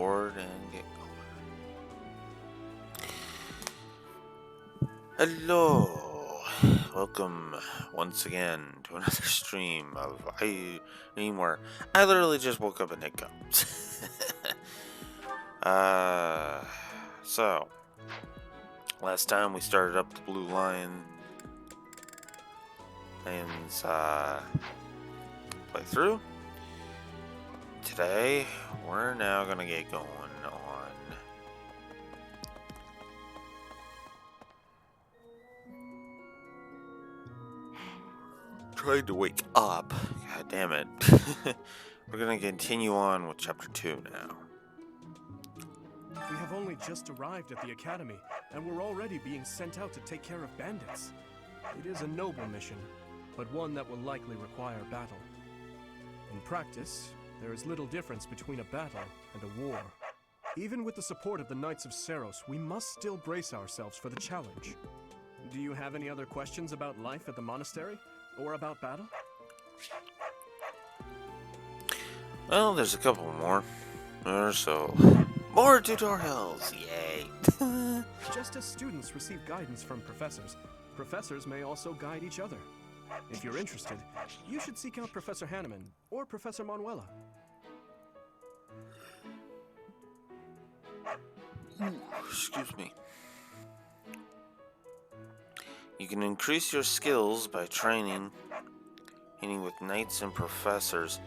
board and get going. Hello, welcome once again to another stream of where I literally just woke up and hit go. So last time we started up the blue line and play through. Today we're now gonna get going on trying to wake up. God damn it. We're gonna continue on with chapter 2 now. We have only just arrived at the academy, and we're already being sent out to take care of bandits. It is a noble mission, but one that will likely require battle. In practice, there is little difference between a battle and a war. Even with the support of the Knights of Seros, we must still brace ourselves for the challenge. Do you have any other questions about life at the monastery? Or about battle? Well, there's a couple more. So, more tutorials! Yay! Just as students receive guidance from professors, professors may also guide each other. If you're interested, you should seek out Professor Hanneman or Professor Manuela. Excuse me. You can increase your skills by training with knights and professors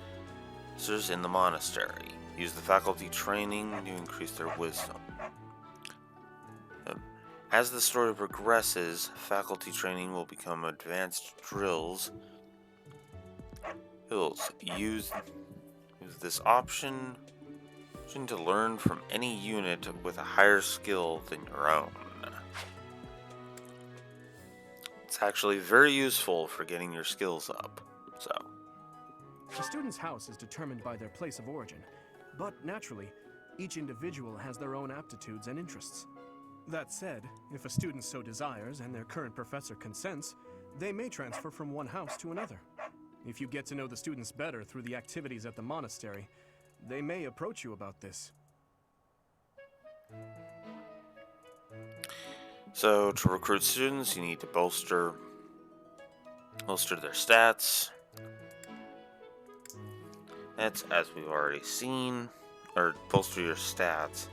in the monastery. Use the faculty training to increase their wisdom. As the story progresses, faculty training will become advanced drills. Use this option to learn from any unit with a higher skill than your own. It's actually very useful for getting your skills up. So, a student's house is determined by their place of origin, but naturally, each individual has their own aptitudes and interests. That said, if a student so desires and their current professor consents, they may transfer from one house to another. If you get to know the students better through the activities at the monastery, they may approach you about this. So, to recruit students, you need to bolster their stats. That's as we've already seen, or bolster your stats.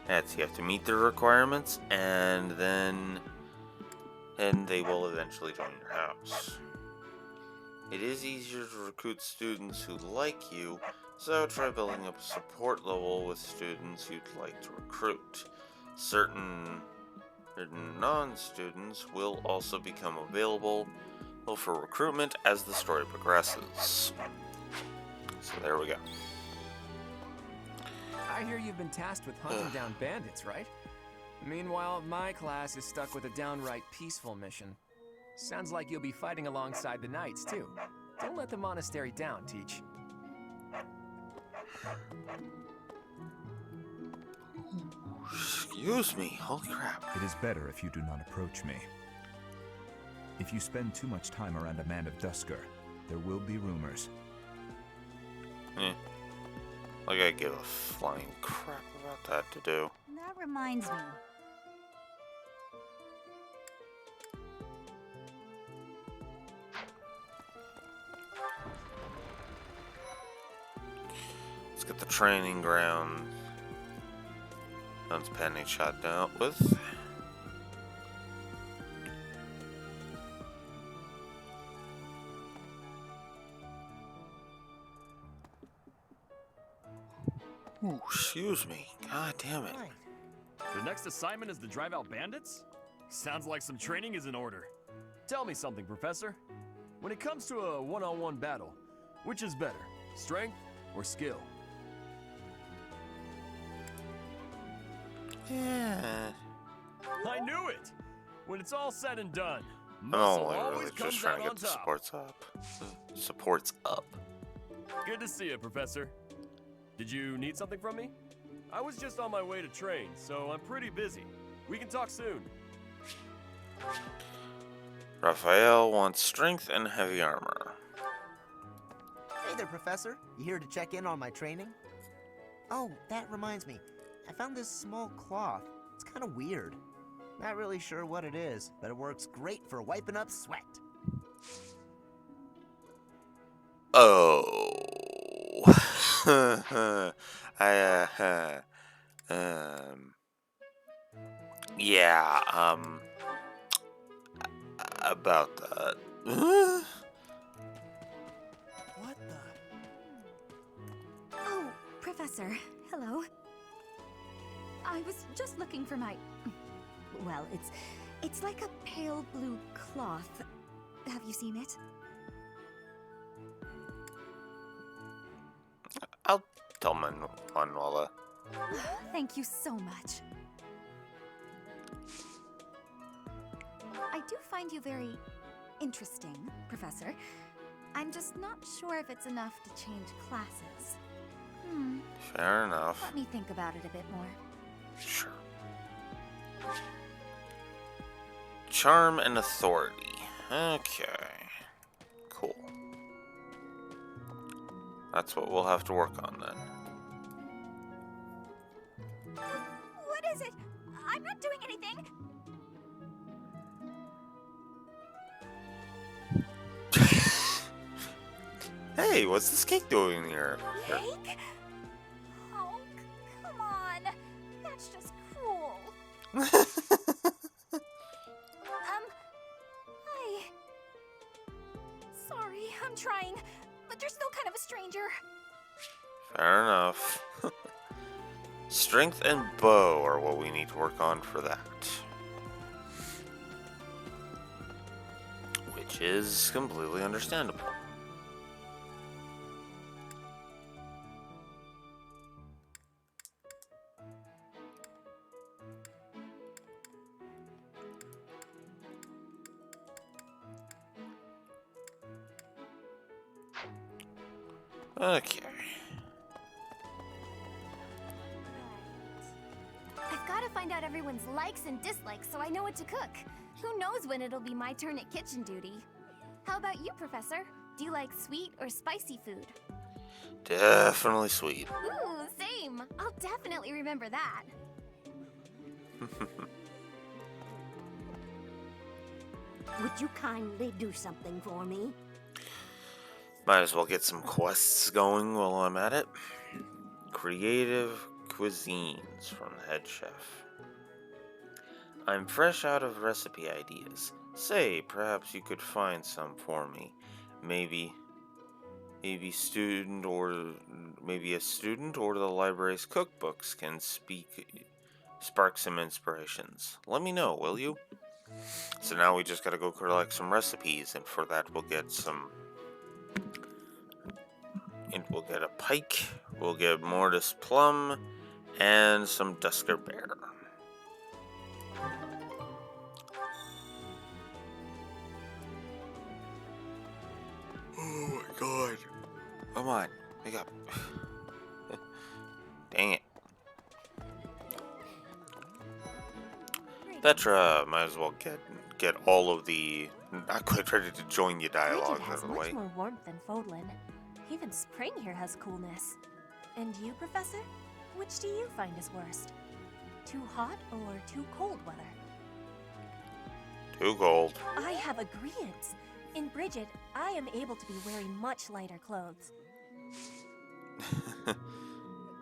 That's you have to meet their requirements, and then they will eventually join your house. It is easier to recruit students who like you, so try building up a support level with students you'd like to recruit. Certain non-students will also become available for recruitment as the story progresses. So there we go. I hear you've been tasked with hunting down bandits, right? Meanwhile, my class is stuck with a downright peaceful mission. Sounds like you'll be fighting alongside the knights, too. Don't let the monastery down, Teach. Excuse me, holy crap. It is better if you do not approach me. If you spend too much time around a man of Dusker, there will be rumors. Like I give a flying crap about that to do. That reminds me. Let's get the training ground. That's Penny shot dealt with. Ooh, excuse me. God damn it. The next assignment is to drive out bandits? Sounds like some training is in order. Tell me something, Professor. When it comes to a one-on-one battle, which is better, strength or skill? Yeah. I knew it! When it's all said and done, I'm muscle only always really comes just trying out to on get the top. supports up. Good to see you, Professor. Did you need something from me? I was just on my way to train, so I'm pretty busy. We can talk soon. Raphael wants strength and heavy armor. Hey there, Professor. You here to check in on my training? Oh, that reminds me. I found this small cloth. It's kind of weird. Not really sure what it is, but it works great for wiping up sweat. Oh. I, um, yeah, about that. What the? Oh, Professor. Hello. I was just looking for my... Well, it's like a pale blue cloth. Have you seen it? I'll tell Manuela. Thank you so much. I do find you very interesting, Professor. I'm just not sure if it's enough to change classes. Fair enough. Let me think about it a bit more. Sure. Charm and authority. Okay. Cool. That's what we'll have to work on then. What is it? I'm not doing anything. Hey, what's this cake doing here? Cake? Oh, come on. That's just cruel. Hi. Sorry, I'm trying, but you're still kind of a stranger. Fair enough. Strength and bow are what we need to work on for that. Which is completely understandable. Okay. I've got to find out everyone's likes and dislikes so I know what to cook. Who knows when it'll be my turn at kitchen duty? How about you, Professor? Do you like sweet or spicy food? Definitely sweet. Ooh, same. I'll definitely remember that. Would you kindly do something for me? Might as well get some quests going while I'm at it. Creative cuisines from the head chef. I'm fresh out of recipe ideas. Say, perhaps you could find some for me. Maybe a student or the library's cookbooks can spark some inspirations. Let me know, will you? So now we just gotta go collect some recipes, and for that we'll get a pike, we'll get mortis plum, and some dusker bear. Oh my god. Come on, wake up. Dang it. Petra, might as well get all of the not quite ready to join you dialogue out has of the much way. more warmth than Fodlan. Even spring here has coolness. And you, Professor? Which do you find is worst? Too hot or too cold weather? Too cold. I have agreements. In Bridget, I am able to be wearing much lighter clothes.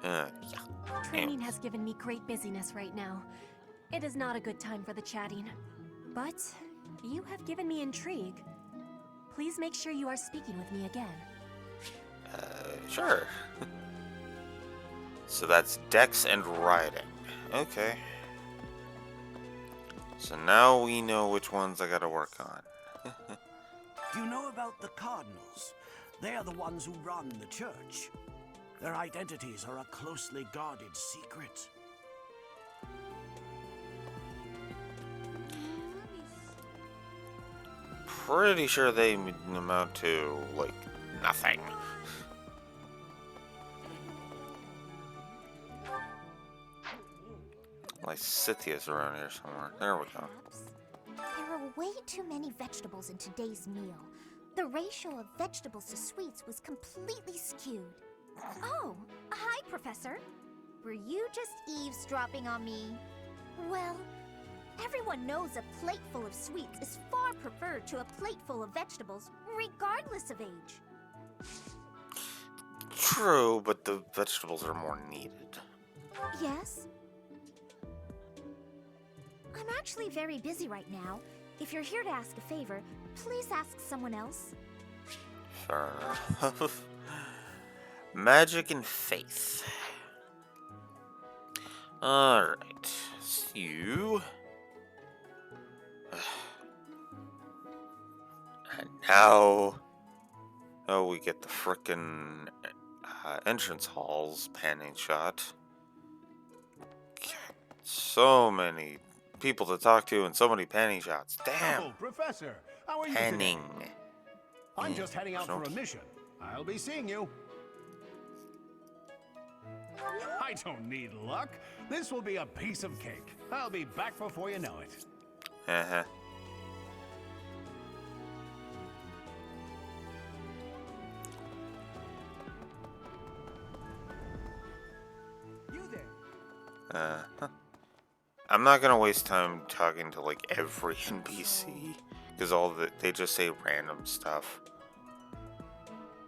Yeah. Training has given me great busyness right now. It is not a good time for the chatting. But you have given me intrigue. Please make sure you are speaking with me again. Sure. So that's dex and riding. Okay. So now we know which ones I gotta work on. Do you know about the Cardinals? They are the ones who run the church. Their identities are a closely guarded secret. Pretty sure they amount to, like, nothing. Like Scythia's around here somewhere. There we go. There are way too many vegetables in today's meal. The ratio of vegetables to sweets was completely skewed. Oh, hi, Professor. Were you just eavesdropping on me? Well, everyone knows a plate full of sweets is far preferred to a plate full of vegetables, regardless of age. True, but the vegetables are more needed. Yes? I'm actually very busy right now. If you're here to ask a favor, please ask someone else. Fair enough. Magic and faith. Alright. So... And now... Oh, we get the frickin' entrance hall's panning shot. God, so many people to talk to and so many panning shots. Damn! Oh, Professor, how are you Panning. today? I'm just heading out for a mission. I'll be seeing you. I don't need luck. This will be a piece of cake. I'll be back before you know it. Uh-huh. You there? Uh-huh. I'm not gonna waste time talking to like every NPC because they just say random stuff.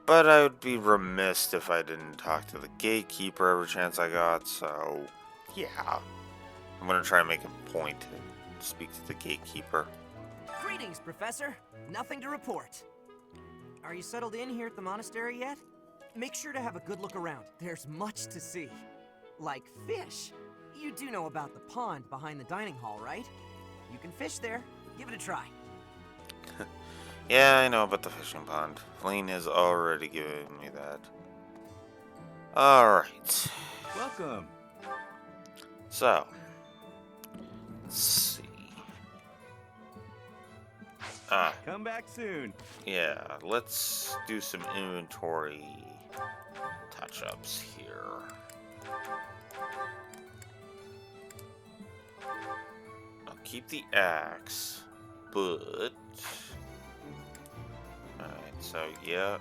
But I would be remiss if I didn't talk to the gatekeeper every chance I got, so yeah. I'm gonna try and make a point to speak to the gatekeeper. Greetings, Professor. Nothing to report. Are you settled in here at the monastery yet? Make sure to have a good look around. There's much to see. Like fish. You do know about the pond behind the dining hall, right? You can fish there. Give it a try. Yeah, I know about the fishing pond. Feline has already given me that. Alright. Welcome. So, let's see. Come back soon. Yeah, let's do some inventory touch-ups here. I'll keep the axe, but... Alright, so, yeah.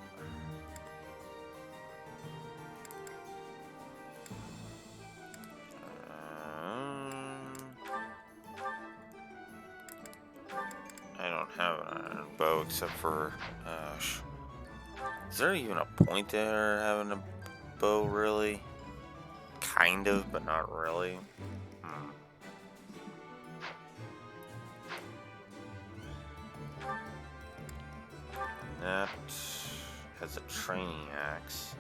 I don't have an iron bow except for ash. Is there even a point there having a bow, really? Kind of, but not really. That has a training axe.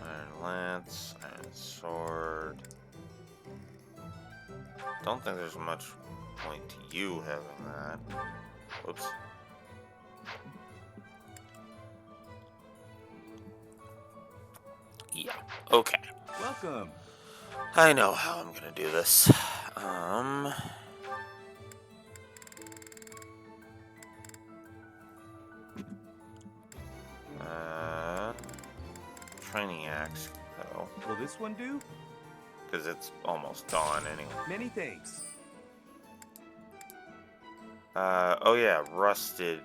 Iron lance, iron sword. Don't think there's much point to you having that. Whoops. Yeah, okay. Welcome. I know how I'm gonna do this. Training axe, though. Will this one do? Because it's almost gone anyway. Many thanks. Oh yeah, rusted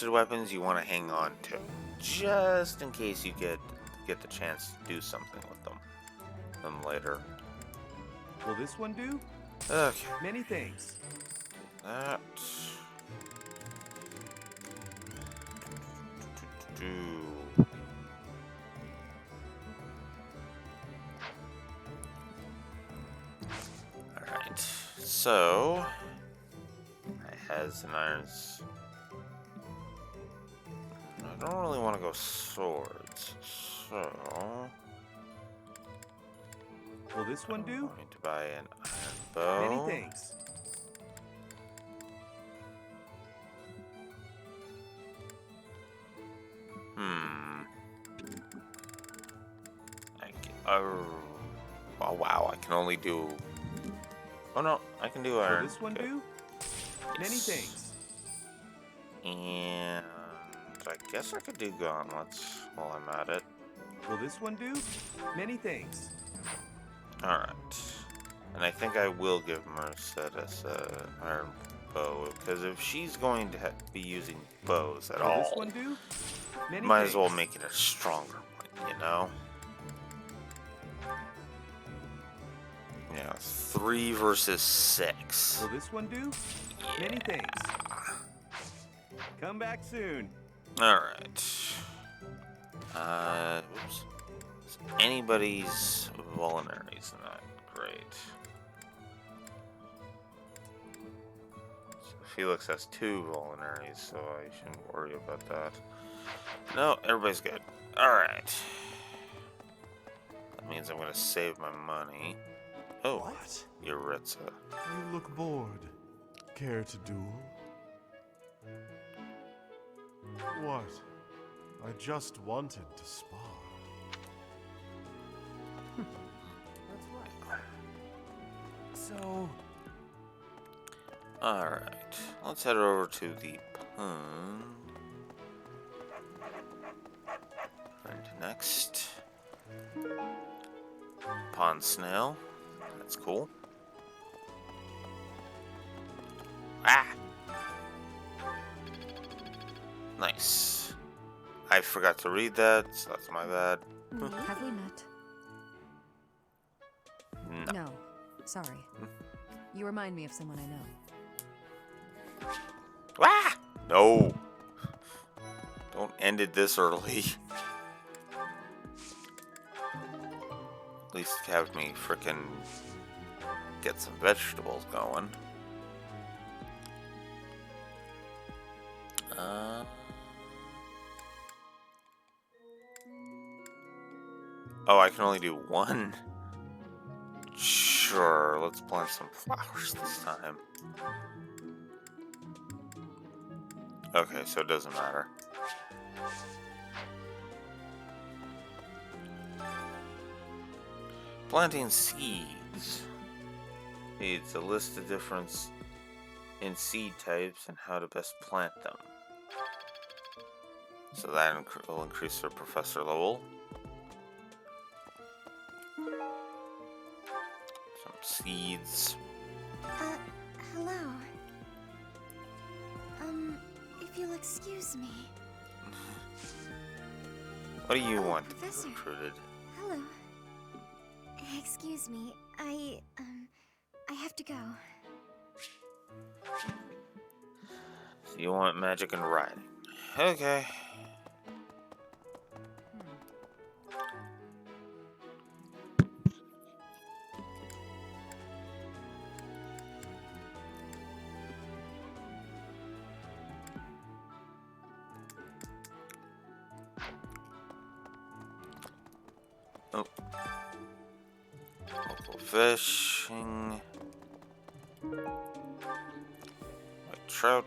weapons you want to hang on to, just in case you get the chance to do something with them later. Will this one do? Okay. Many thanks. That. Alright, so I has an iron. I don't really want to go swords, so will this one do? I'm going to buy an iron bow. Many thanks. Oh wow, I can only do. Oh no, I can do iron. Will this one do? Many thanks. And I guess I could do gauntlets while I'm at it. Will this one do? Many thanks. Alright. And I think I will give Mercedes an iron bow, because if she's going to be using bows at Will all, this one do? Might as well make it a stronger one, you know? Yeah, 3 versus 6. Will this one do? Yeah. Many thanks. Come back soon. Alright. Oops. Is anybody's vulneraries not great? Felix has 2 vulneraries, so I shouldn't worry about that. No, everybody's good. Alright. That means I'm gonna save my money. Oh, What? Yuritsa. You look bored. Care to duel? What? I just wanted to spar. So, Alright, let's head over to the pond. Right next. Pond snail. That's cool. Ah! Nice. I forgot to read that, so that's my bad. Have we met? No. No. Sorry. You remind me of someone I know. Ah! No! Don't end it this early. At least have me frickin' get some vegetables going. Oh, I can only do one? Sure, let's plant some flowers this time. Okay, so it doesn't matter. Planting seeds. Needs a list of difference in seed types and how to best plant them. So that will increase their professor level. Some seeds. Hello. If you'll excuse me. What do you want to be Professor. recruited? Hello. Excuse me. I have to go. So you want magic and riding. Okay. Oh. Local fishing. White trout.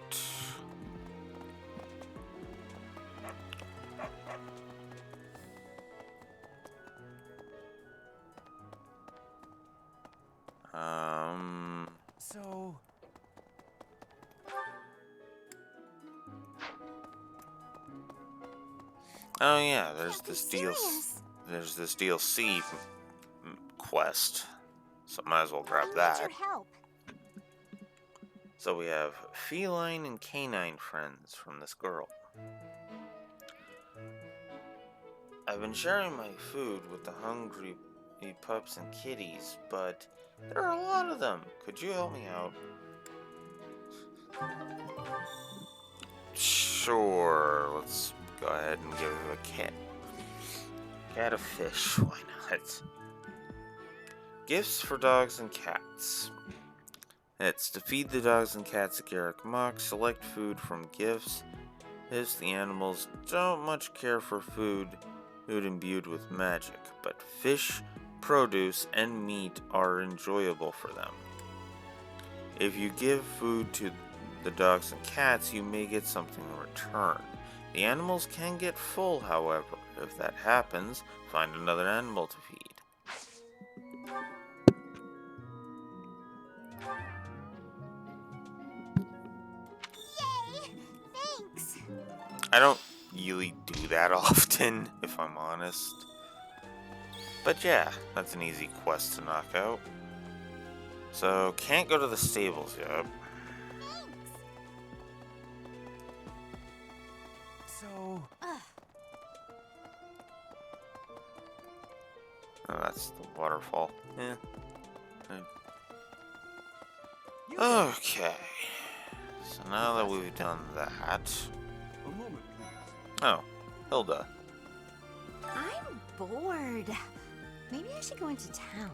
So, Oh yeah, there's Can't be this deal. serious. There's this DLC quest, so might as well grab I need that. your help. So we have feline and canine friends from this girl. I've been sharing my food with the hungry pups and kitties, but there are a lot of them. Could you help me out? Sure, let's go ahead and give a cat a fish. Why not? Gifts for dogs and cats. It's to feed the dogs and cats at Garrick Mock. Select food from gifts. If the animals don't much care for food imbued with magic, but fish, produce, and meat are enjoyable for them. If you give food to the dogs and cats, you may get something in return. The animals can get full, however. If that happens, find another animal to feed. Yay! Thanks. I don't really do that often, if I'm honest. But yeah, that's an easy quest to knock out. So, can't go to the stables yet. Thanks. so, Oh, that's the waterfall. Yeah. Okay. So now that we've done that... A moment, please. Oh, Hilda. I'm bored. Maybe I should go into town.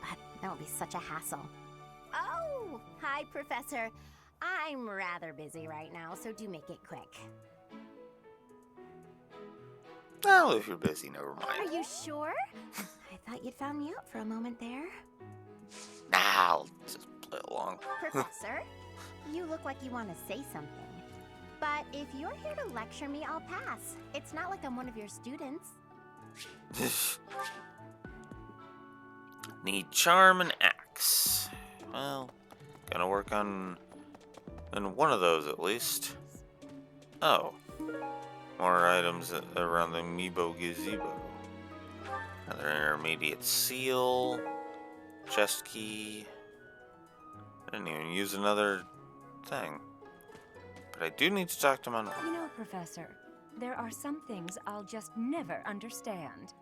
But that would be such a hassle. Oh, hi, Professor. I'm rather busy right now, so do make it quick. Well, if you're busy, never Are mind. you sure? I thought you'd found me out for a moment there. Now, just play along. Professor, you look like you want to say something. But if you're here to lecture me, I'll pass. It's not like I'm one of your students. Need charm and axe. Well, gonna work on one of those at least. Oh, more items around the Amiibo gazebo. Another intermediate seal, chest key. I didn't even use another thing. But I do need to talk to Manuel. You know, Professor, there are some things I'll just never understand.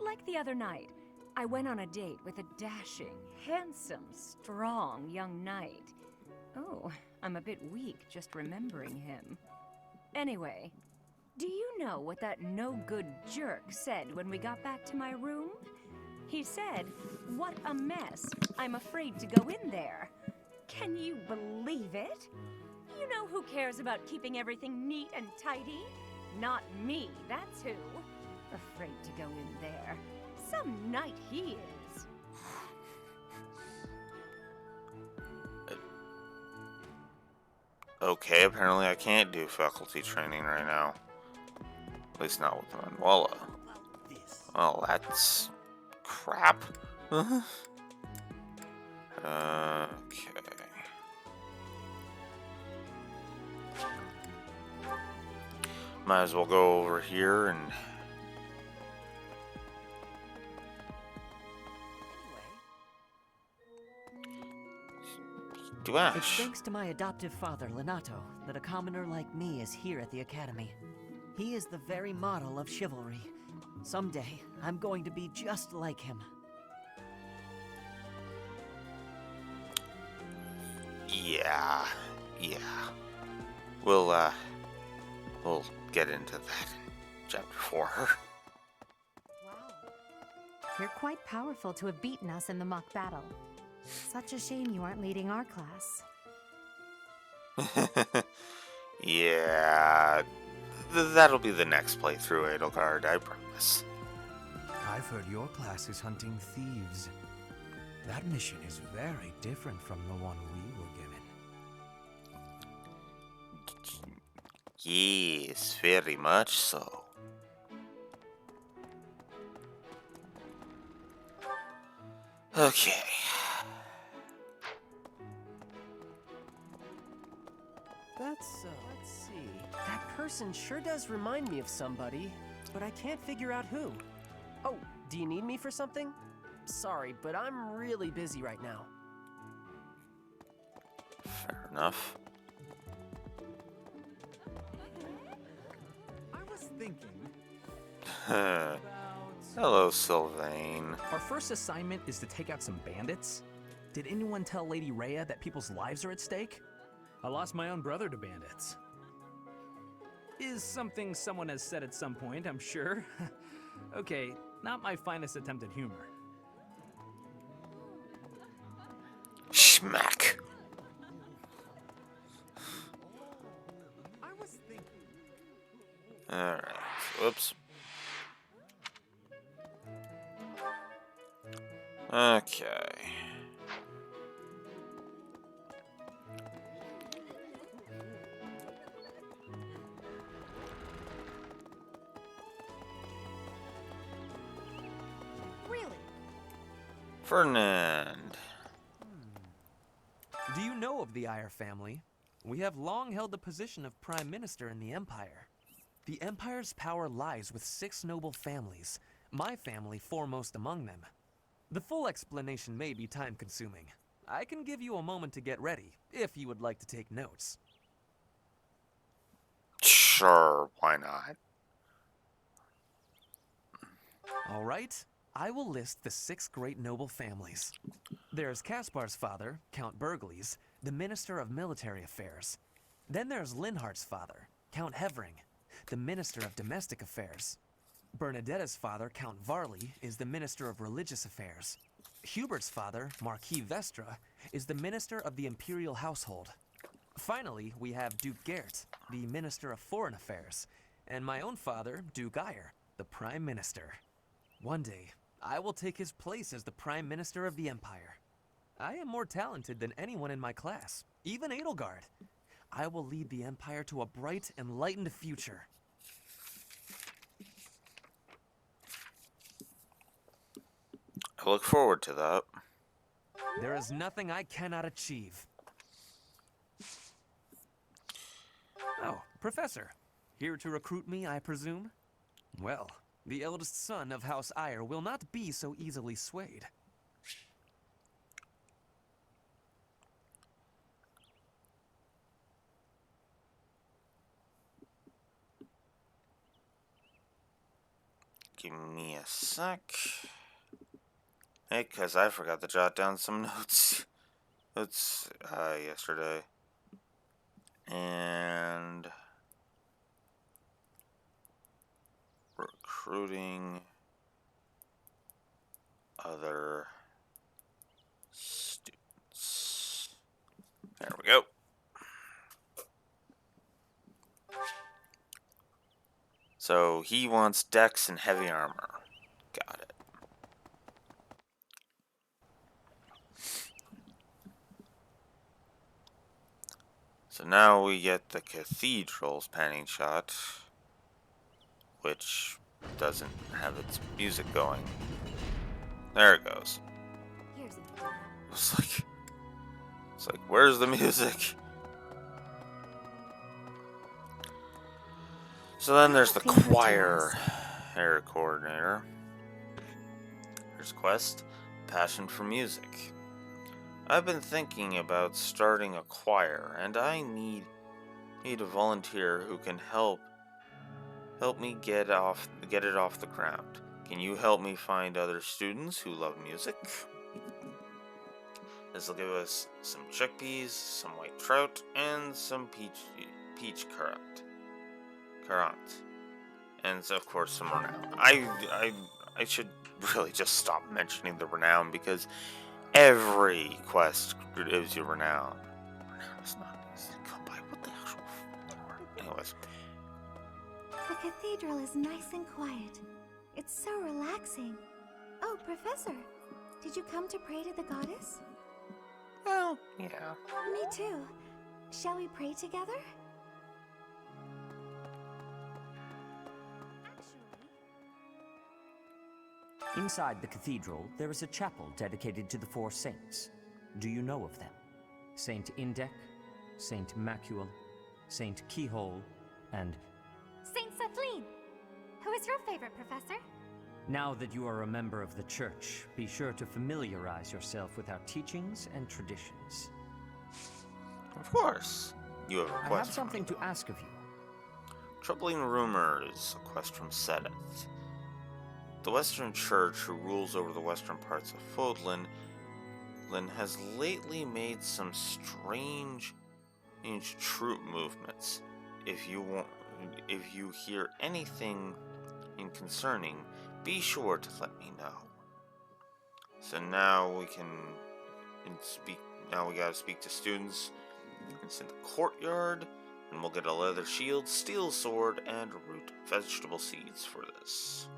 Like the other night, I went on a date with a dashing, handsome, strong young knight. Oh, I'm a bit weak just remembering him. Anyway, do you know what that no-good jerk said when we got back to my room? He said, "What a mess. I'm afraid to go in there." Can you believe it? You know who cares about keeping everything neat and tidy? Not me, that's who. Afraid to go in there. Some knight he is. Okay, apparently I can't do faculty training right now. At least not with Manuela. Well, that's crap. Okay. Might as well go over here and... It's thanks to my adoptive father, Lenato, that a commoner like me is here at the Academy. He is the very model of chivalry. Someday, I'm going to be just like him. Yeah. We'll get into that in Chapter 4. You're quite powerful to have beaten us in the mock battle. Such a shame you aren't leading our class. Yeah. That'll be the next playthrough, Edelgard, I promise. I've heard your class is hunting thieves. That mission is very different from the one we were given. Yes, very much so. Okay. Let's see. That person sure does remind me of somebody, but I can't figure out who. Oh, do you need me for something? Sorry, but I'm really busy right now. Fair enough. I was thinking... Hello, Sylvain. Our first assignment is to take out some bandits. Did anyone tell Lady Rhea that people's lives are at stake? I lost my own brother to bandits. Is something someone has said at some point, I'm sure. Okay, not my finest attempt at humor. Schmack. I was thinking... Alright, whoops. Okay. Really? Ferdinand. Do you know of the Eyre family? We have long held the position of Prime Minister in the Empire. The Empire's power lies with 6 noble families, my family foremost among them. The full explanation may be time-consuming. I can give you a moment to get ready, if you would like to take notes. Sure, why not? All right, I will list the 6 great noble families. There's Caspar's father, Count Burgles, the Minister of Military Affairs. Then there's Linhardt's father, Count Hevering, the Minister of Domestic Affairs. Bernadetta's father, Count Varley, is the Minister of Religious Affairs. Hubert's father, Marquis Vestra, is the Minister of the Imperial Household. Finally, we have Duke Gert, the Minister of Foreign Affairs, and my own father, Duke Eyre, the Prime Minister. One day, I will take his place as the Prime Minister of the Empire. I am more talented than anyone in my class, even Edelgard. I will lead the Empire to a bright, enlightened future. I look forward to that. There is nothing I cannot achieve. Oh, Professor. Here to recruit me, I presume? Well, the eldest son of House Eyre will not be so easily swayed. Give me a sec. Hey, because I forgot to jot down some notes. Yesterday. And recruiting other students. There we go. So he wants dex and heavy armor. Got it. So now we get the cathedral's panning shot, which doesn't have its music going. There it goes. It's like, where's the music? So then there's the choir air coordinator. There's quest, passion for music. I've been thinking about starting a choir, and I need a volunteer who can help me get it off the ground. Can you help me find other students who love music? This will give us some chickpeas, some white trout, and some peach currant. And so, of course, some renown. I should really just stop mentioning the renown, because every quest gives you renown. Renown is not easy to come by. What the actual word? Anyways. The cathedral is nice and quiet. It's so relaxing. Oh, Professor, did you come to pray to the goddess? Well, yeah. Me too. Shall we pray together? Inside the cathedral, there is a chapel dedicated to the 4 saints. Do you know of them? Saint Indec, Saint Macuel, Saint Keyhole, and... Saint Sethlin! Who is your favorite, Professor? Now that you are a member of the church, be sure to familiarize yourself with our teachings and traditions. Of course. You have a request. I have something to ask of you. Troubling rumors, a quest from Sedith. The Western Church, who rules over the western parts of Fodlan, has lately made some strange troop movements. If you hear anything concerning, be sure to let me know. So now we can speak. Now we gotta speak to students. It's in the courtyard, and we'll get a leather shield, steel sword, and root vegetable seeds for this.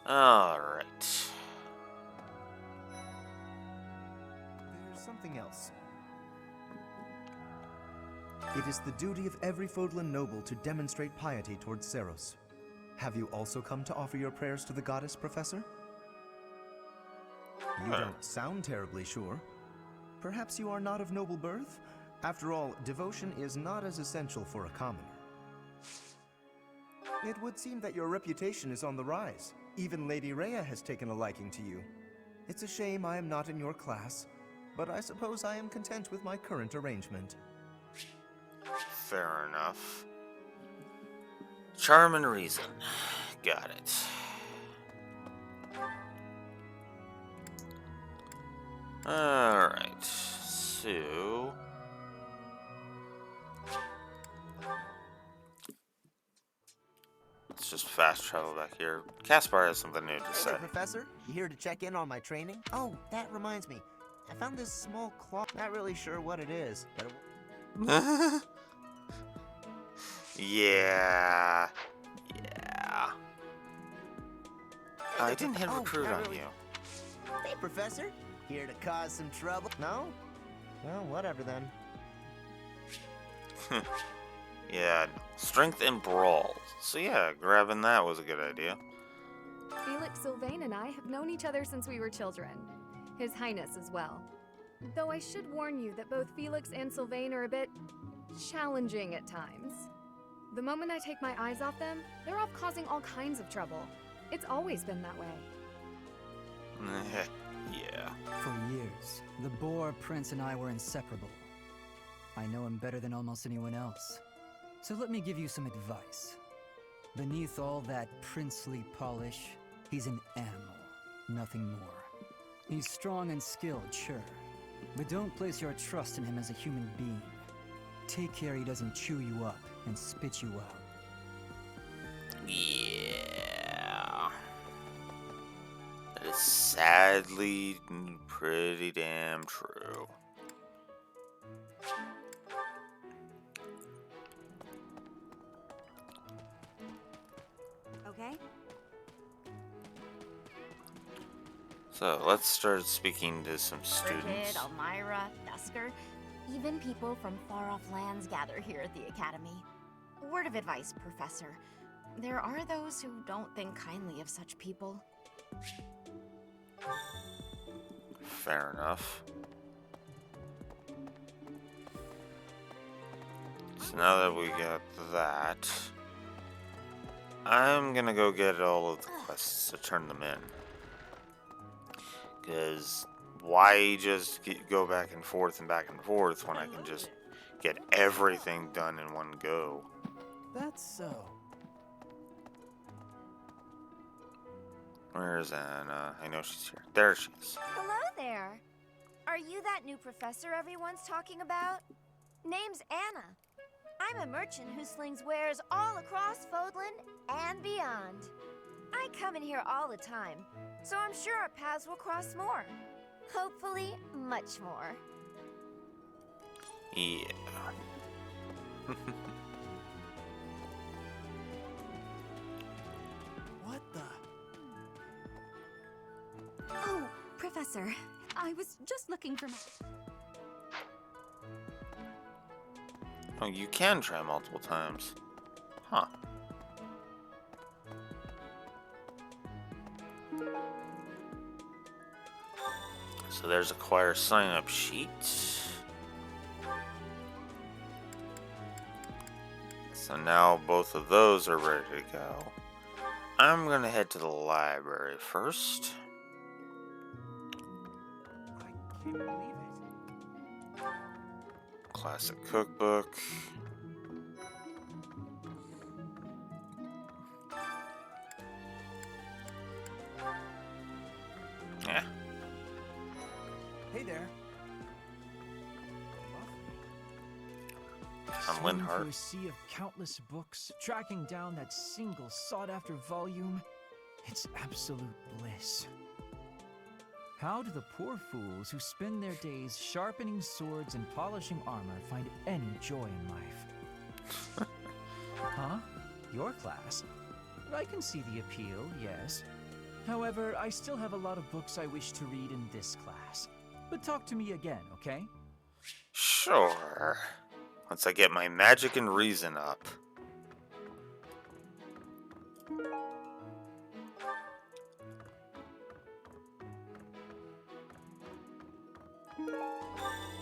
Alright. There's something else. It is the duty of every Fodlan noble to demonstrate piety towards Seros. Have you also come to offer your prayers to the goddess, Professor? You don't sound terribly sure. Perhaps you are not of noble birth? After all, devotion is not as essential for a commoner. It would seem that your reputation is on the rise. Even Lady Rhea has taken a liking to you. It's a shame I am not in your class, but I suppose I am content with my current arrangement. Fair enough. Charm and reason. Got it. Alright, so... let's just fast travel back here. Caspar has something new to Hey say. there, Professor. You here to check in on my training? Oh, that reminds me. I found this small clock. Not really sure what it is, but Yeah. I didn't hit Oh, recruit not on really. you. Hey, Professor. Here to cause some trouble? No? Well, whatever then. Yeah, no. Strength and brawl. So yeah, grabbing that was a good idea. Felix Sylvain and I have known each other since we were children. His Highness as well. Though I should warn you that both Felix and Sylvain are a bit challenging at times. The moment I take my eyes off them, they're off causing all kinds of trouble. It's always been that way. Yeah. For years, the Boar Prince and I were inseparable. I know him better than almost anyone else. So let me give you some advice. Beneath all that princely polish, he's an animal, nothing more. He's strong and skilled, sure, but don't place your trust in him as a human being. Take care he doesn't chew you up and spit you out. Yeah. That is sadly pretty damn true. Okay? So let's start speaking to some Bridget, students. Elmira, Dusker, even people from far-off lands gather here at the Academy. Word of advice, Professor. There are those who don't think kindly of such people. Fair enough. So now that we got that, I'm gonna go get all of the quests to turn them in. Because why just go back and forth when I can just get everything done in one go? That's so. Where's Anna? I know she's here. There she is. Hello there. Are you that new professor everyone's talking about? Name's Anna. I'm a merchant who slings wares all across Fodland and beyond. I come in here all the time, so I'm sure our paths will cross more. Hopefully, much more. Yeah. What the? Oh, Professor, I was just looking for my... Oh, you can try multiple times. Huh. So there's a choir sign-up sheet. So now both of those are ready to go. I'm gonna head to the library first. I can't believe it. Classic cookbook. Yeah. Hey there. I'm Swimming Linhart. through a sea of countless books, tracking down that single sought-after volume. It's absolute bliss. How do the poor fools who spend their days sharpening swords and polishing armor find any joy in life? Huh? Your class? I can see the appeal, yes. However, I still have a lot of books I wish to read in this class. But talk to me again, okay? Sure. Once I get my magic and reason up.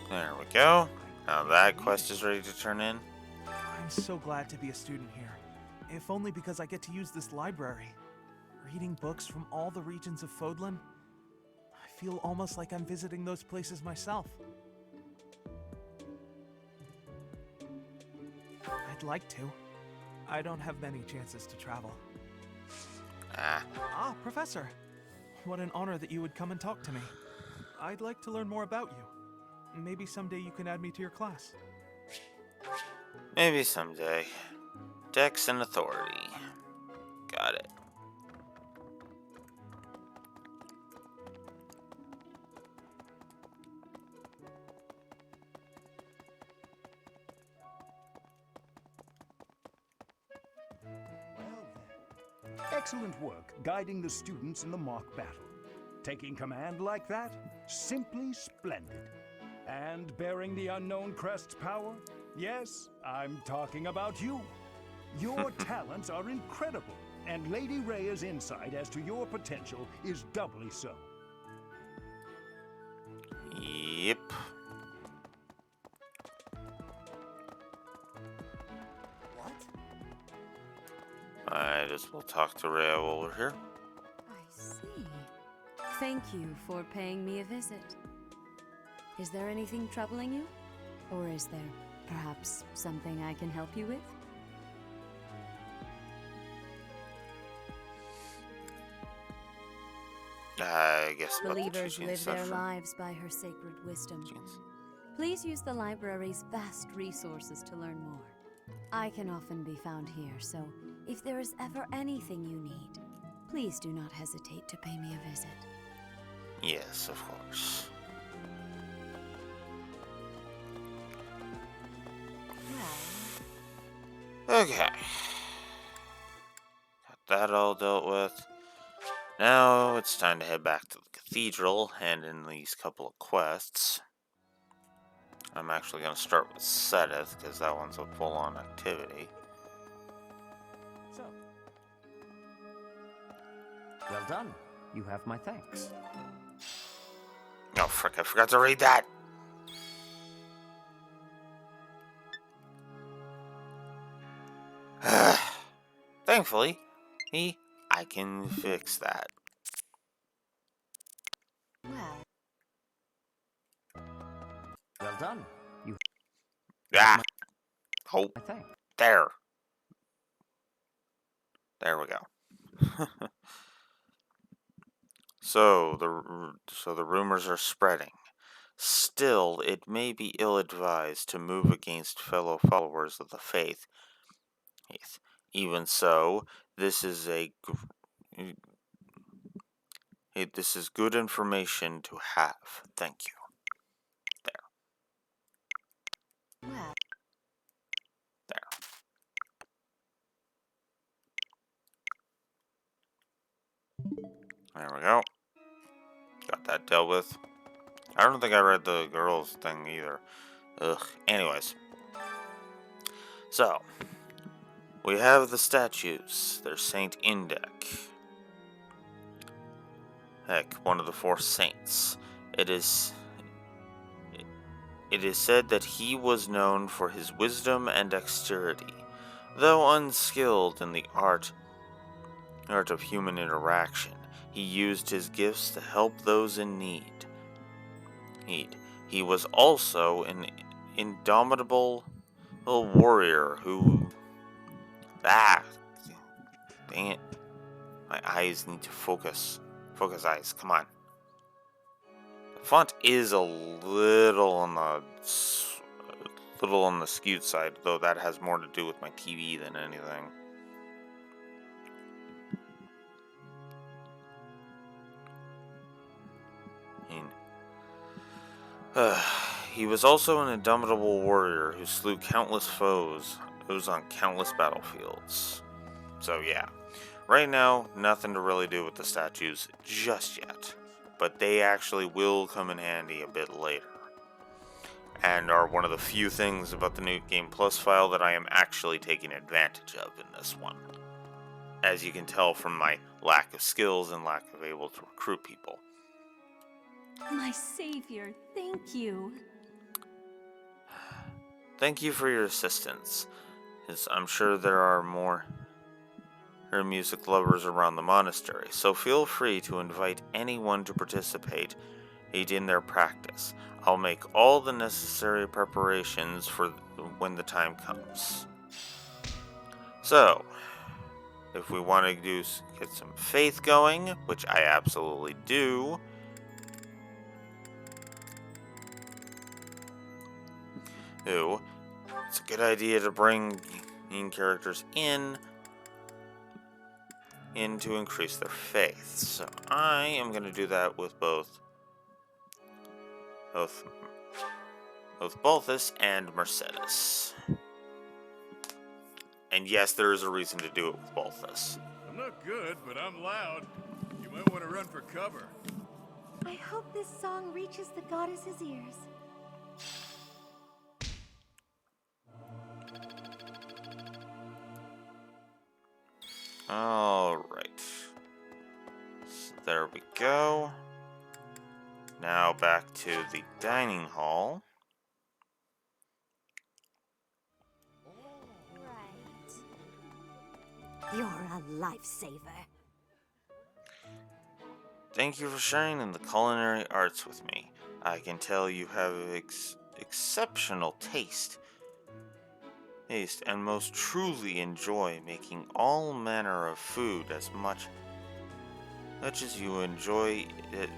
There we go. Now that quest is ready to turn in. I'm so glad to be a student here, if only because I get to use this library. Reading books from all the regions of Fodlan, I feel almost like I'm visiting those places myself. I'd like to. I don't have many chances to travel. Professor, what an honor that you would come and talk to me. I'd like to learn more about you. Maybe someday you can add me to your class. Maybe someday. Dex and authority. Got it. Excellent work guiding the students in the mock battle. Taking command like that? Simply splendid. And bearing the unknown crest's power? Yes, I'm talking about you. Your talents are incredible, and Lady Rhea's insight as to your potential is doubly so. Yep. What? I just will talk to Rhea while we're here. I see. Thank you for paying me a visit. Is there anything troubling you? Or is there perhaps something I can help you with? I guess about the Believers teaching live their session. lives by her sacred wisdom. Please use the library's vast resources to learn more. I can often be found here, so if there is ever anything you need, please do not hesitate to pay me a visit. Yes, of course. Okay. Got that all dealt with. Now it's time to head back to the cathedral, hand in these couple of quests. I'm actually going to start with Sedith, because that one's a full-on activity. So, well done. You have my thanks. Oh, frick, I forgot to read that! Thankfully, I can fix that. Well done. You Ah! Oh, I think. there. There we go. So the rumors are spreading. Still, it may be ill-advised to move against fellow followers of the faith. Even so, this is this is good information to have. Thank you. There. There. There we go. Got that dealt with. I don't think I read the girls thing either. Ugh. Anyways. So, we have the statues. There's Saint Indec. Heck, one of the four saints. It is said that he was known for his wisdom and dexterity. Though unskilled in the art of human interaction, he used his gifts to help those in need. He was also an indomitable warrior who... dang it. My eyes need to focus. Focus eyes, come on. The font is a little on the skewed side, though that has more to do with my TV than anything. He was also an indomitable warrior who slew countless foes on countless battlefields. So yeah, right now, nothing to really do with the statues just yet, but they actually will come in handy a bit later, and are one of the few things about the New Game Plus file that I am actually taking advantage of in this one, as you can tell from my lack of skills and lack of able to recruit people. My savior, thank you. Thank you for your assistance, as I'm sure there are more music lovers around the monastery, so feel free to invite anyone to participate in their practice. I'll make all the necessary preparations for when the time comes. So, if we want to get some faith going, which I absolutely do, it's a good idea to bring main characters in to increase their faith. So I am going to do that with both Balthus and Mercedes. And yes, there is a reason to do it with Balthus. I'm not good, but I'm loud. You might want to run for cover. I hope this song reaches the goddess's ears. Alright. So there we go. Now back to the dining hall. You're a lifesaver. Thank you for sharing in the culinary arts with me. I can tell you have exceptional taste and most truly enjoy making all manner of food as much as you enjoy it,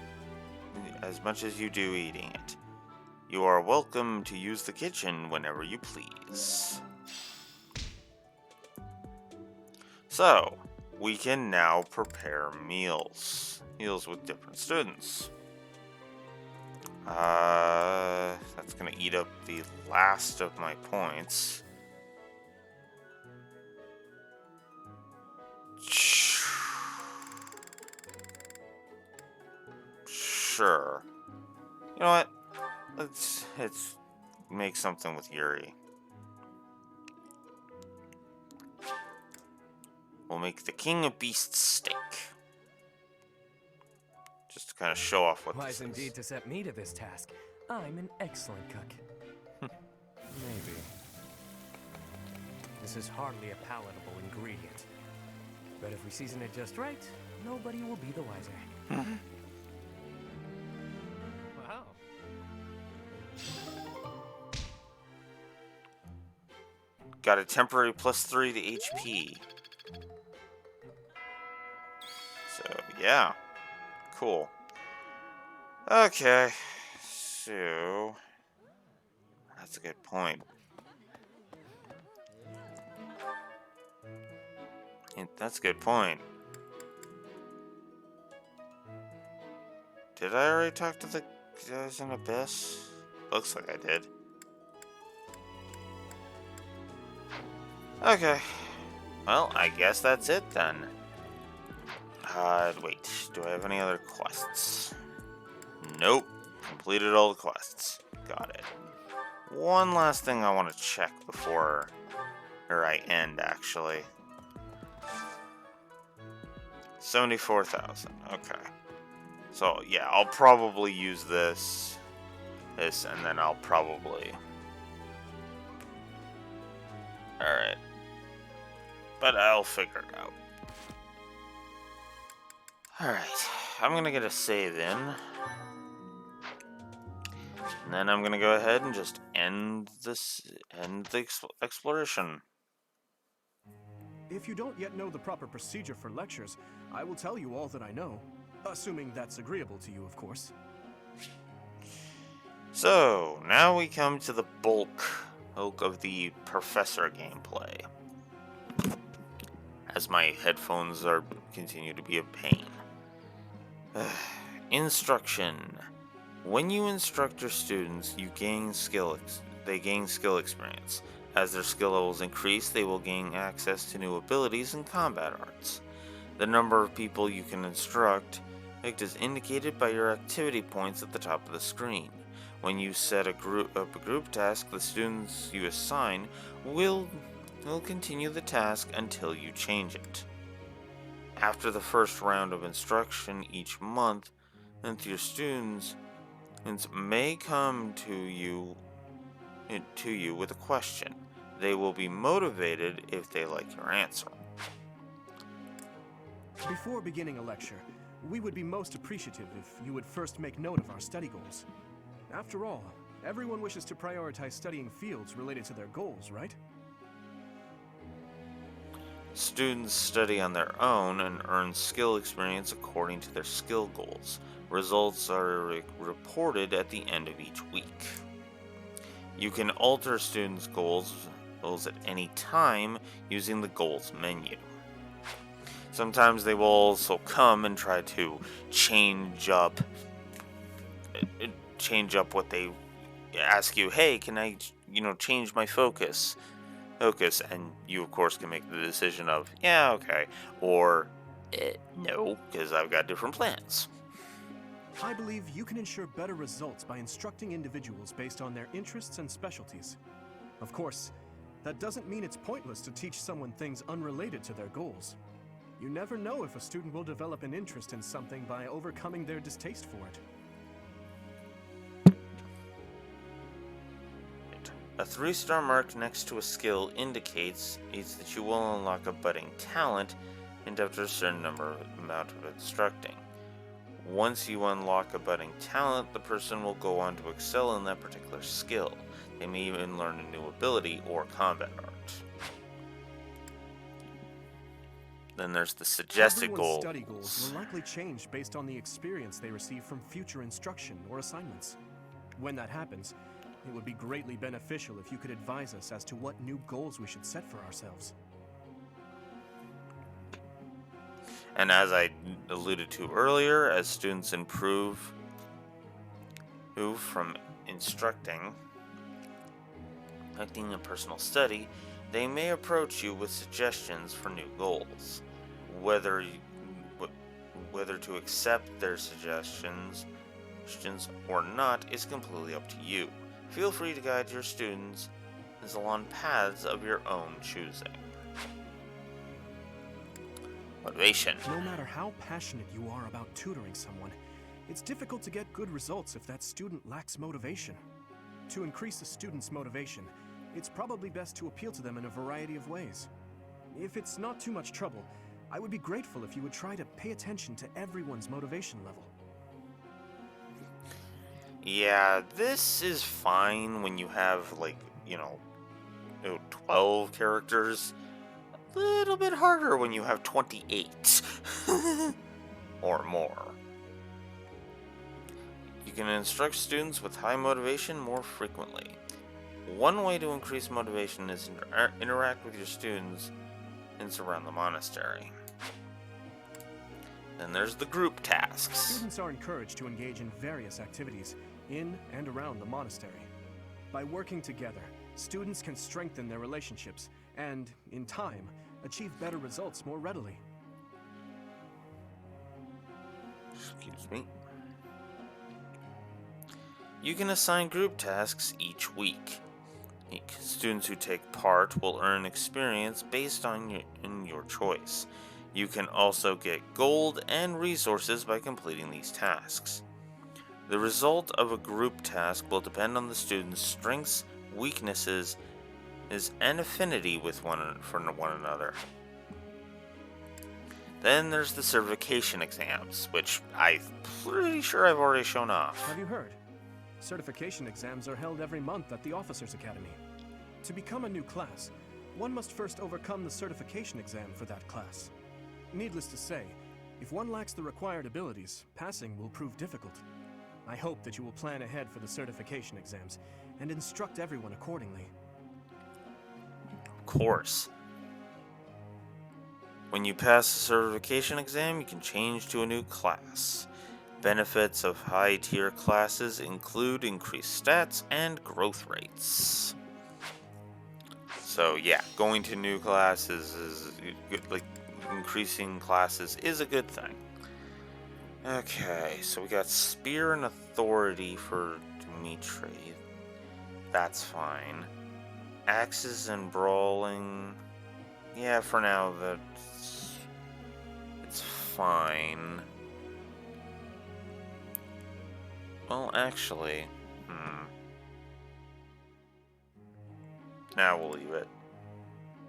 as much as you do eating it. You are welcome to use the kitchen whenever you please. So, we can now prepare meals with different students. That's gonna eat up the last of my points. Sure. You know what? Let's make something with Yuri. We'll make the King of Beasts steak. Just to kind of show off what Wise this is. indeed to set me to this task. I'm an excellent cook. Maybe. This is hardly a palatable ingredient. But if we season it just right, nobody will be the wiser. Wow. Got a temporary +3 to HP. So, yeah. Cool. Okay. So, that's a good point. That's a good point. Did I already talk to the guys in Abyss? Looks like I did. Okay. Well, I guess that's it then. Wait. Do I have any other quests? Nope. Completed all the quests. Got it. One last thing I want to check before I end, actually. 74,000. Okay. So, yeah, I'll probably use this, and then I'll probably... Alright. But I'll figure it out. Alright. I'm gonna get a save in. And then I'm gonna go ahead and just end the exploration. If you don't yet know the proper procedure for lectures, I will tell you all that I know. Assuming that's agreeable to you, of course. So, now we come to the bulk of the professor gameplay. As my headphones continue to be a pain. Instruction. When you instruct your students, they gain skill experience. As their skill levels increase, they will gain access to new abilities and combat arts. The number of people you can instruct is indicated by your activity points at the top of the screen. When you set a group task, the students you assign will continue the task until you change it. After the first round of instruction each month, your students may come to you with a question. They will be motivated if they like your answer. Before beginning a lecture, we would be most appreciative if you would first make note of our study goals. After all, everyone wishes to prioritize studying fields related to their goals, right? Students study on their own and earn skill experience according to their skill goals. Results are reported at the end of each week. You can alter students' goals at any time using the goals menu. Sometimes they will also come and try to change up what they ask you. Hey, can I, change my focus, and you of course can make the decision of yeah, okay, or no, because I've got different plans. I believe you can ensure better results by instructing individuals based on their interests and specialties. Of course, that doesn't mean it's pointless to teach someone things unrelated to their goals. You never know if a student will develop an interest in something by overcoming their distaste for it. A 3-star mark next to a skill indicates that you will unlock a budding talent and after a certain amount of instructing. Once you unlock a budding talent, the person will go on to excel in that particular skill. They may even learn a new ability or combat art. Then there's the suggested Everyone's study goals will likely change based on the experience they receive from future instruction or assignments. When that happens, it would be greatly beneficial if you could advise us as to what new goals we should set for ourselves. And as I alluded to earlier, as students improve from instructing a personal study, they may approach you with suggestions for new goals. Whether to accept their suggestions or not is completely up to you. Feel free to guide your students along paths of your own choosing. Motivation. No matter how passionate you are about tutoring someone, it's difficult to get good results if that student lacks motivation. To increase a student's motivation, it's probably best to appeal to them in a variety of ways. If it's not too much trouble, I would be grateful if you would try to pay attention to everyone's motivation level. Yeah, this is fine when you have, 12 characters. A little bit harder when you have 28 or more. You can instruct students with high motivation more frequently. One way to increase motivation is to interact with your students around the monastery. Then there's the group tasks. Students are encouraged to engage in various activities in and around the monastery. By working together, students can strengthen their relationships and, in time, achieve better results more readily. Excuse me. You can assign group tasks each week. Students who take part will earn experience based on your choice. You can also get gold and resources by completing these tasks. The result of a group task will depend on the student's strengths, weaknesses, and affinity with one another. Then there's the certification exams, which I'm pretty sure I've already shown off. Have you heard? Certification exams are held every month at the Officers Academy. To become a new class, one must first overcome the certification exam for that class. Needless to say, if one lacks the required abilities, passing will prove difficult. I hope that you will plan ahead for the certification exams and instruct everyone accordingly. Of course. When you pass the certification exam, you can change to a new class. Benefits of high-tier classes include increased stats and growth rates. So yeah, going to new classes is good, increasing classes is a good thing. Okay, so we got Spear and Authority for Dimitri. That's fine. Axes and Brawling. Yeah, for now, it's fine. Well, actually, now we'll leave it.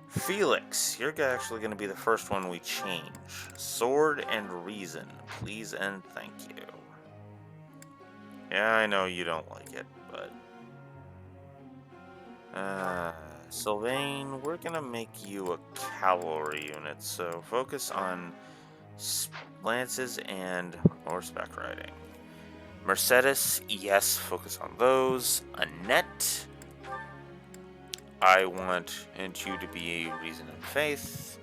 Felix, you're actually going to be the first one we change. Sword and Reason, please and thank you. Yeah, I know you don't like it, but... Sylvain, we're gonna make you a cavalry unit, so focus on lances and horseback riding. Mercedes, yes, focus on those. Annette, I want you to be reason and faith.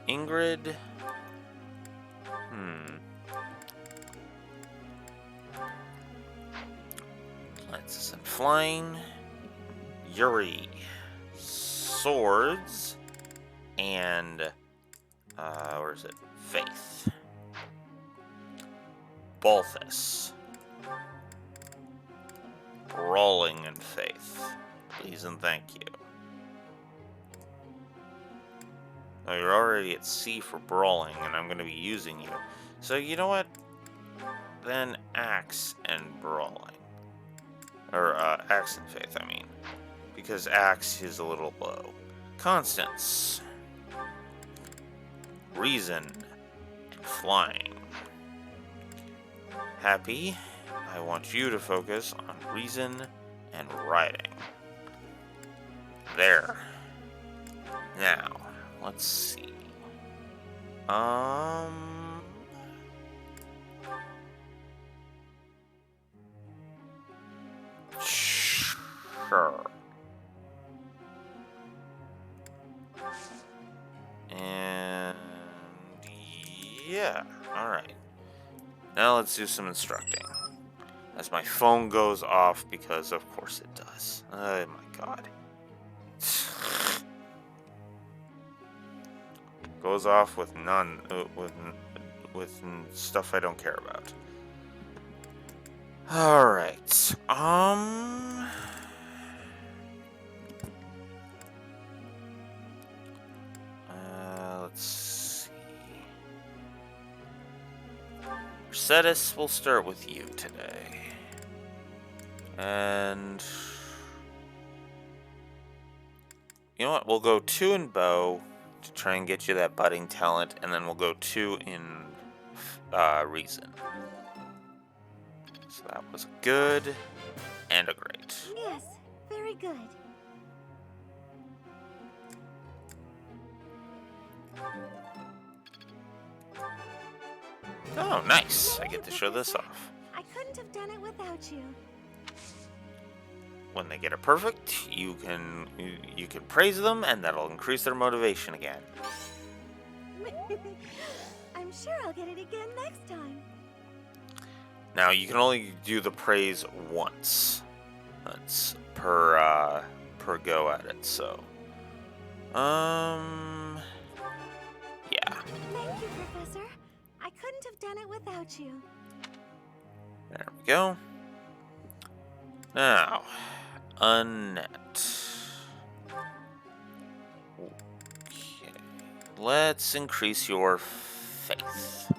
Ingrid, lances and flying. Yuri, swords, and where is it? Faith. Balthus, brawling and faith. Please and thank you. Now you're already at C for brawling, and I'm going to be using you. So you know what? Then axe and brawling. Or axe and faith, I mean. Because axe is a little low. Constance. Reason. And flying. Happy. I want you to focus on reason and riding. There. Now, let's see. Sure. And yeah, alright. Now let's do some instructing. As my phone goes off, because of course it does. Oh my god. Goes off with none, with stuff I don't care about. Alright, let's see. Mercedes, we'll start with you today. And you know what? We'll go 2 in bow to try and get you that budding talent, and then we'll go 2 in reason. So that was good and a great. Yes, very good. Oh, nice. I get to show this off. I couldn't have done it without you. When they get it perfect, you can praise them, and that'll increase their motivation again. I'm sure I'll get it again next time. Now you can only do the praise once. That's per go at it. So, yeah. Thank you, Professor. I couldn't have done it without you. There we go. Now, Annette. Okay. Let's increase your faith.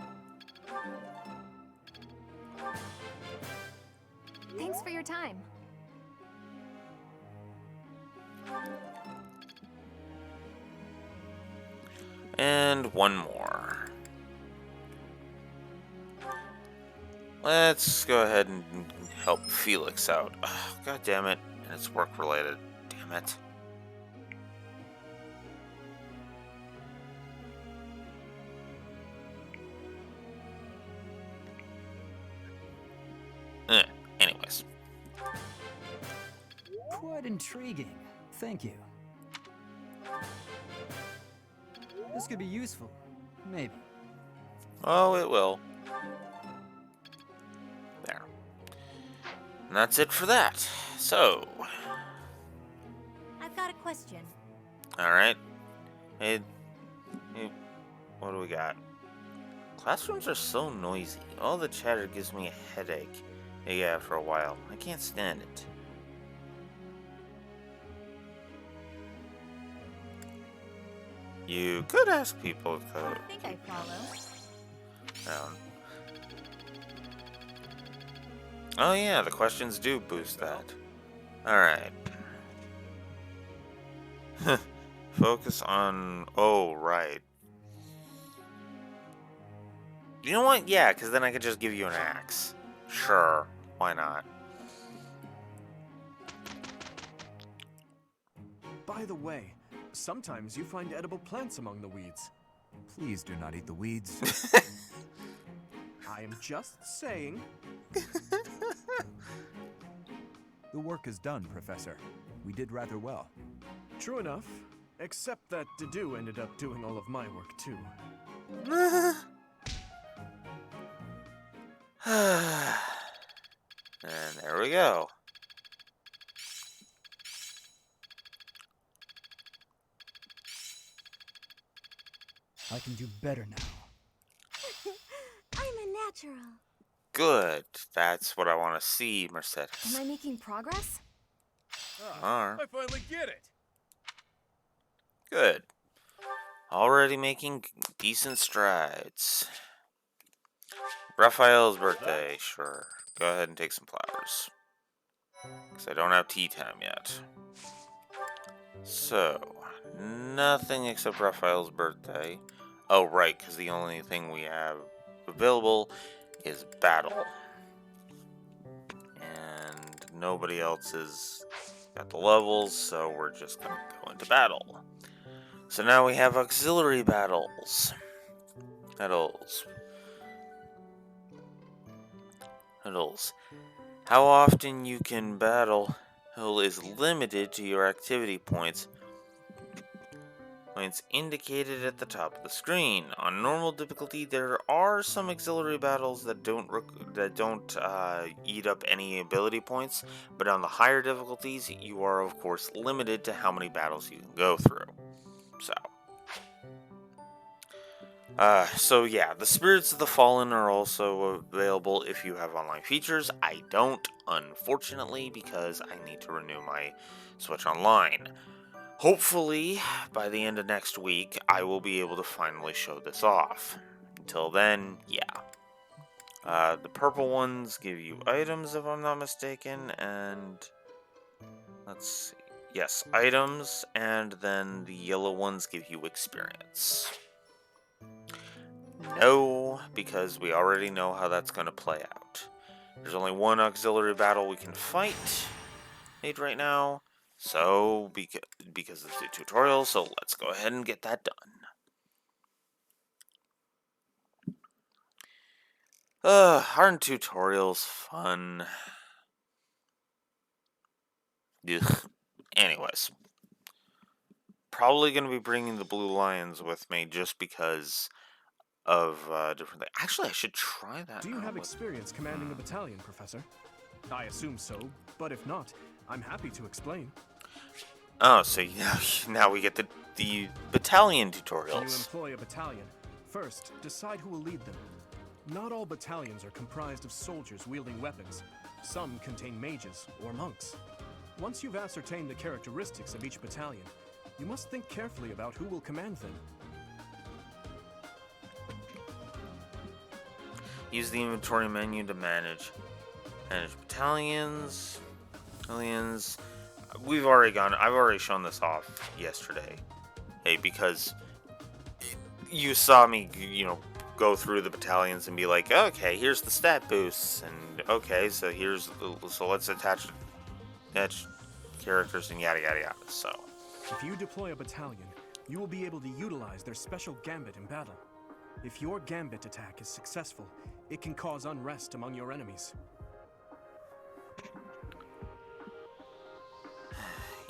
Thanks for your time. And one more. Let's go ahead and help Felix out. Oh, God damn it. And it's work related. Damn it. Anyways. Quite intriguing. Thank you. This could be useful. Maybe. Oh, it will. There. And that's it for that. So. I've got a question. Alright. Hey, what do we got? Classrooms are so noisy. All the chatter gives me a headache. Yeah, for a while. I can't stand it. You could ask people to I think I follow. down. Oh yeah, the questions do boost that. Alright. Focus on... Oh, right. You know what? Yeah, because then I could just give you an axe. Sure. Why not? By the way, sometimes you find edible plants among the weeds. Please do not eat the weeds. I am just saying. The work is done, Professor. We did rather well. True enough, except that Dedu ended up doing all of my work too. And there we go. I can do better now. I'm a natural. Good. That's what I want to see, Mercedes. Am I making progress? Are. I finally get it. Good. Already making decent strides. Raphael's birthday, sure. Go ahead and take some flowers. Because I don't have tea time yet. So, nothing except Raphael's birthday. Oh, right, because the only thing we have available is battle. And nobody else is at the levels, so we're just going to go into battle. So now we have auxiliary battles. Battles. How often you can battle is limited to your activity points indicated at the top of the screen. On normal difficulty, there are some auxiliary battles that don't eat up any ability points, but on the higher difficulties, you are of course limited to how many battles you can go through. So yeah, the Spirits of the Fallen are also available if you have online features. I don't, unfortunately, because I need to renew my Switch Online. Hopefully, by the end of next week, I will be able to finally show this off. Until then, yeah. The purple ones give you items, if I'm not mistaken, and let's see. Yes, items, and then the yellow ones give you experience. No, because we already know how that's going to play out. There's only one auxiliary battle we can fight right now, so because it's a tutorial, so let's go ahead and get that done. Aren't tutorials fun? Ugh. Anyways, probably going to be bringing the Blue Lions with me just because of different things. Actually, I should try that. Do you have experience commanding a battalion, Professor? I assume so, but if not, I'm happy to explain. Oh, so now we get the battalion tutorials. When you employ a battalion, first, decide who will lead them. Not all battalions are comprised of soldiers wielding weapons. Some contain mages or monks. Once you've ascertained the characteristics of each battalion, you must think carefully about who will command them. Use the inventory menu to manage battalions. I've already shown this off yesterday. Hey, because you saw me, go through the battalions and be like, okay, here's the stat boosts, and okay, so let's attach characters and yada yada yada. So, if you deploy a battalion, you will be able to utilize their special gambit in battle. If your gambit attack is successful, it can cause unrest among your enemies.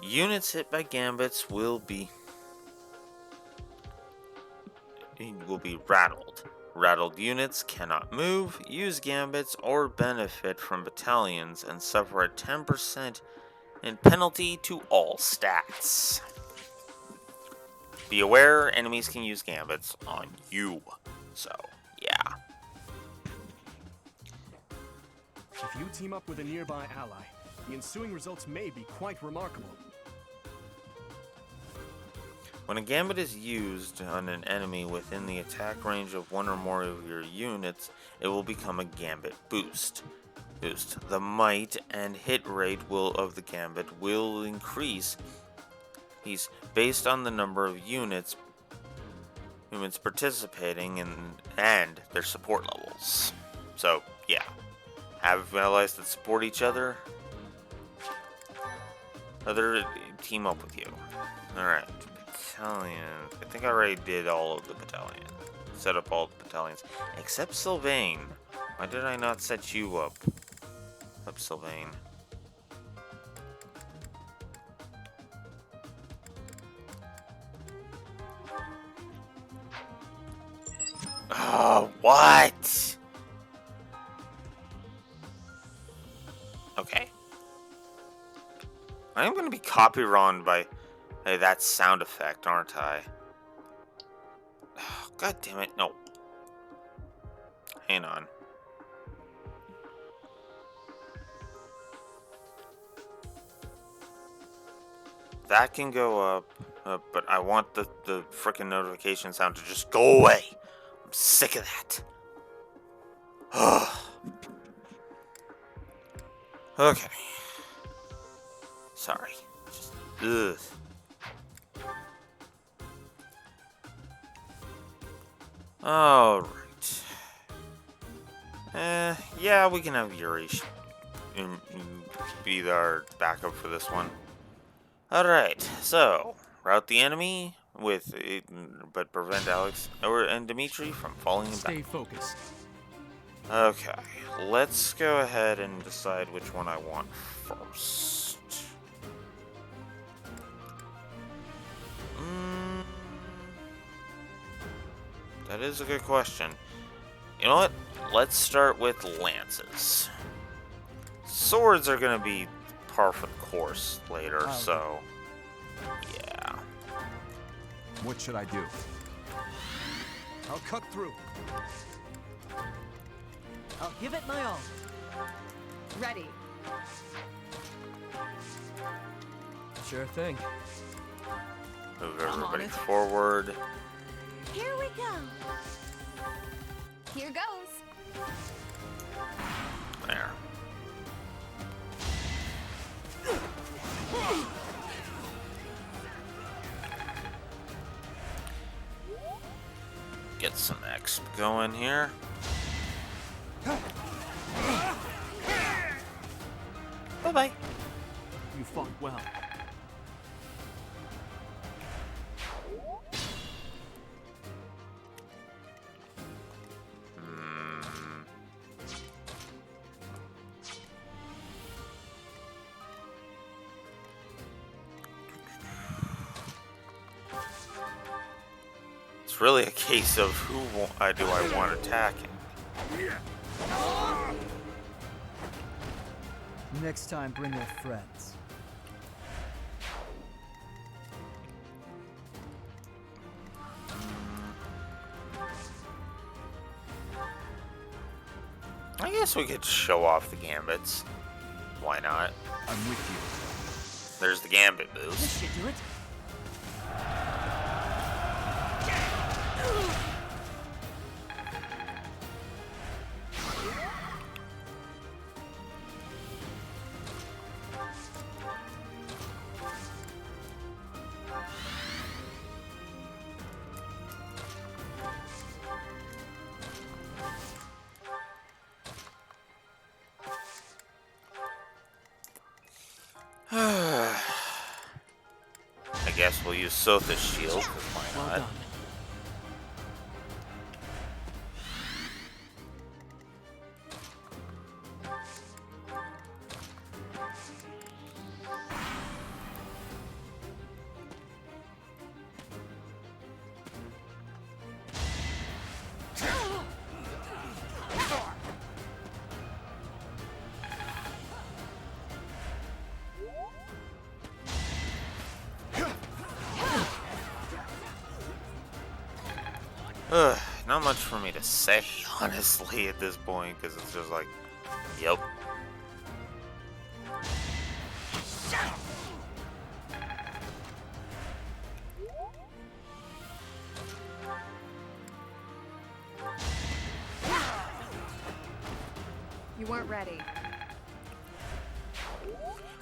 Units hit by gambits will be rattled. Rattled units cannot move, use gambits, or benefit from battalions and suffer a 10% in penalty to all stats. Be aware, enemies can use gambits on you. So, yeah. If you team up with a nearby ally, the ensuing results may be quite remarkable. When a gambit is used on an enemy within the attack range of one or more of your units, it will become a gambit boost. The might and hit rate of the gambit will increase based on the number of humans participating and their support levels. So, yeah. Have allies that support each other. Team up with you. Alright, battalion. I think I already did all of the battalion. Set up all the battalions. Except Sylvain. Why did I not set you up? Sylvain. Oh, what? Okay. I am going to be copywritten by that sound effect, aren't I? Oh, God damn it. No. Hang on. That can go up, but I want the frickin' notification sound to just go away. I'm sick of that. Okay. Sorry. Just, ugh. Alright. Yeah, we can have Yuri be our backup for this one. Alright, so, route the enemy with it, but prevent Alex and Dimitri from falling back. Stay focused. Okay, let's go ahead and decide which one I want first. That is a good question. You know what? Let's start with lances. Swords are gonna be par for the course later, so yeah. What should I do? I'll cut through. I'll give it my all. Ready. Sure thing. Move everybody forward. Here we go. Here goes. There. Get some exp going here. Bye-bye. You fought well. It's really a case of who do I want attacking. Next time, bring your friends. I guess we could show off the gambits. Why not? I'm with you. There's the gambit boost. This should do it. I guess we'll use Sotha's shield, because why not? Well done. Not much for me to say, honestly, at this point, because it's just like, yep. You weren't ready.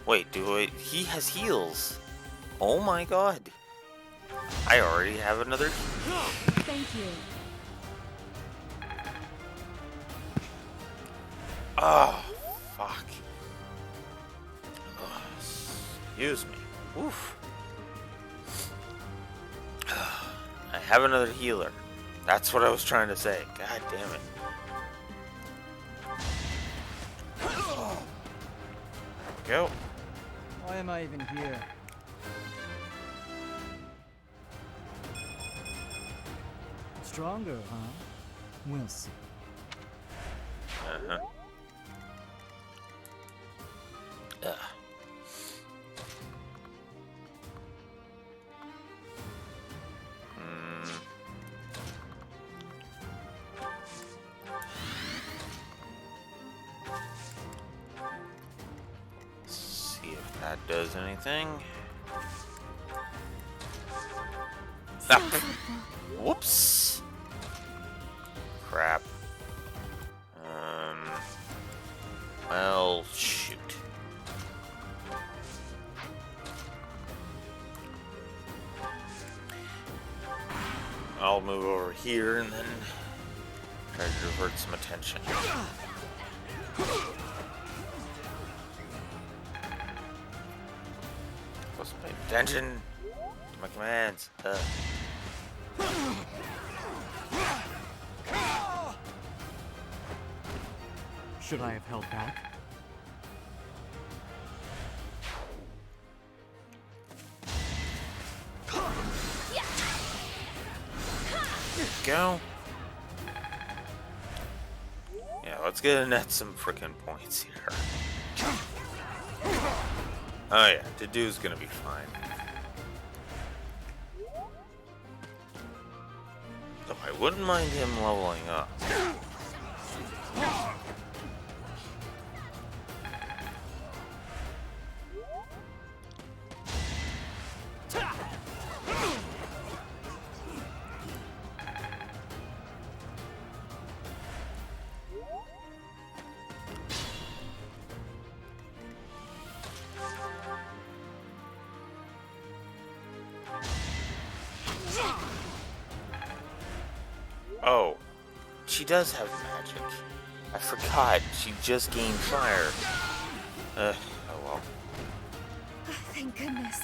Wait, he has heals. Oh my god. I already have another. Thank you. Oh, fuck. Oh, excuse me. Oof. have another healer. That's what I was trying to say. God damn it. Go. Why am I even here? Stronger, huh? We'll see. Uh-huh. Ugh. See if that does anything. Ah. Whoops. Crap. Well, shoot. I'll move over here and then try to divert some attention. Supposed to pay attention to my commands. Should I have held back? Go. Yeah, let's get a net some frickin' points here. Oh yeah, Dedue's gonna be fine. Though I wouldn't mind him leveling up. Oh, she does have magic. I forgot. She just gained fire. Oh well. Thank goodness.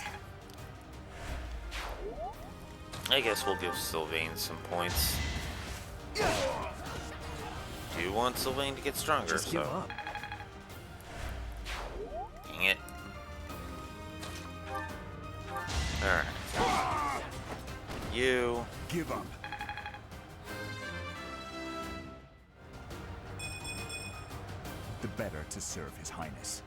I guess we'll give Sylvain some points. Do you want Sylvain to get stronger? Just give up. Dang it. Alright. You. Give up. The better to serve His Highness.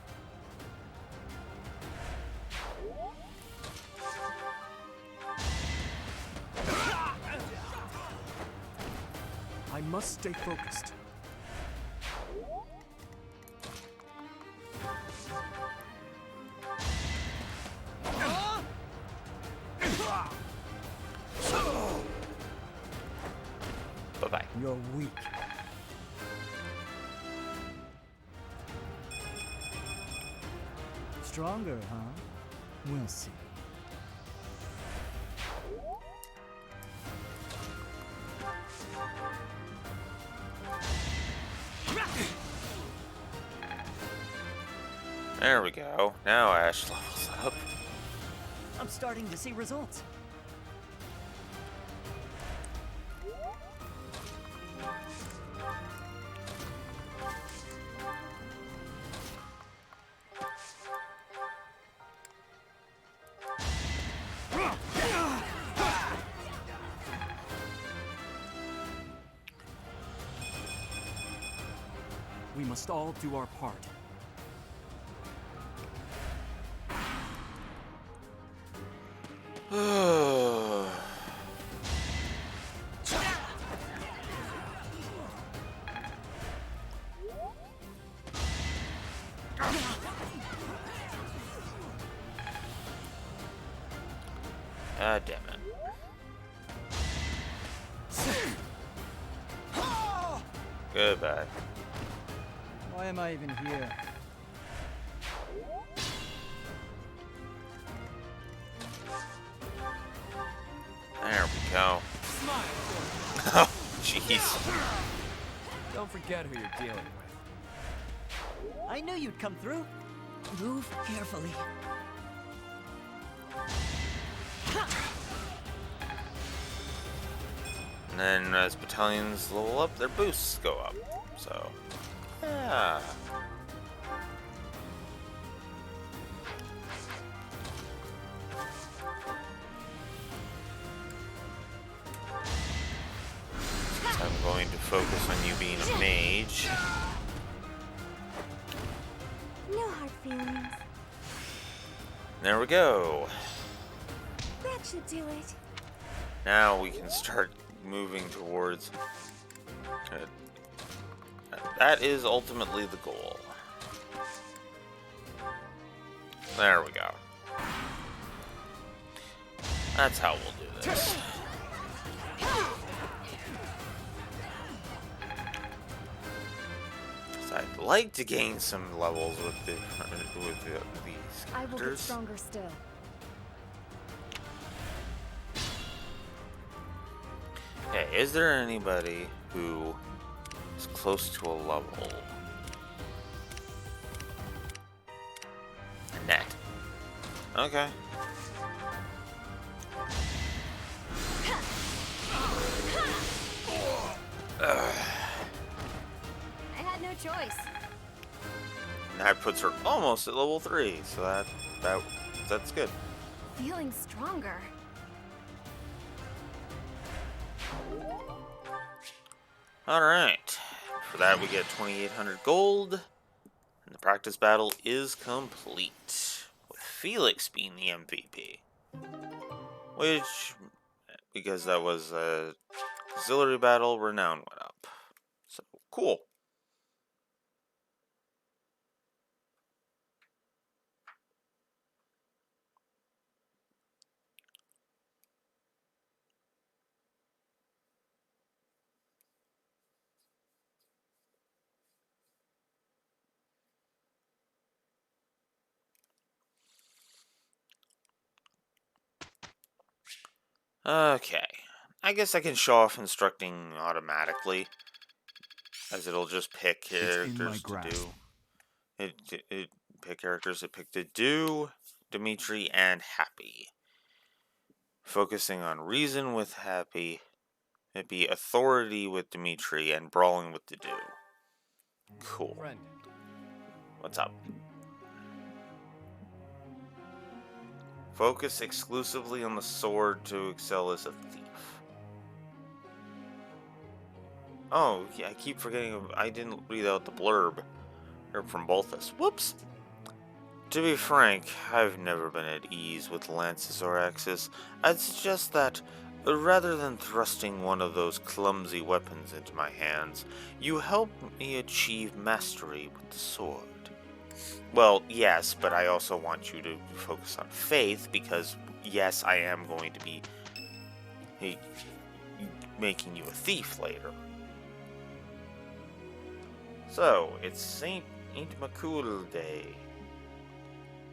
I must stay focused. Bye-bye. You're weak. Stronger, huh? We'll see. There we go. Now Ash levels up. I'm starting to see results. We must all do our part. Ah, damn it. Goodbye. Why am I even here? There we go. Oh, jeez. Don't forget who you're dealing with. I knew you'd come through. Move carefully. And then as battalions level up, their boosts go up. So, yeah. Since I'm going to focus on you being a mage. No hard feelings. There we go. That should do it. Now we can start moving towards... that is ultimately the goal. There we go. That's how we'll do this. So I'd like to gain some levels with these I will get characters. stronger still. Okay, is there anybody who is close to a level? Net. Okay. Ugh. I had no choice. And that puts her almost at level 3, so that's good. Feeling stronger. Alright. For that we get 2,800 gold. And the practice battle is complete. With Felix being the MVP. Which, because that was a auxiliary battle, renown went up. So, cool. Okay. I guess I can show off instructing automatically, as it'll just pick characters to do. It pick characters it picked to do, Dimitri and Happy. Focusing on reason with Happy, it'd be authority with Dimitri and brawling with the do. Cool. Friend. What's up? Focus exclusively on the sword to excel as a thief. Oh, yeah, I keep forgetting. I didn't read out the blurb. They're from Balthus. Whoops. To be frank, I've never been at ease with lances or axes. I'd suggest that, rather than thrusting one of those clumsy weapons into my hands, you help me achieve mastery with the sword. Well, yes, but I also want you to focus on faith, because, yes, I am going to be making you a thief later. So, it's Saint Makul Day.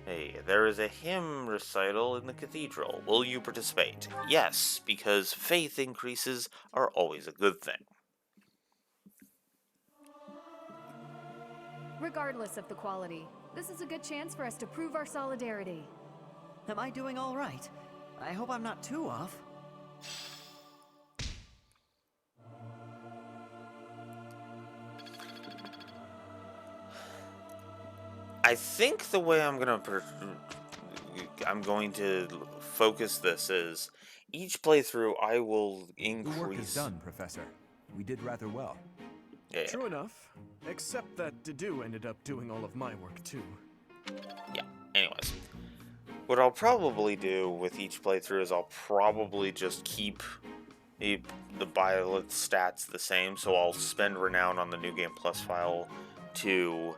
Hey, there is a hymn recital in the cathedral. Will you participate? Yes, because faith increases are always a good thing. Regardless of the quality, this is a good chance for us to prove our solidarity. Am I doing all right? I hope I'm not too off. I think the way I'm going to focus this is each playthrough I will increase. The work is done, Professor. We did rather well. Yeah. True enough, except that Dedu ended up doing all of my work too. Yeah. Anyways, what I'll probably do with each playthrough is I'll probably just keep the Violet stats the same. So I'll spend renown on the New Game Plus file to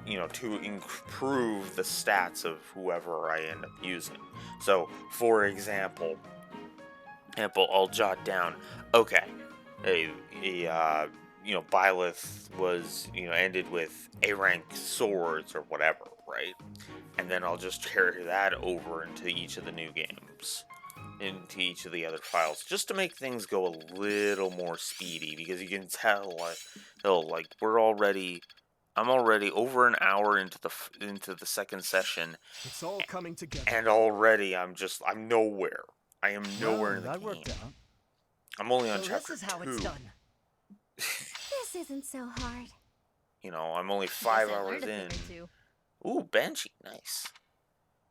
improve the stats of whoever I end up using. So, for example, I'll jot down, okay, Byleth was, ended with A-rank swords or whatever, right? And then I'll just carry that over into each of the new games, into each of the other files, just to make things go a little more speedy, because you can tell, I'm already over an hour into the second session. It's all coming together. And already I'm nowhere. I am nowhere in the that game. worked out. I'm only on So chapter this is how 2. it's done. This isn't so hard. You know, I'm only Guess 5 I hours learned a in. thing or two. Ooh, Banshee, nice.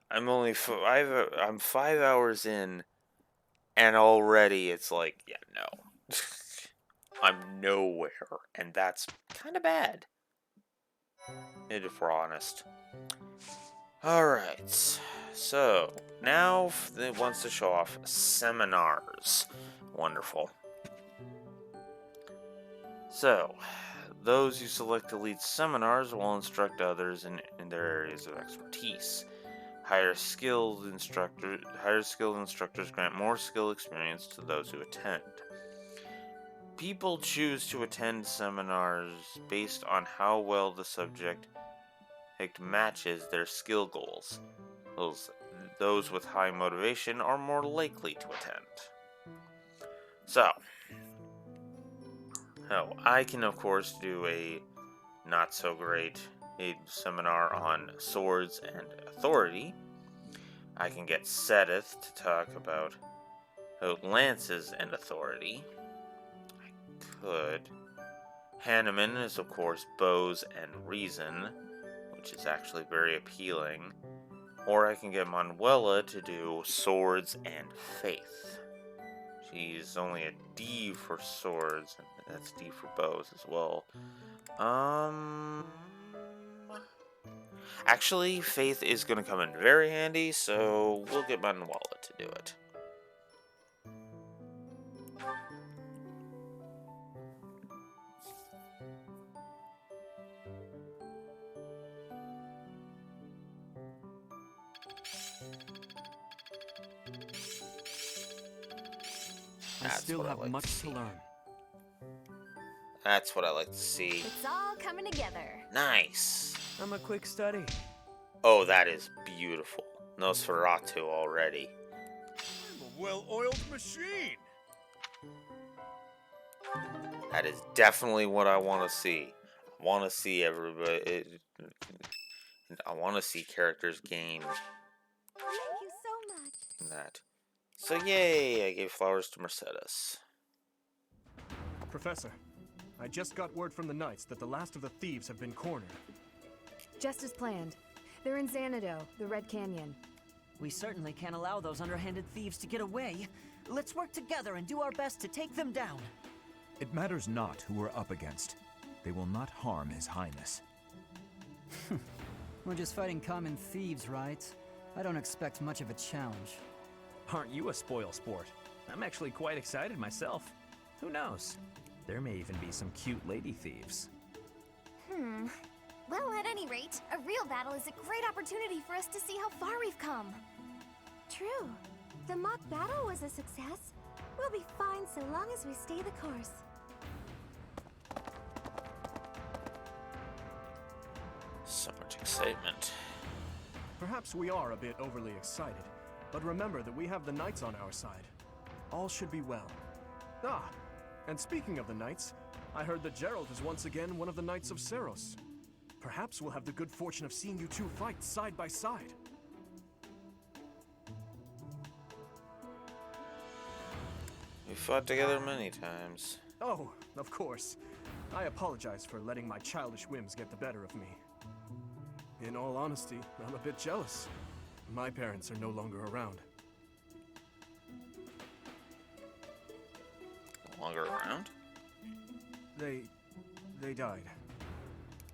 I'm only I'm 5 hours in, and already it's like, yeah, no. I'm nowhere, and that's kind of bad. If we're honest. Alright, so now it wants to show off seminars. Wonderful. So, those who select to lead seminars will instruct others in their areas of expertise. Higher skilled instructors grant more skill experience to those who attend. People choose to attend seminars based on how well the subject matches their skill goals. Those with high motivation are more likely to attend. So, I can of course do a not so great seminar on swords and authority. I can get Sedith to talk about lances and authority. I could. Hanneman is of course bows and reason, which is actually very appealing. Or I can get Manuela to do swords and faith. She's only a D for swords, and that's D for bows as well. Actually, faith is going to come in very handy, so we'll get Manuela to do it. I still have much to learn. That's what I like to see. It's all coming together. Nice. I'm a quick study. Oh, that is beautiful. Nosferatu already. I'm a well-oiled machine. That is definitely what I want to see. I want to see everybody. I want to see characters gain Thank you so much. that. So yay! I gave flowers to Mercedes. Professor, I just got word from the Knights that the last of the thieves have been cornered. Just as planned. They're in Xanadu, the Red Canyon. We certainly can't allow those underhanded thieves to get away. Let's work together and do our best to take them down. It matters not who we're up against. They will not harm His Highness. We're just fighting common thieves, right? I don't expect much of a challenge. Aren't you a spoil sport? I'm actually quite excited myself. Who knows? There may even be some cute lady thieves. Well, at any rate, a real battle is a great opportunity for us to see how far we've come. True. The mock battle was a success. We'll be fine so long as we stay the course. So much excitement. Perhaps we are a bit overly excited, but remember that we have the Knights on our side. All should be well. Ah, and speaking of the Knights, I heard that Gerald is once again one of the Knights of Seros. Perhaps we'll have the good fortune of seeing you two fight side by side. We fought together many times. Oh, of course. I apologize for letting my childish whims get the better of me. In all honesty, I'm a bit jealous. My parents are no longer around. No longer around? They died.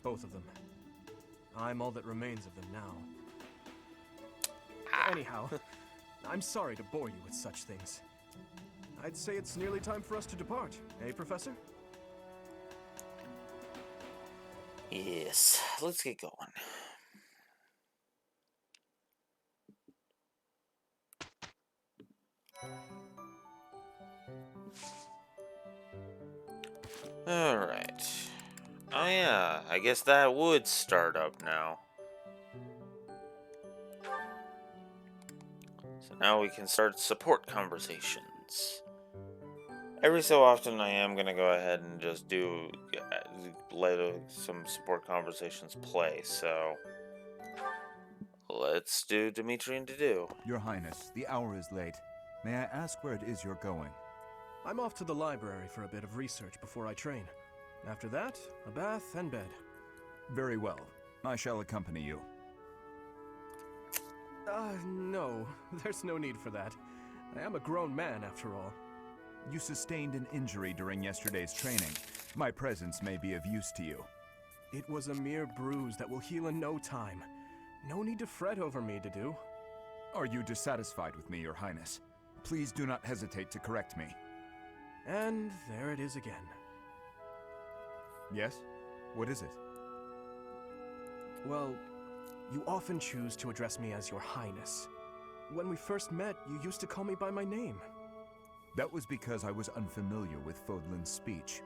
Both of them. I'm all that remains of them now. Anyhow, I'm sorry to bore you with such things. I'd say it's nearly time for us to depart, eh, Professor? Yes, let's get going. Alright. Oh yeah, I guess that would start up now. So now we can start support conversations. Every so often I am going to go ahead and just let some support conversations play, so let's do Dimitri and Dedu. Your Highness, the hour is late. May I ask where it is you're going? I'm off to the library for a bit of research before I train. After that, a bath and bed. Very well. I shall accompany you. No. There's no need for that. I am a grown man, after all. You sustained an injury during yesterday's training. My presence may be of use to you. It was a mere bruise that will heal in no time. No need to fret over me, Dedu. Are you dissatisfied with me, Your Highness? Please do not hesitate to correct me. And there it is again. Yes? What is it? Well, you often choose to address me as Your Highness. When we first met, you used to call me by my name. That was because I was unfamiliar with Fodlan's speech.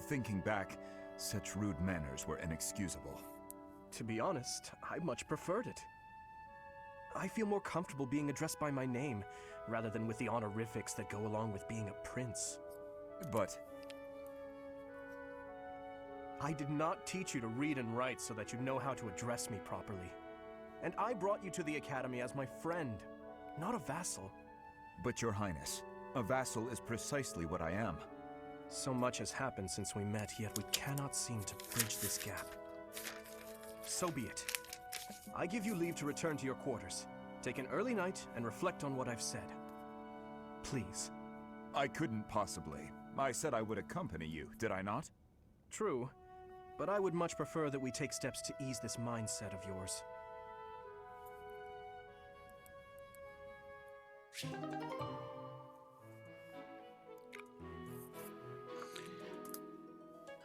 Thinking back, such rude manners were inexcusable. To be honest, I much preferred it. I feel more comfortable being addressed by my name, rather than with the honorifics that go along with being a prince. But I did not teach you to read and write so that you know how to address me properly. And I brought you to the academy as my friend, not a vassal. But Your Highness, a vassal is precisely what I am. So much has happened since we met, yet we cannot seem to bridge this gap. So be it. I give you leave to return to your quarters. Take an early night and reflect on what I've said. Please. I couldn't possibly. I said I would accompany you, did I not? True, but I would much prefer that we take steps to ease this mindset of yours.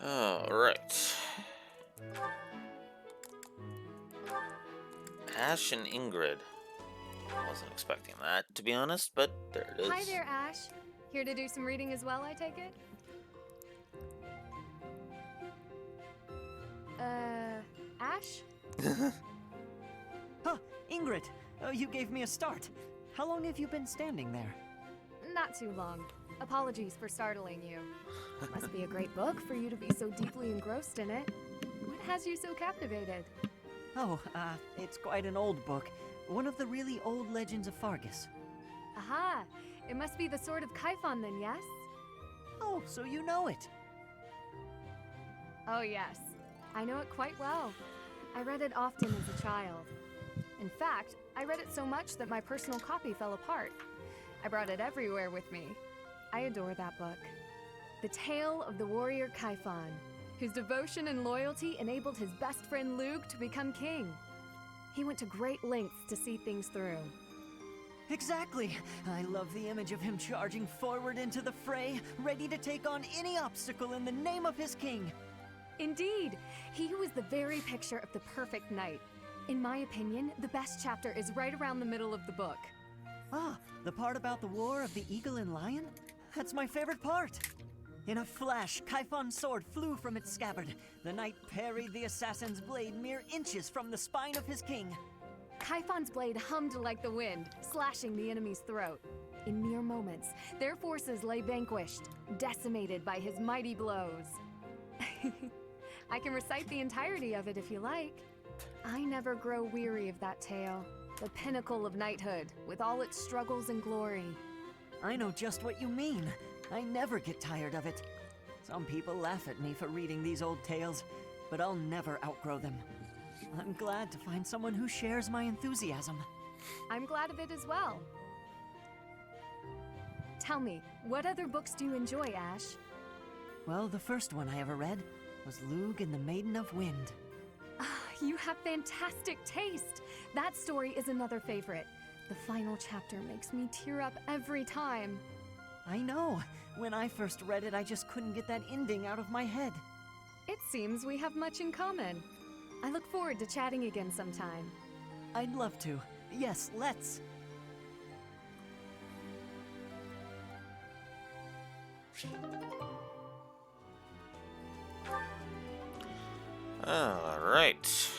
Alright. Ash and Ingrid. I wasn't expecting that, to be honest, but there it is. Hi there, Ash. Here to do some reading as well, I take it? Ash? Huh, Ingrid, you gave me a start. How long have you been standing there? Not too long. Apologies for startling you. Must be a great book for you to be so deeply engrossed in it. What has you so captivated? Oh, it's quite an old book. One of the really old legends of Fargus. Aha! It must be the Sword of Kaifon then, yes? Oh, so you know it. Oh, yes. I know it quite well. I read it often as a child. In fact, I read it so much that my personal copy fell apart. I brought it everywhere with me. I adore that book. The tale of the warrior Kaifon, whose devotion and loyalty enabled his best friend Lug to become king. He went to great lengths to see things through. Exactly. I love the image of him charging forward into the fray, ready to take on any obstacle in the name of his king. Indeed, he was the very picture of the perfect knight. In my opinion, the best chapter is right around the middle of the book. Ah, the part about the war of the eagle and lion? That's my favorite part. In a flash, Kaifon's sword flew from its scabbard. The knight parried the assassin's blade mere inches from the spine of his king. Kaifon's blade hummed like the wind, slashing the enemy's throat. In mere moments, their forces lay vanquished, decimated by his mighty blows. I can recite the entirety of it if you like. I never grow weary of that tale, the pinnacle of knighthood, with all its struggles and glory. I know just what you mean. I never get tired of it. Some people laugh at me for reading these old tales, but I'll never outgrow them. I'm glad to find someone who shares my enthusiasm. I'm glad of it as well. Tell me, what other books do you enjoy, Ash? Well, the first one I ever read was Lug and the Maiden of Wind. You have fantastic taste! That story is another favorite. The final chapter makes me tear up every time. I know. When I first read it, I just couldn't get that ending out of my head. It seems we have much in common. I look forward to chatting again sometime. I'd love to. Yes, let's. All right.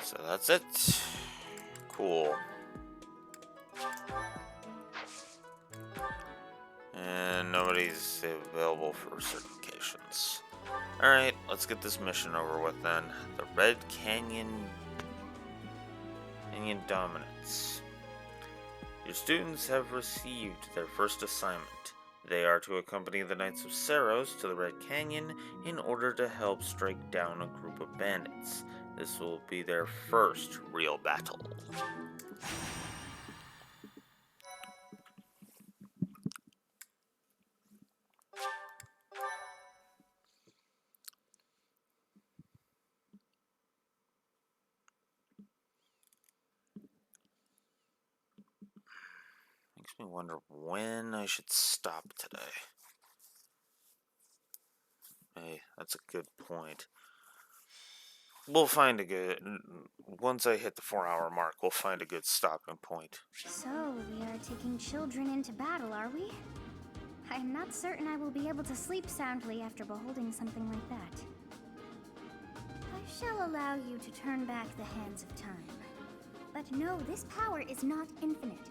So that's it. Cool. And nobody's available for certifications. Alright, let's get this mission over with then. The Red Canyon Canyon dominance. Your students have received their first assignment. They are to accompany the Knights of Saros to the Red Canyon in order to help strike down a group of bandits. This will be their first real battle. Makes me wonder when I should stop today. Hey, that's a good point. We'll find a good... Once I hit the 4-hour mark, we'll find a good stopping point. So, we are taking children into battle, are we? I am not certain I will be able to sleep soundly after beholding something like that. I shall allow you to turn back the hands of time. But no, this power is not infinite.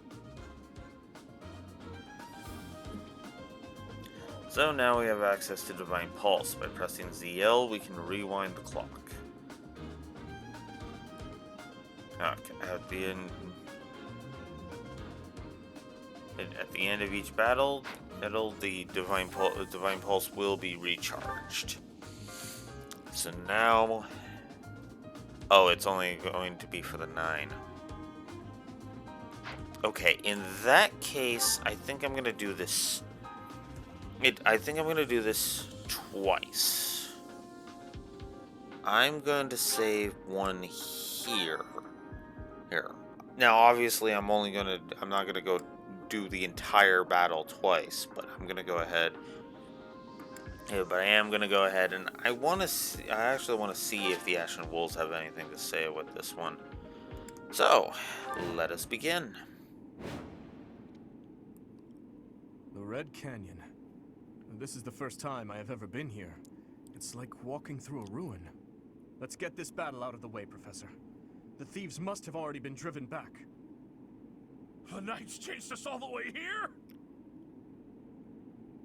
So now we have access to Divine Pulse. By pressing ZL, we can rewind the clock. Okay, at the end of each battle, the Divine Pulse will be recharged. So now... Oh, it's only going to be for the 9. Okay, in that case, I think I'm going to do this... I think I'm going to do this twice. I'm going to save one here. Here. Now, obviously, I'm not going to go do the entire battle twice, but I'm going to go ahead. Yeah, but I am going to go ahead, and I actually want to see if the Ashen Wolves have anything to say with this one. So, let us begin. The Red Canyon. This is the first time I have ever been here. It's like walking through a ruin. Let's get this battle out of the way, Professor. The thieves must have already been driven back. The Knights chased us all the way here?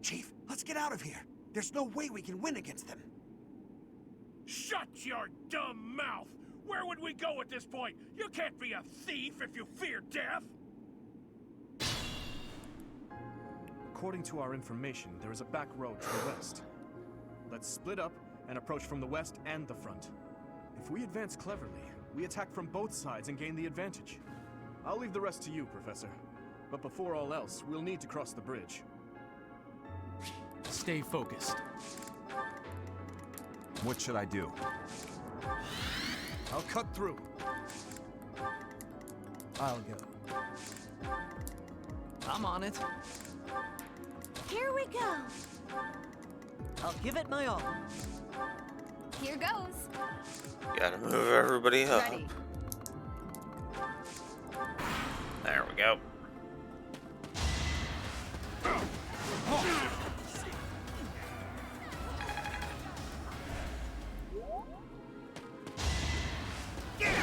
Chief, let's get out of here. There's no way we can win against them. Shut your dumb mouth! Where would we go at this point? You can't be a thief if you fear death! According to our information, there is a back road to the west. Let's split up and approach from the west and the front. If we advance cleverly, we attack from both sides and gain the advantage. I'll leave the rest to you, Professor. But before all else, we'll need to cross the bridge. Stay focused. What should I do? I'll cut through. I'll go. I'm on it. Here we go. I'll give it my all. Here goes. Gotta move everybody up. Ready. There we go. There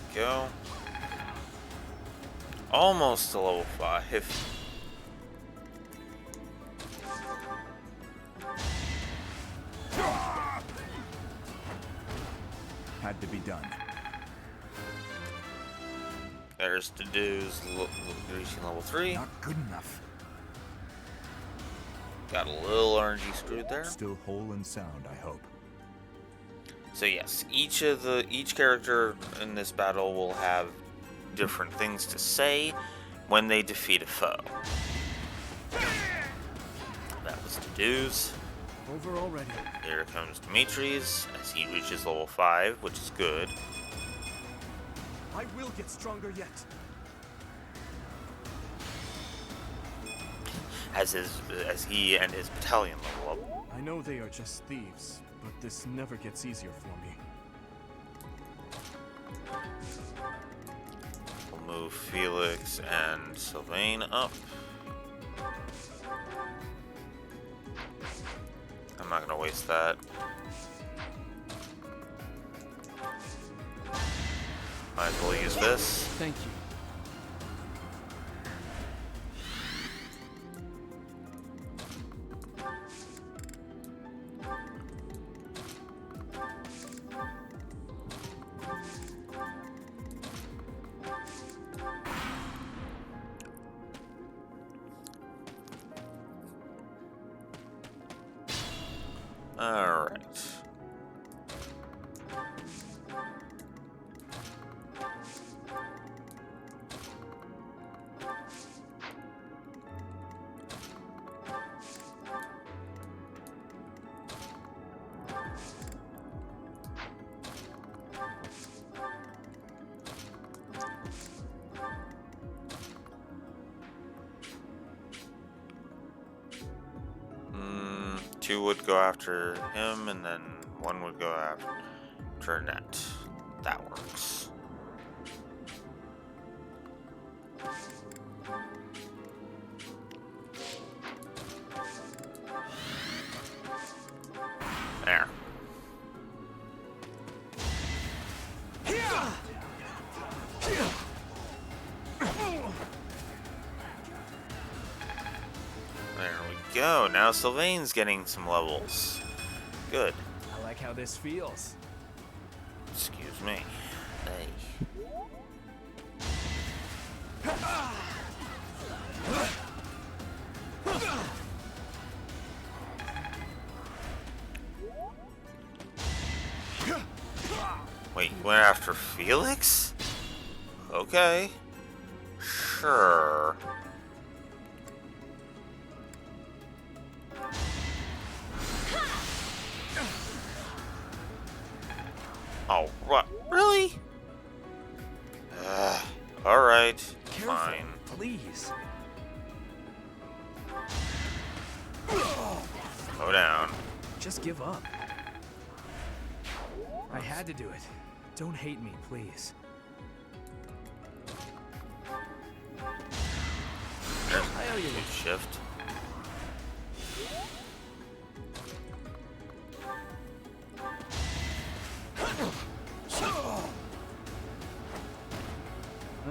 we go. Almost to level 5. Had to be done. There's to do's reaching level 3. Not good enough. Got a little RNG screwed there. Still whole and sound, I hope. So yes, each character in this battle will have different things to say when they defeat a foe. That was to do's. Over already. Here comes Dimitri's as he reaches level 5, which is good. I will get stronger yet. As he and his battalion level up. I know they are just thieves, but this never gets easier for me. We'll move Felix and Sylvain up. I'm not gonna waste that. Might as well use this. Thank you. Alright. Two would go after him, and then one would go after Annette. That works. There. There we go. Now Sylvain's getting some levels. Good. I like how this feels. Excuse me. Hey. Wait, you went after Felix? Okay. Sure. Oh, what? Really? Alright. Fine. Please. Go down. Just give up. I had to do it. Don't hate me, please. I owe you a shift.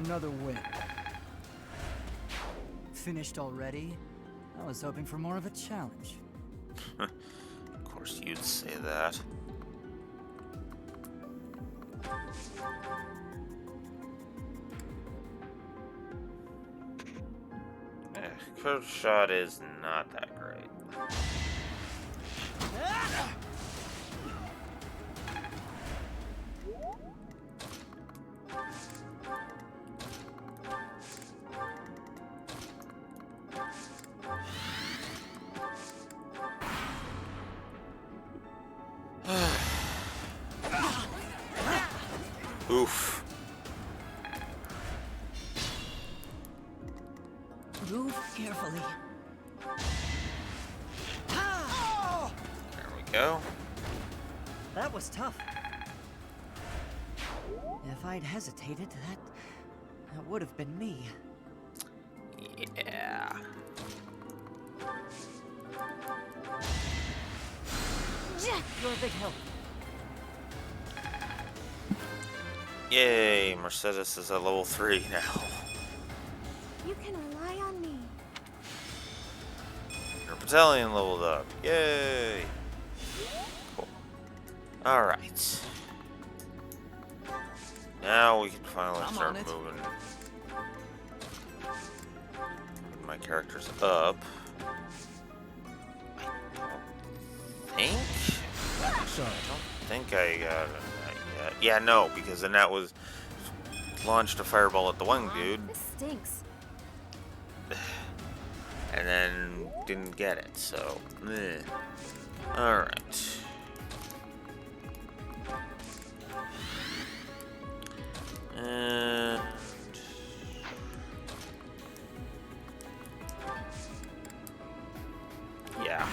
Another win. Finished already? I was hoping for more of a challenge. Of course you'd say that. Curve shot is not that great. Oof. Move carefully. There we go. That was tough. If I'd hesitated, that would have been me. Yeah. You're a big help. Yay, Mercedes is at level 3 now. You can rely on me. Your battalion leveled up. Yay! Cool. Alright. Now we can finally start moving my characters up. I don't think I got it yet. Yeah, no, because then that was launched a fireball at the one dude. This stinks. And then didn't get it, so alright. And yeah.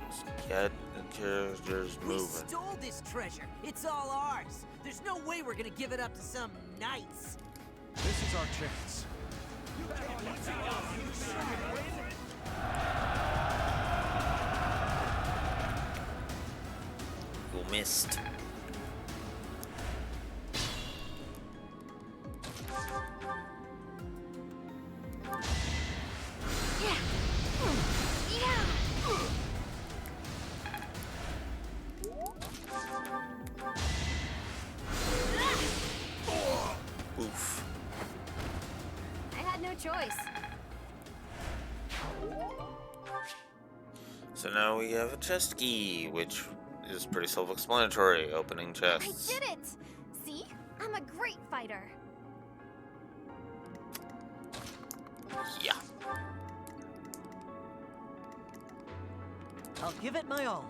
Let's get the characters moving. We stole this treasure. It's all ours. There's no way we're gonna give it up to some knights. This is our chance. You missed. Oof. I had no choice. So now we have a chest key, which is pretty self-explanatory. Opening chests. I did it! See? I'm a great fighter. Yeah. I'll give it my all.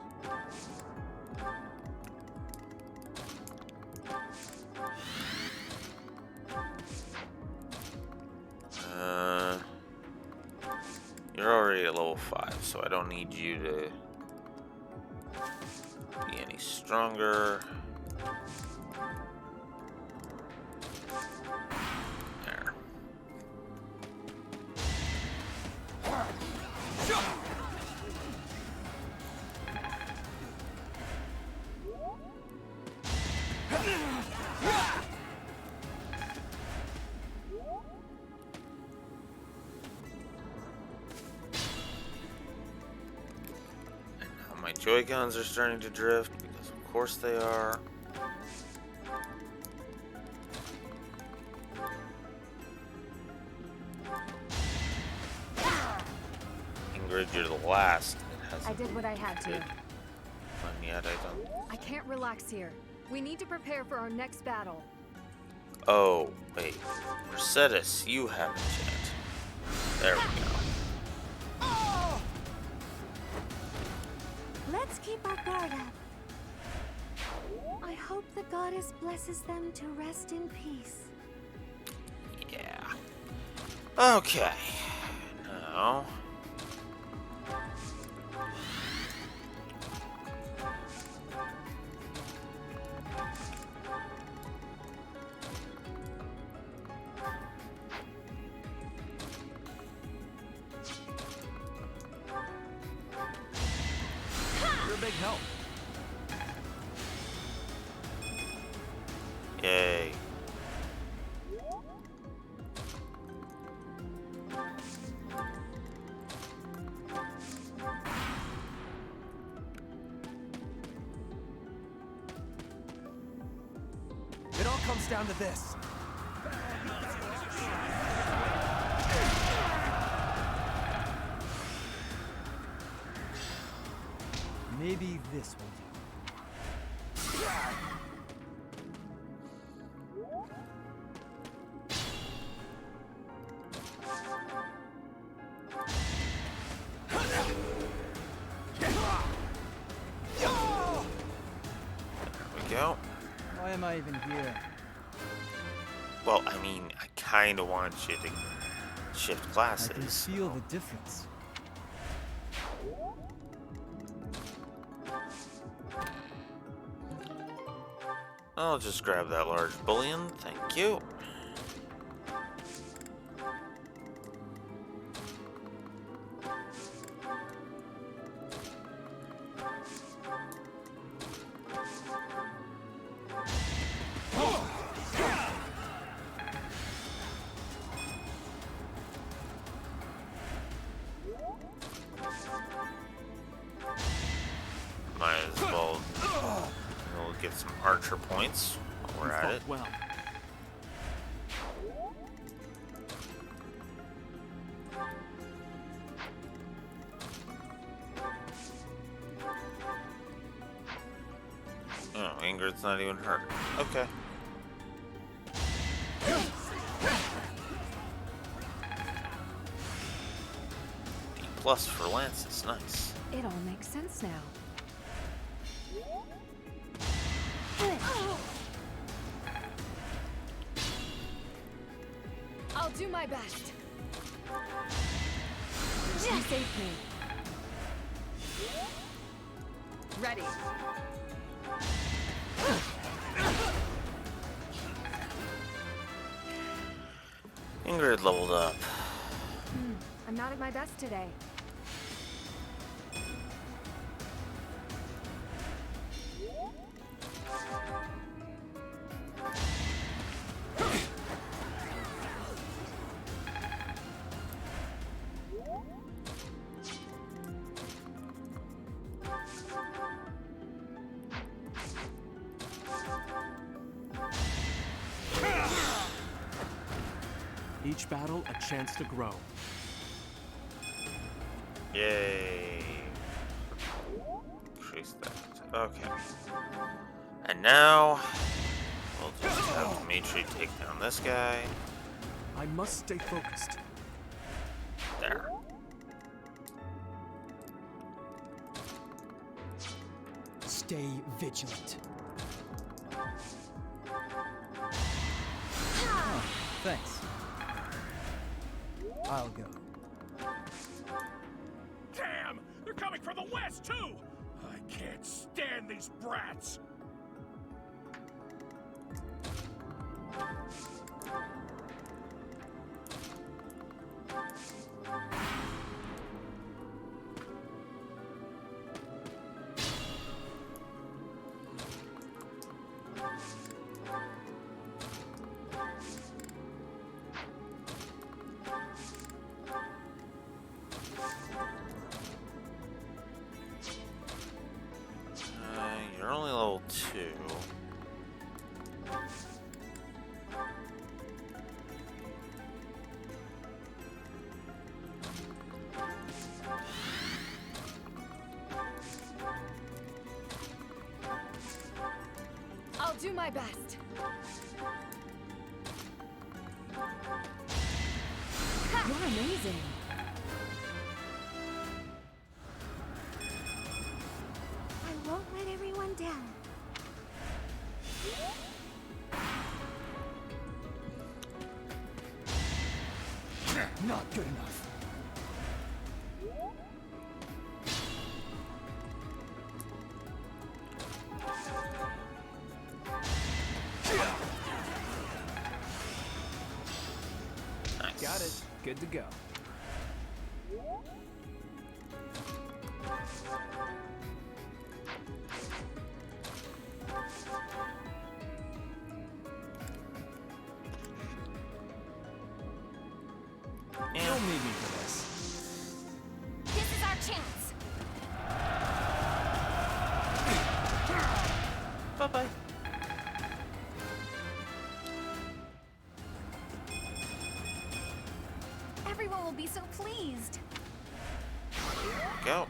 You're already at level 5, so I don't need you to be any stronger. There. My Joy-Cons are starting to drift, because of course they are. Ingrid, you're the last. I did what I had to. And yet I don't. I can't relax here. We need to prepare for our next battle. Oh, wait. Mercedes, you haven't yet. There we go. Let's keep our guard up. I hope the goddess blesses them to rest in peace. Yeah. Okay. Now. You're a big help. Yay. It all comes down to this. Maybe this will do. There we go. Why am I even here? Well, I mean, I kind of want you to shift classes. I can feel the difference. I'll just grab that large bullion, thank you. Might as well we'll get some archer points while we're at it. Well. Oh, Ingrid's not even hurt. Okay. D+ for Lance is nice. It all makes sense now. I'll do my best. You saved me. Ready. Ingrid leveled up. I'm not at my best today. Each battle a chance to grow. Yay. Okay. And now, we'll just have Dimitri take down this guy. I must stay focused. There. Stay vigilant. Thanks. I'll go. Damn! They're coming from the west, too! I can't stand these brats! You're only level 2. I'll do my best. You're amazing. I won't let everyone down. Not good enough. Nice. Got it. Good to go. Yeah. You'll need me for this. This is our chance. Bye-bye. Everyone will be so pleased. Go.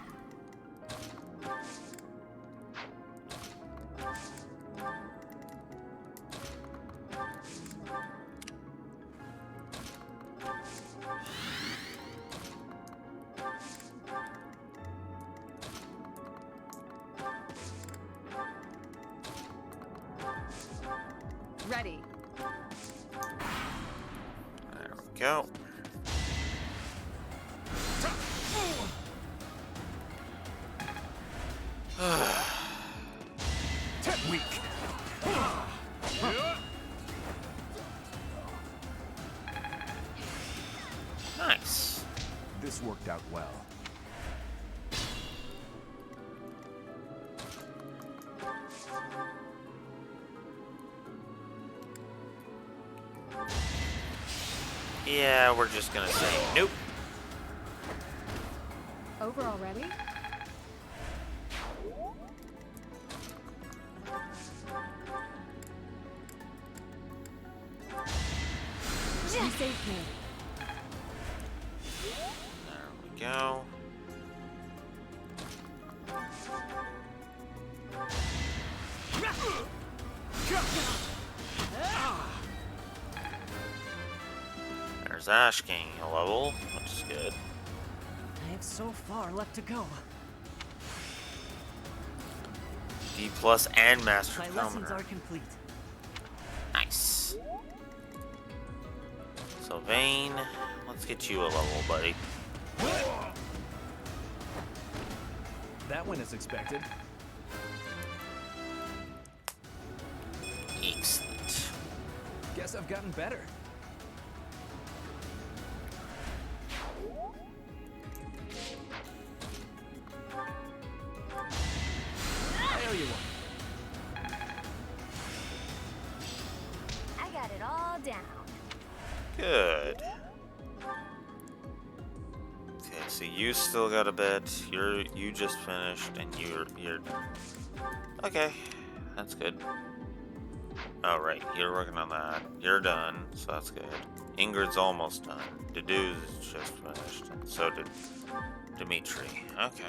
Ready. There we go. Weak. Nice. This worked out well. Yeah, we're just gonna say nope. Over already? You saved me. There we go. There's Ash gaining a level, which is good. I have so far left to go. D plus and Master My lessons Commoner. are complete. Nice. So Vayne, let's get you a level, buddy. That went as expected. Excellent. Guess I've gotten better. I owe you one. I got it all down. Good. Okay, so you still got a bit. You just finished, and you're okay. That's good. All right, you're working on that. You're done, so that's good. Ingrid's almost done. Dedu's just finished, and so did Dimitri. Okay,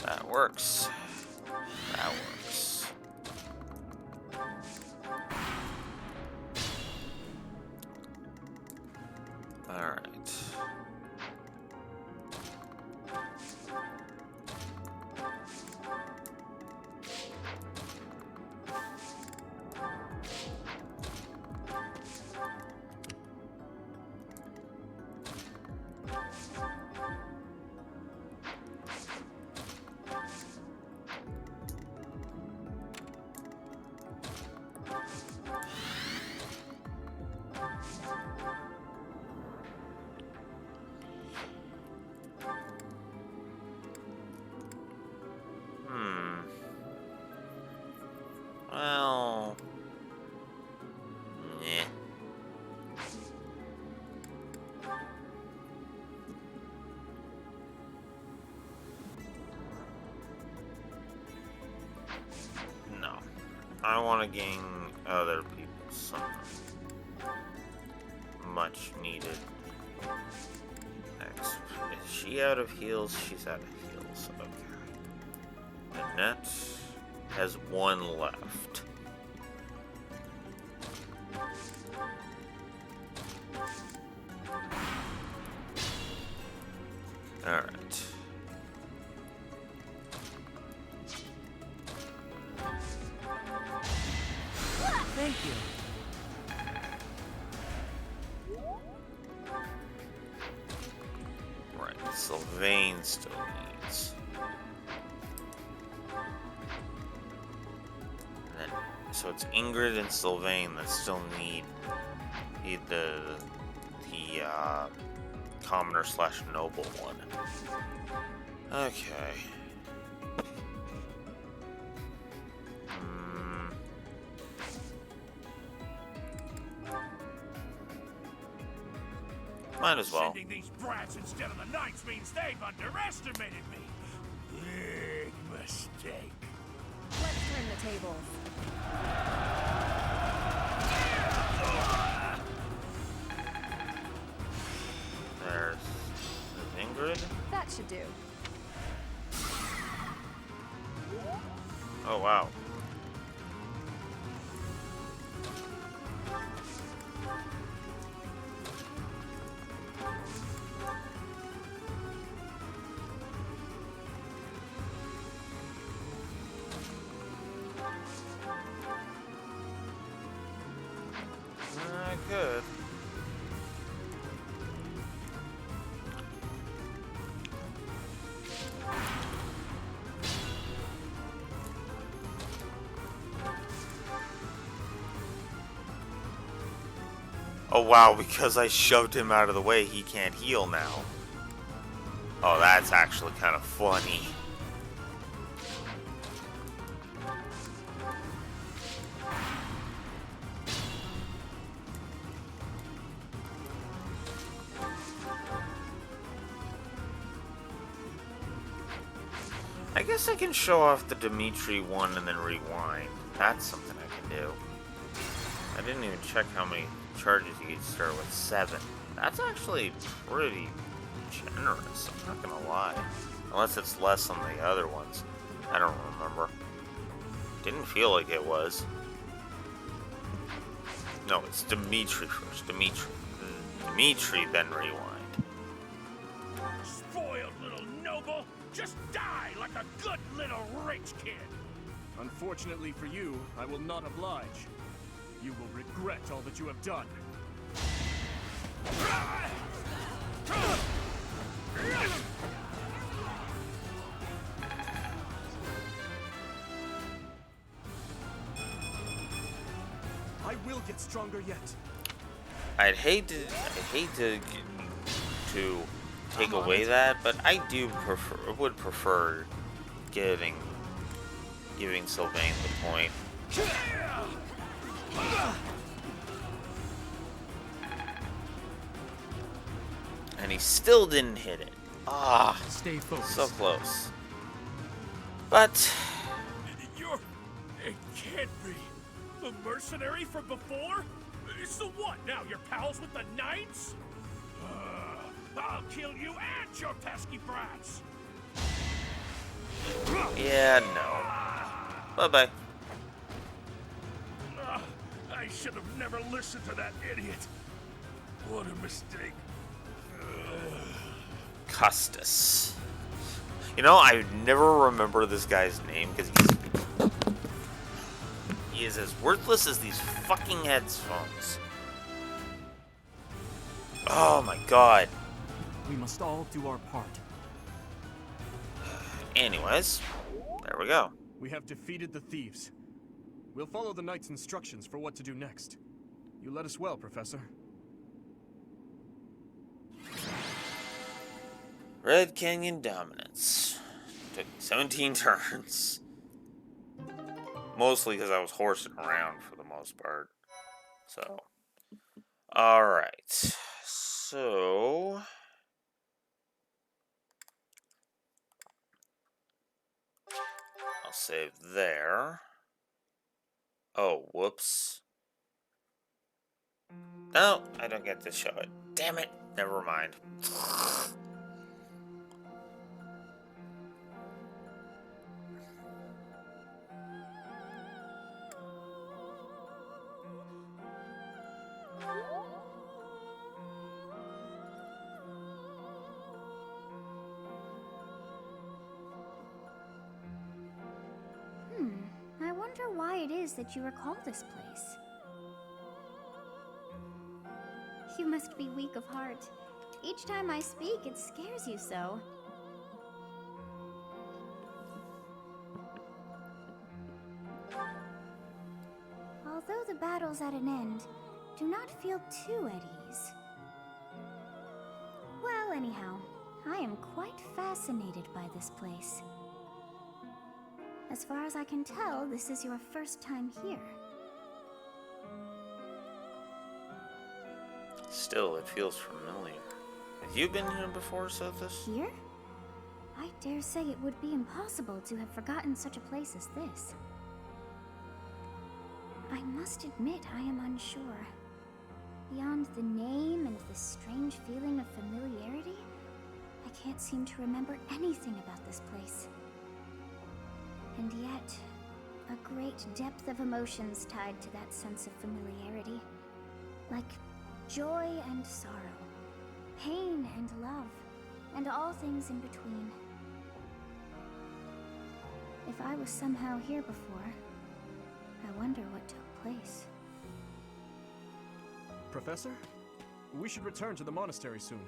that works. That works. Alright. Well, yeah. No. I want to gain other people's something. Much needed. Next. Is she out of heals? She's out of heals. Okay. Annette has one left. Alright. Thank you. Right, Sylvain still needs. And then, so it's Ingrid and Sylvain that still need the commoner / noble one. Okay. Might as well. Sending these brats instead of the knights means they've underestimated me. Big mistake. Let's turn the tables. There's Ingrid. That should do. Oh wow. Good. Oh wow, because I shoved him out of the way, he can't heal now. Oh, that's actually kind of funny. I guess I can show off the Dimitri one and then rewind. That's something I can do. I didn't even check how many charges you could start with. 7. That's actually pretty generous, I'm not gonna lie. Unless it's less on the other ones. I don't remember. Didn't feel like it was. No, it's Dimitri first. Dimitri, then rewind. Spoiled little noble! Just die like a good little rich kid! Unfortunately for you, I will not oblige. You will regret all that you have done. I will get stronger yet. I'd hate to take away that, but I would prefer giving Sylvain the point. And he still didn't hit it. Ah, stay focused. So close. But It can't be. The mercenary from before? So what now? You're pals with the knights? I'll kill you and your pesky brats. yeah, no. Bye-bye. I should have never listened to that idiot. What a mistake. Custis. You know, I never remember this guy's name because he is as worthless as these fucking headphones. Oh my god. We must all do our part. Anyways, there we go. We have defeated the thieves. We'll follow the knight's instructions for what to do next. You led us well, Professor. Red Canyon dominance. Took 17 turns. Mostly because I was horsing around for the most part. So. Alright. So. I'll save there. Oh, whoops. No, I don't get to show it. Damn it. Never mind. I wonder why it is that you recall this place. You must be weak of heart. Each time I speak, it scares you so. Although the battle's at an end, do not feel too at ease. Well, anyhow, I am quite fascinated by this place. As far as I can tell, this is your first time here. Still, it feels familiar. Have you been here before, Sothis? Here? I dare say it would be impossible to have forgotten such a place as this. I must admit I am unsure. Beyond the name and the strange feeling of familiarity, I can't seem to remember anything about this place. And yet, a great depth of emotions tied to that sense of familiarity. Like joy and sorrow, pain and love, and all things in between. If I was somehow here before, I wonder what took place. Professor, we should return to the monastery soon.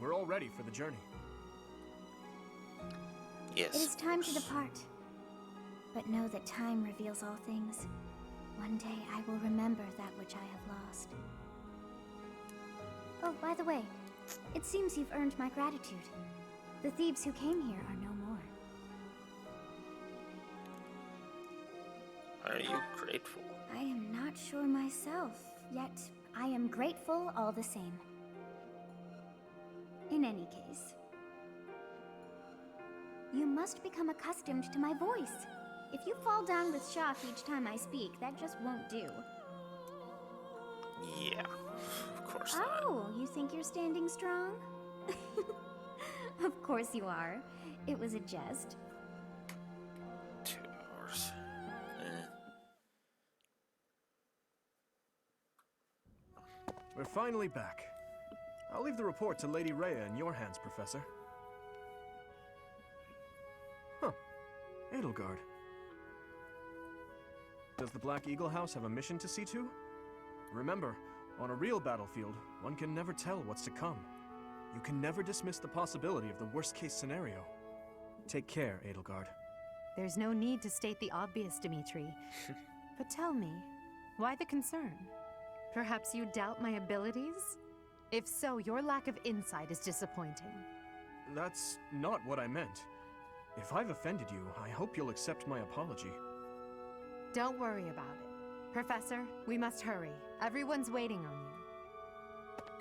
We're all ready for the journey. Yes. It is time to depart. But know that time reveals all things. One day I will remember that which I have lost. Oh, by the way, it seems you've earned my gratitude. The thieves who came here are no more. Are you grateful? I am not sure myself, yet I am grateful all the same. In any case, you must become accustomed to my voice. If you fall down with shock each time I speak, that just won't do. Yeah, of course not. Oh, you think you're standing strong? Of course you are. It was a jest. 2 hours. We're finally back. I'll leave the report to Lady Rhea in your hands, Professor. Huh. Edelgard. Does the Black Eagle House have a mission to see to? Remember, on a real battlefield, one can never tell what's to come. You can never dismiss the possibility of the worst-case scenario. Take care, Edelgard. There's no need to state the obvious, Dimitri. But tell me, why the concern? Perhaps you doubt my abilities? If so, your lack of insight is disappointing. That's not what I meant. If I've offended you, I hope you'll accept my apology. Don't worry about it. Professor, we must hurry. Everyone's waiting on you.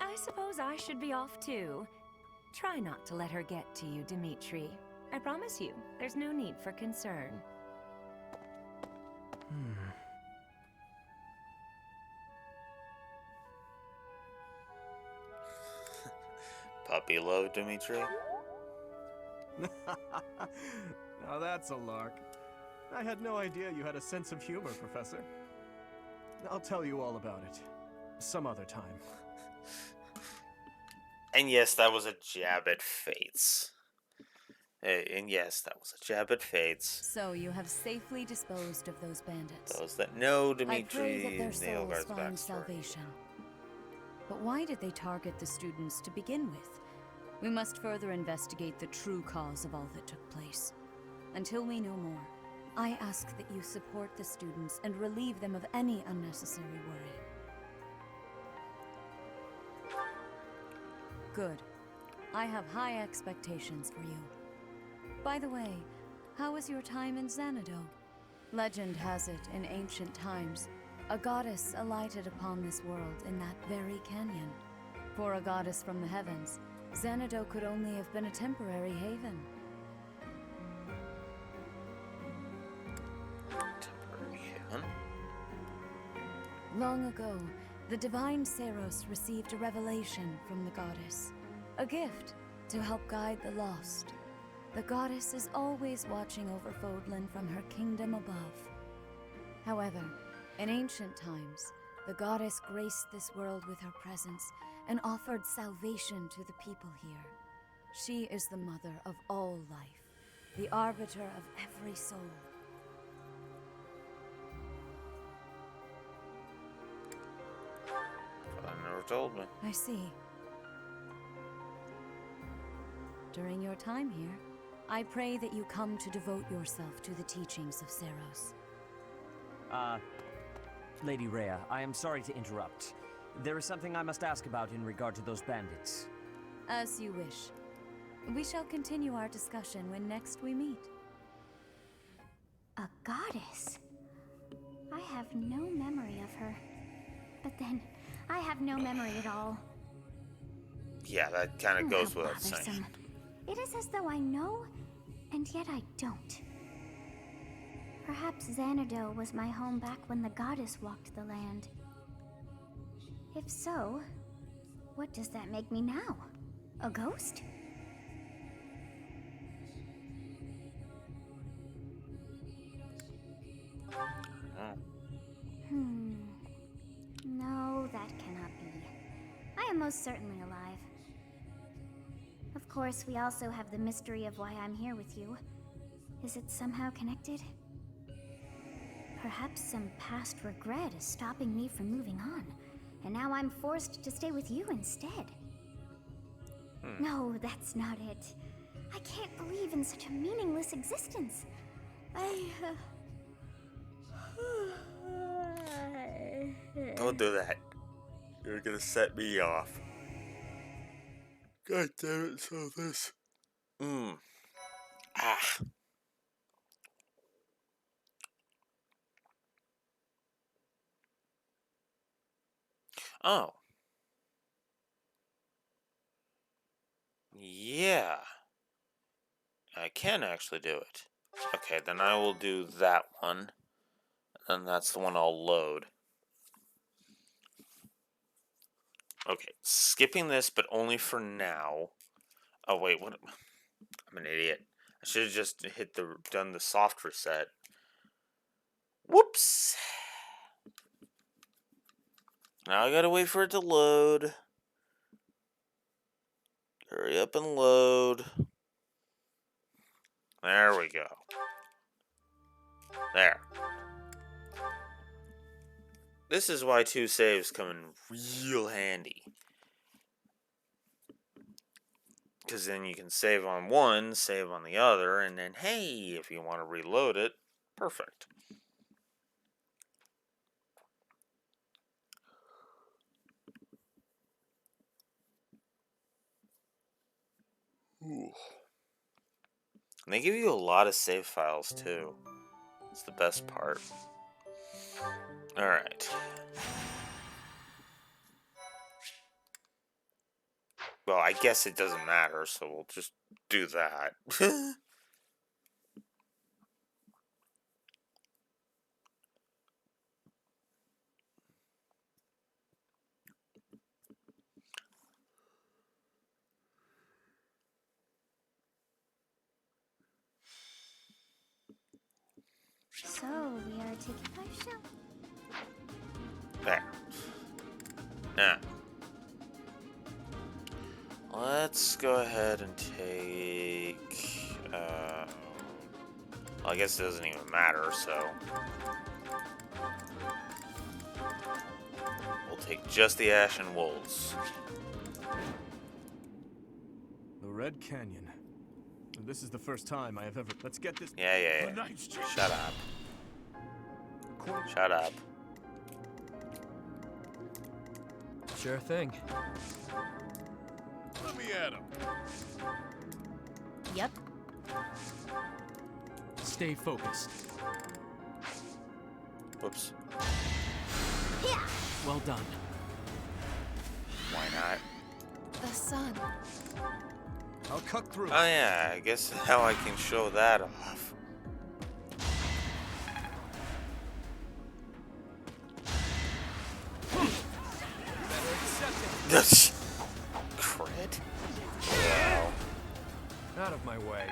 I suppose I should be off too. Try not to let her get to you, Dimitri. I promise you, there's no need for concern. Puppy love, Dimitri? Now that's a lark. I had no idea you had a sense of humor, Professor. I'll tell you all about it. Some other time. And yes, that was a jab at Fates. And yes, that was a jab at Fates. So you have safely disposed of those bandits. Those that know I pray that Dimitri their souls Nailguard's find backstory. salvation. But why did they target the students to begin with? We must further investigate the true cause of all that took place. Until we know more, I ask that you support the students and relieve them of any unnecessary worry. Good. I have high expectations for you. By the way, how was your time in Xanadu? Legend has it, in ancient times, a goddess alighted upon this world in that very canyon. For a goddess from the heavens, Xanadu could only have been a temporary haven. Temporary haven? Long ago, the divine Seros received a revelation from the goddess. A gift to help guide the lost. The goddess is always watching over Fodlan from her kingdom above. However, in ancient times, the goddess graced this world with her presence and offered salvation to the people here. She is the mother of all life, the arbiter of every soul. Father never told me. I see. During your time here, I pray that you come to devote yourself to the teachings of Seros. Lady Rhea, I am sorry to interrupt. There is something I must ask about in regard to those bandits. As you wish. We shall continue our discussion when next we meet. A goddess? I have no memory of her. But then, I have no memory at all. Yeah, that kind of goes without bothersome. saying. It is as though I know, and yet I don't. Perhaps Xanadu was my home back when the goddess walked the land. If so, what does that make me now? A ghost? No, that cannot be. I am most certainly alive. Of course, we also have the mystery of why I'm here with you. Is it somehow connected? Perhaps some past regret is stopping me from moving on, and now I'm forced to stay with you instead. No, that's not it. I can't believe in such a meaningless existence. Don't do that. You're gonna set me off. God damn it, so this. Oh. Yeah. I can actually do it. Okay, then I will do that one. And that's the one I'll load. Okay, skipping this, but only for now. Oh, wait, what? I'm an idiot. I should have just done the soft reset. Whoops! Now I gotta wait for it to load. Hurry up and load. There we go. There. This is why 2 saves come in real handy. Because then you can save on one, save on the other, and then, hey, if you want to reload it, perfect. Ooh. And they give you a lot of save files, too. It's the best part. Alright. Well, I guess it doesn't matter, so we'll just do that. So, we are taking our show. There. Now, let's go ahead and take. Well, I guess it doesn't even matter, so. We'll take just the Ashen Wolves. The Red Canyon. This is the first time I have ever. Let's get this. Yeah. Shut up. Shut up. Sure thing. Let me at him. Yep. Stay focused. Whoops. Yeah. Well done. Why not? The sun. I'll cut through. Oh yeah, I guess now I can show that off. Crit? Wow. Out of my way.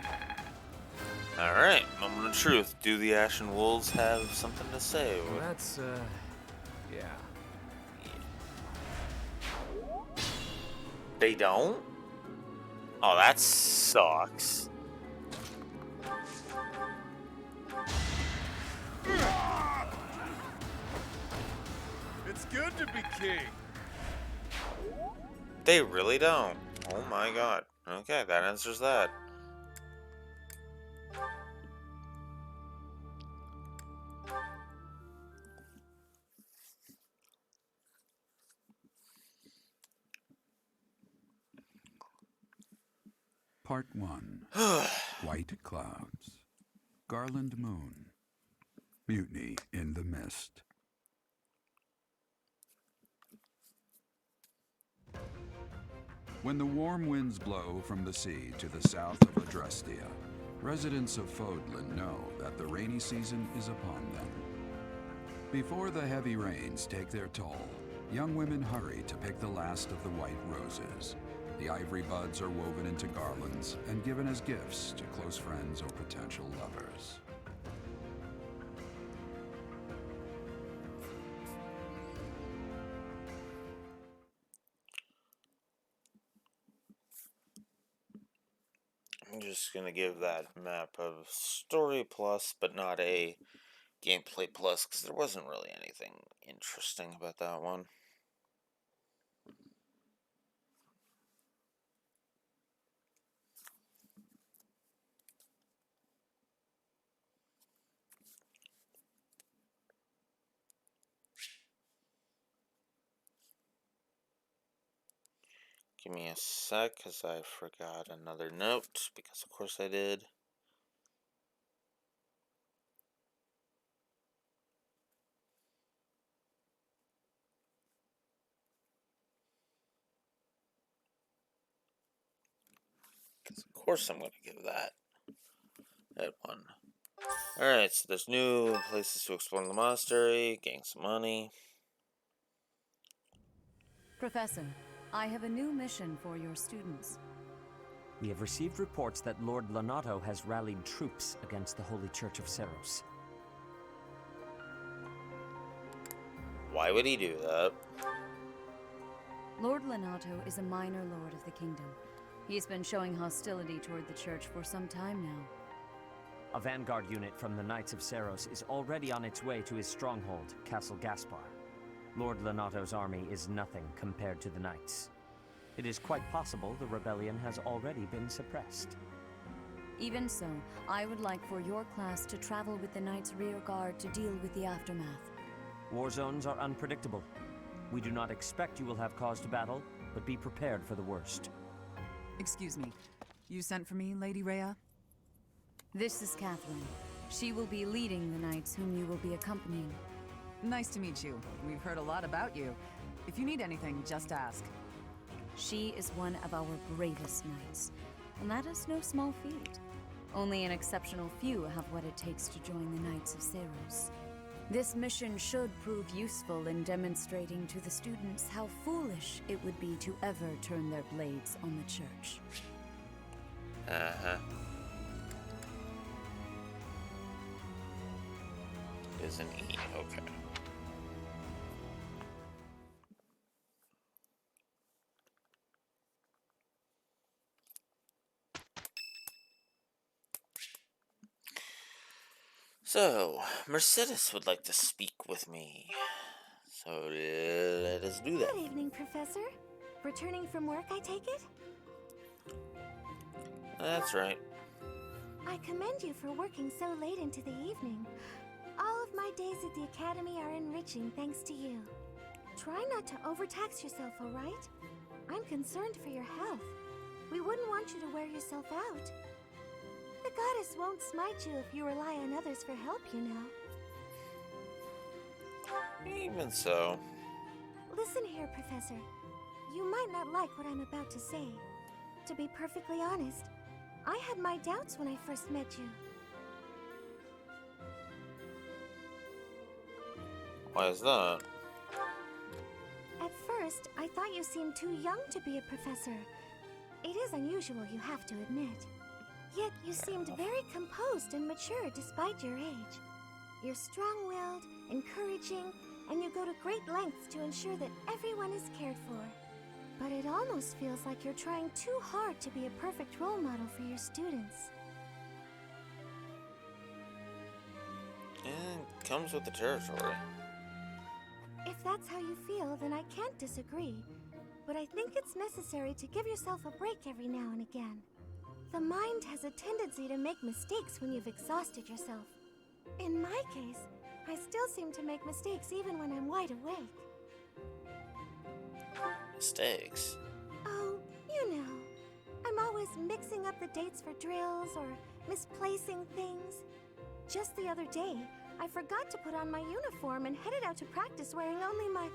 Alright, moment of truth. Do the Ashen Wolves have something to say? That's, yeah. They don't? Oh, that sucks. It's good to be king. They really don't. Oh my god. Okay, that answers that. Part 1. White Clouds. Garland Moon. Mutiny in the Mist. When the warm winds blow from the sea to the south of Adrestia, residents of Fodlan know that the rainy season is upon them. Before the heavy rains take their toll, young women hurry to pick the last of the white roses. The ivory buds are woven into garlands and given as gifts to close friends or potential lovers. I'm just gonna give that map a story plus, but not a gameplay plus, because there wasn't really anything interesting about that one. Give me a sec, because I forgot another note, because of course I did. Because of course I'm going to give that one. Alright, so there's new places to explore in the monastery, gain some money. Professor, I have a new mission for your students. We have received reports that Lord Lonato has rallied troops against the Holy Church of Seros. Why would he do that? Lord Lonato is a minor lord of the kingdom. He's been showing hostility toward the church for some time now. A vanguard unit from the Knights of Seros is already on its way to his stronghold, Castle Gaspar. Lord Lonato's army is nothing compared to the Knights. It is quite possible the rebellion has already been suppressed. Even so, I would like for your class to travel with the Knights' rear guard to deal with the aftermath. War zones are unpredictable. We do not expect you will have cause to battle, but be prepared for the worst. Excuse me. You sent for me, Lady Rhea? This is Catherine. She will be leading the Knights whom you will be accompanying. Nice to meet you. We've heard a lot about you. If you need anything, just ask. She is one of our bravest Knights, and that is no small feat. Only an exceptional few have what it takes to join the Knights of Seros. This mission should prove useful in demonstrating to the students how foolish it would be to ever turn their blades on the church. is an E. Okay. So, Mercedes would like to speak with me. So, let us do that. Good evening, Professor. Returning from work, I take it? That's right. I commend you for working so late into the evening. All of my days at the Academy are enriching thanks to you. Try not to overtax yourself, all right? I'm concerned for your health. We wouldn't want you to wear yourself out. The goddess won't smite you if you rely on others for help, you know. Even so. Listen here, Professor. You might not like what I'm about to say. To be perfectly honest, I had my doubts when I first met you. Why is that? At first, I thought you seemed too young to be a professor. It is unusual, you have to admit. Yet you seemed very composed and mature despite your age. You're strong-willed, encouraging, and you go to great lengths to ensure that everyone is cared for. But it almost feels like you're trying too hard to be a perfect role model for your students. It comes with the territory. If that's how you feel, then I can't disagree. But I think it's necessary to give yourself a break every now and again. The mind has a tendency to make mistakes when you've exhausted yourself. In my case, I still seem to make mistakes even when I'm wide awake. Mistakes? Oh, you know. I'm always mixing up the dates for drills or misplacing things. Just the other day, I forgot to put on my uniform and headed out to practice wearing only my...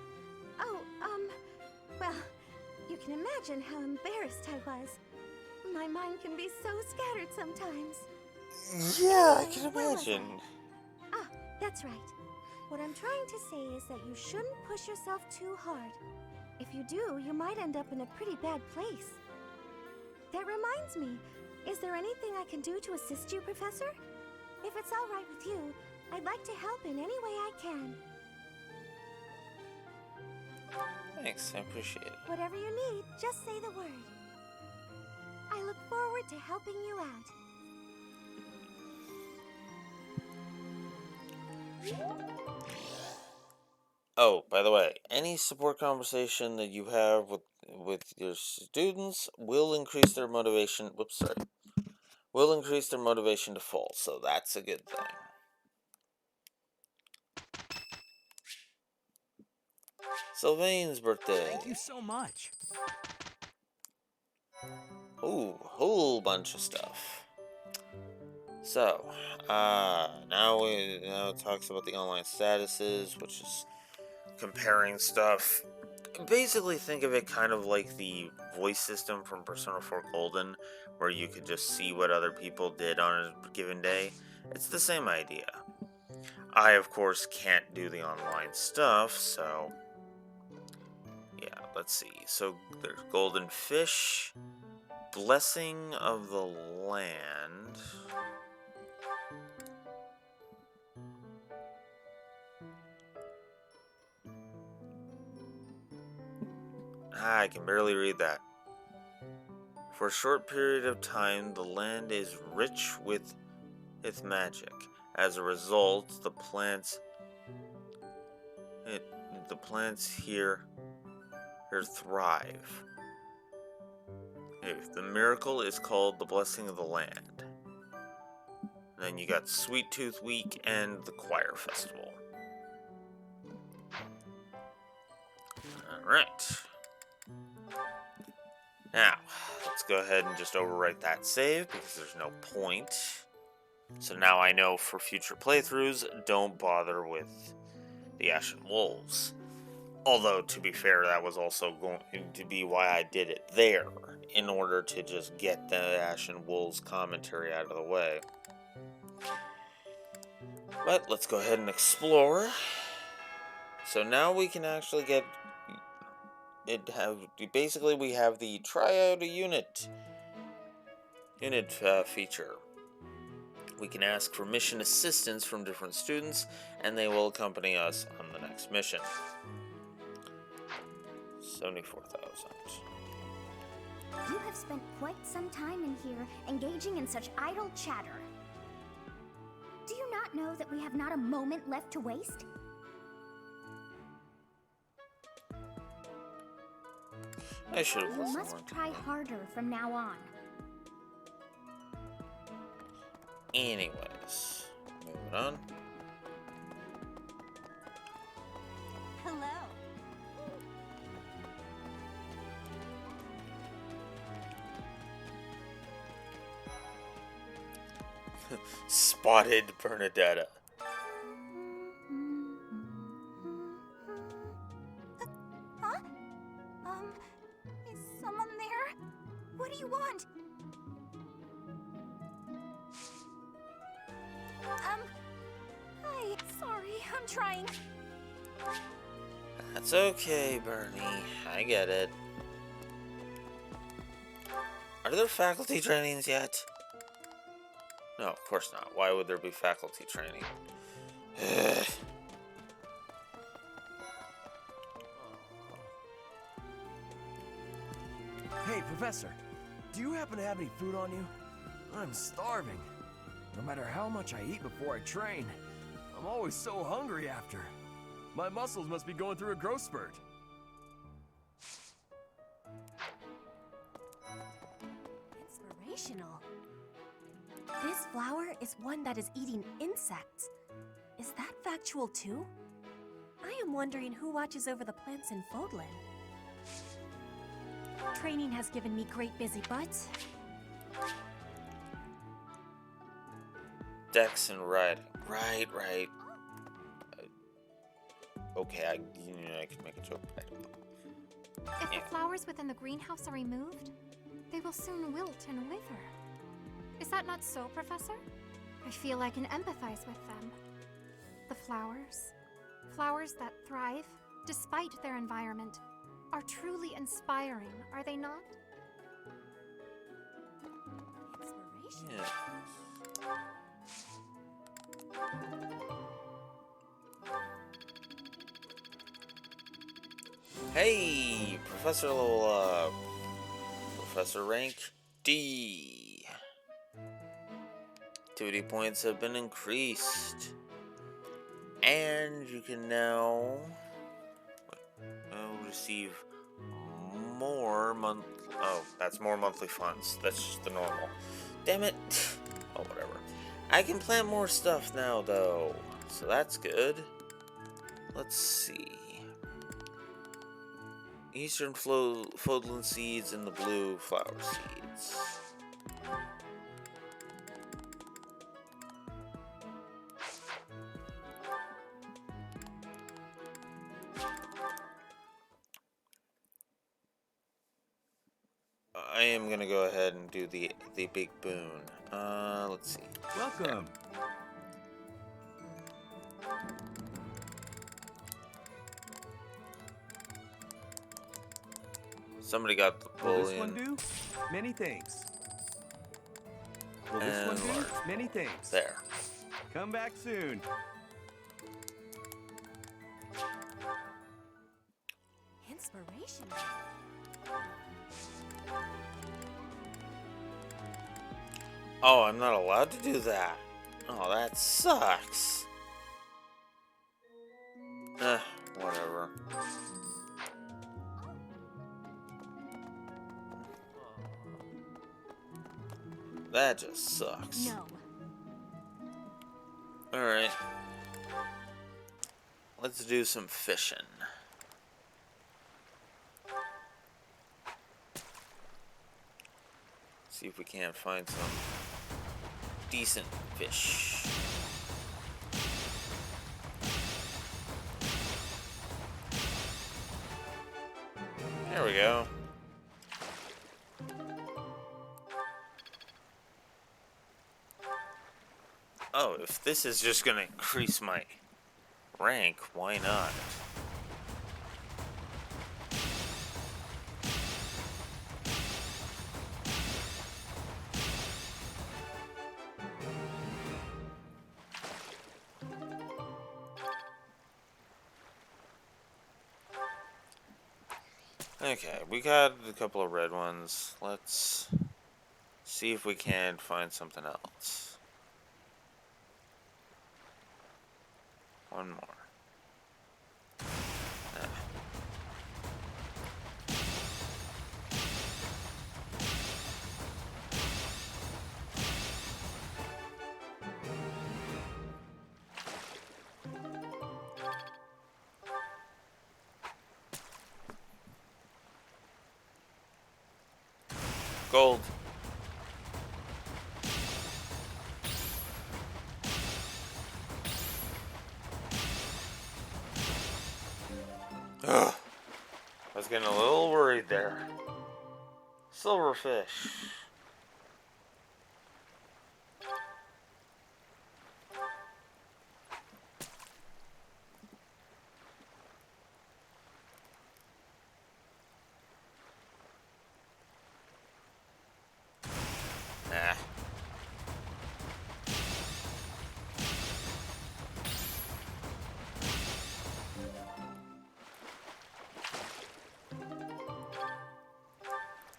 well, you can imagine how embarrassed I was. My mind can be so scattered sometimes. Yeah, I can imagine. Ah, that's right. What I'm trying to say is that you shouldn't push yourself too hard. If you do, you might end up in a pretty bad place. That reminds me, is there anything I can do to assist you, Professor? If it's all right with you, I'd like to help in any way I can. Thanks, I appreciate it. Whatever you need, just say the word. I look forward to helping you out. Oh, by the way, any support conversation that you have with your students will increase their motivation. Whoops, sorry. Will increase their motivation to fall, so that's a good thing. Sylvain's birthday. Thank you so much. Ooh, whole bunch of stuff. So, now it talks about the online statuses, which is comparing stuff. Basically, think of it kind of like the voice system from Persona 4 Golden, where you could just see what other people did on a given day. It's the same idea. I, of course, can't do the online stuff, so yeah, let's see. So there's Golden Fish, Blessing of the Land. I can barely read that. For a short period of time, the land is rich with its magic. As a result, the plants here thrive. The miracle is called the Blessing of the Land. Then you got Sweet Tooth Week and the Choir Festival. Alright. Now, let's go ahead and just overwrite that save because there's no point. So now I know for future playthroughs, don't bother with the Ashen Wolves. Although, to be fair, that was also going to be why I did it there, in order to just get the Ashen Wolves commentary out of the way. But let's go ahead and explore. So now we can actually get basically we have the triode unit feature. We can ask for mission assistance from different students, and they will accompany us on the next mission. 74,000. You have spent quite some time in here, engaging in such idle chatter. Do you not know that we have not a moment left to waste? I should have You listened must more to try them. harder from now on. Anyways, moving on. Hello. Spotted Bernadetta. Huh? Is someone there? What do you want? Hi. Sorry, I'm trying. That's okay, Bernie. I get it. Are there faculty trainings yet? No, of course not. Why would there be faculty training? Ugh. Hey, Professor, do you happen to have any food on you? I'm starving. No matter how much I eat before I train, I'm always so hungry after. My muscles must be going through a growth spurt. Inspirational. This flower is one that is eating insects. Is that factual too? I am wondering who watches over the plants in Fodlan. Training has given me great busy butts. Dex and riding. Right. Okay, I can make a joke, but I don't know. If the flowers within the greenhouse are removed, they will soon wilt and wither. Is that not so, Professor? I feel I can empathize with them. The flowers that thrive despite their environment, are truly inspiring, are they not? Yeah. Hey, Professor level up. Professor rank D. Activity points have been increased. And you can now receive more that's more monthly funds. That's just the normal. Damn it. Oh, whatever. I can plant more stuff now, though. So that's good. Let's see. Eastern Fodlan seeds and the blue flower seeds. I am gonna go ahead and do the big boon. Let's see. Welcome. Somebody got the Will this one bullion. do? Many thanks. Will this And one do? large. Many thanks. There. Come back soon. Inspirational. Oh, I'm not allowed to do that. Oh, that sucks. Whatever. That just sucks. No. Alright. Let's do some fishing. See if we can't find some decent fish. There we go. Oh, if this is just gonna increase my rank, why not? Okay, we got a couple of red ones. Let's see if we can find something else. One more. Gold. Ugh. I was getting a little worried there. Silverfish. Nah.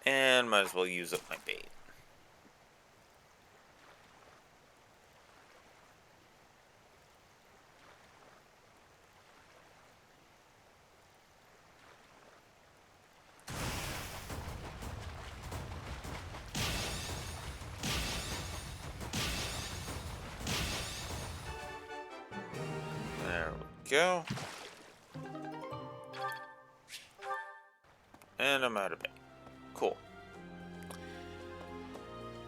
And might as well use up my bait. There we go. And I'm out of bait. Cool.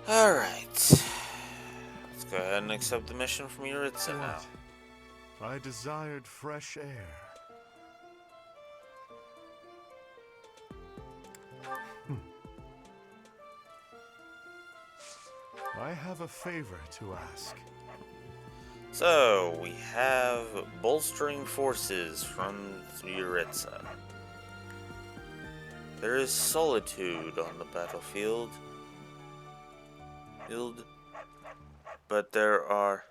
Alright. Let's go ahead and accept the mission from Yuritsa now. I desired fresh air. I have a favor to ask. So, we have bolstering forces from Yuritsa. There is solitude on the battlefield. But there are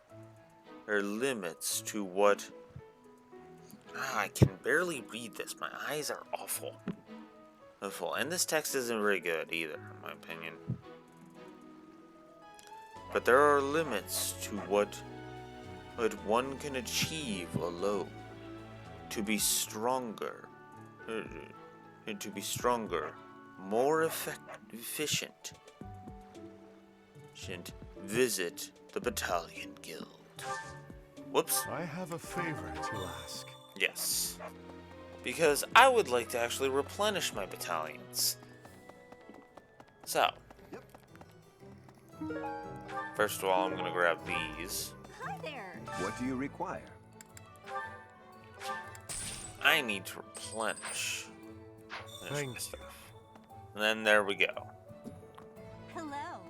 limits to what... I can barely read this. My eyes are awful. Awful. And this text isn't very good either, in my opinion. But there are limits to what one can achieve alone. To be stronger. More efficient. Visit the Battalion Guild. Whoops. I have a favor to ask. Yes. Because I would like to actually replenish my battalions. So. First of all, I'm gonna grab these. Hi there. What do you require? I need to replenish. Thank you. And then there we go. Hello.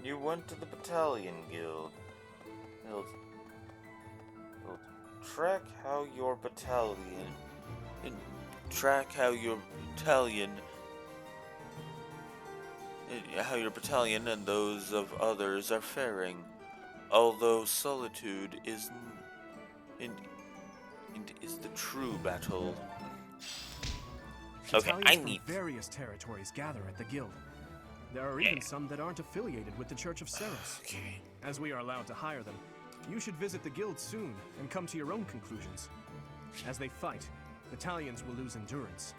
You went to the Battalion Guild. It'll track how your battalion and those of others are faring. Although solitude is the true battle. Okay, I need from various territories gather at the guild. There are even some that aren't affiliated with the Church of Seros. Okay. As we are allowed to hire them, you should visit the guild soon and come to your own conclusions. As they fight, battalions will lose endurance.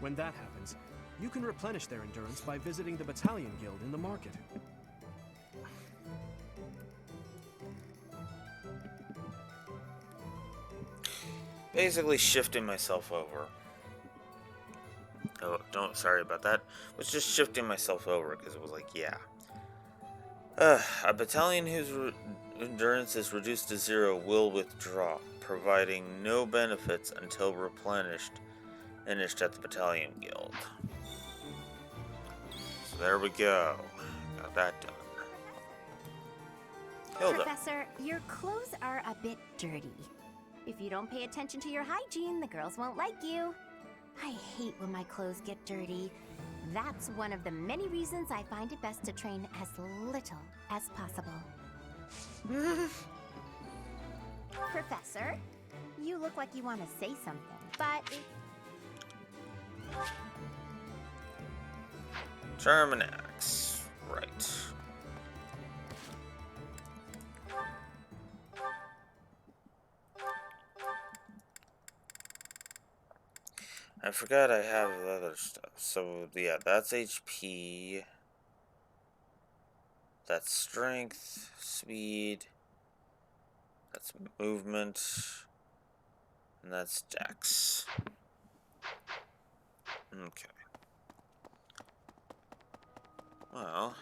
When that happens, you can replenish their endurance by visiting the Battalion Guild in the market. Basically shifting myself over. Oh, sorry about that. I was just shifting myself over because it was like, yeah. A battalion whose endurance is reduced to 0 will withdraw, providing no benefits until finished at the Battalion Guild. So there we go. Got that done. Hilda. Professor, your clothes are a bit dirty. If you don't pay attention to your hygiene, the girls won't like you. I hate when my clothes get dirty. That's one of the many reasons I find it best to train as little as possible. Professor, you look like you want to say something, but Charm and Axe. Right. I forgot I have other stuff. So, yeah, that's HP. That's strength, speed. That's movement. And that's dex. Okay. Well.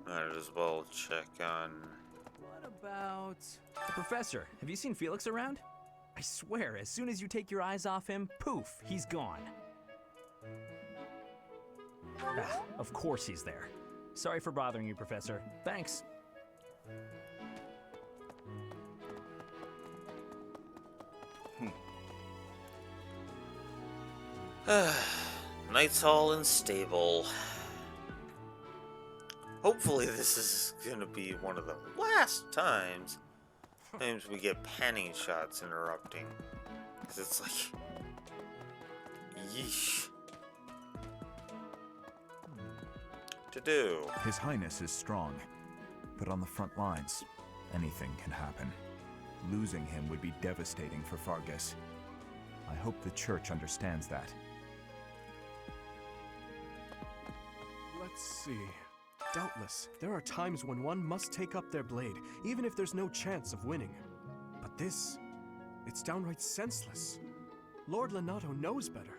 Might as well check on... What about... Professor, have you seen Felix around? I swear, as soon as you take your eyes off him, poof, he's gone. Ah, of course he's there. Sorry for bothering you, Professor. Thanks. Knight's Hall and Stable. Hopefully this is gonna be one of the last times we get panning shots interrupting. Because it's like... yeesh. To do. His Highness is strong, but on the front lines, anything can happen. Losing him would be devastating for Fargus. I hope the Church understands that. Let's see. Doubtless, there are times when one must take up their blade, even if there's no chance of winning. But this, it's downright senseless. Lord Lonato knows better.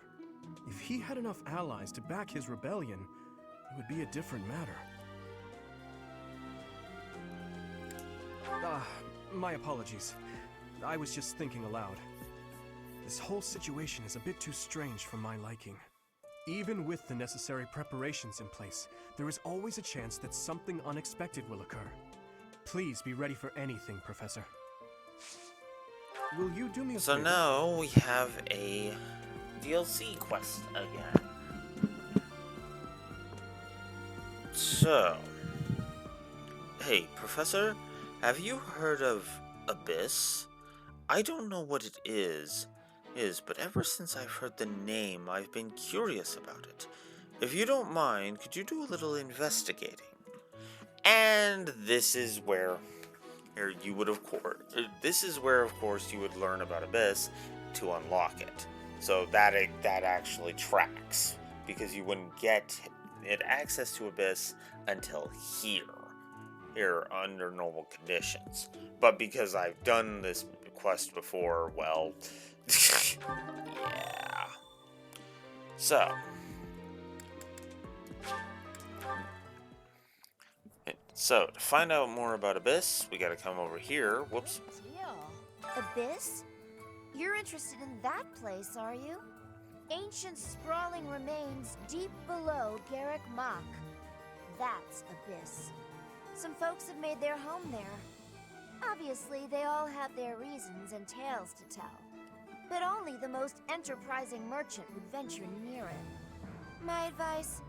If he had enough allies to back his rebellion, it would be a different matter. My apologies. I was just thinking aloud. This whole situation is a bit too strange for my liking. Even with the necessary preparations in place, there is always a chance that something unexpected will occur. Please be ready for anything, Professor. Will you do me a favor? So now we have a DLC quest again. So, hey, Professor, have you heard of Abyss? I don't know what it is, but ever since I've heard the name, I've been curious about it. If you don't mind, could you do a little investigating? And this is where you would, of course, you would learn about Abyss to unlock it. So that actually tracks, because you wouldn't get access to Abyss until here under normal conditions. But because I've done this quest before, well, yeah. So, to find out more about Abyss, we gotta come over here. Whoops. Abyss? You're interested in that place, are you? Ancient sprawling remains deep below Garrick Mach. That's Abyss. Some folks have made their home there. Obviously, they all have their reasons and tales to tell. But only the most enterprising merchant would venture near it. My advice,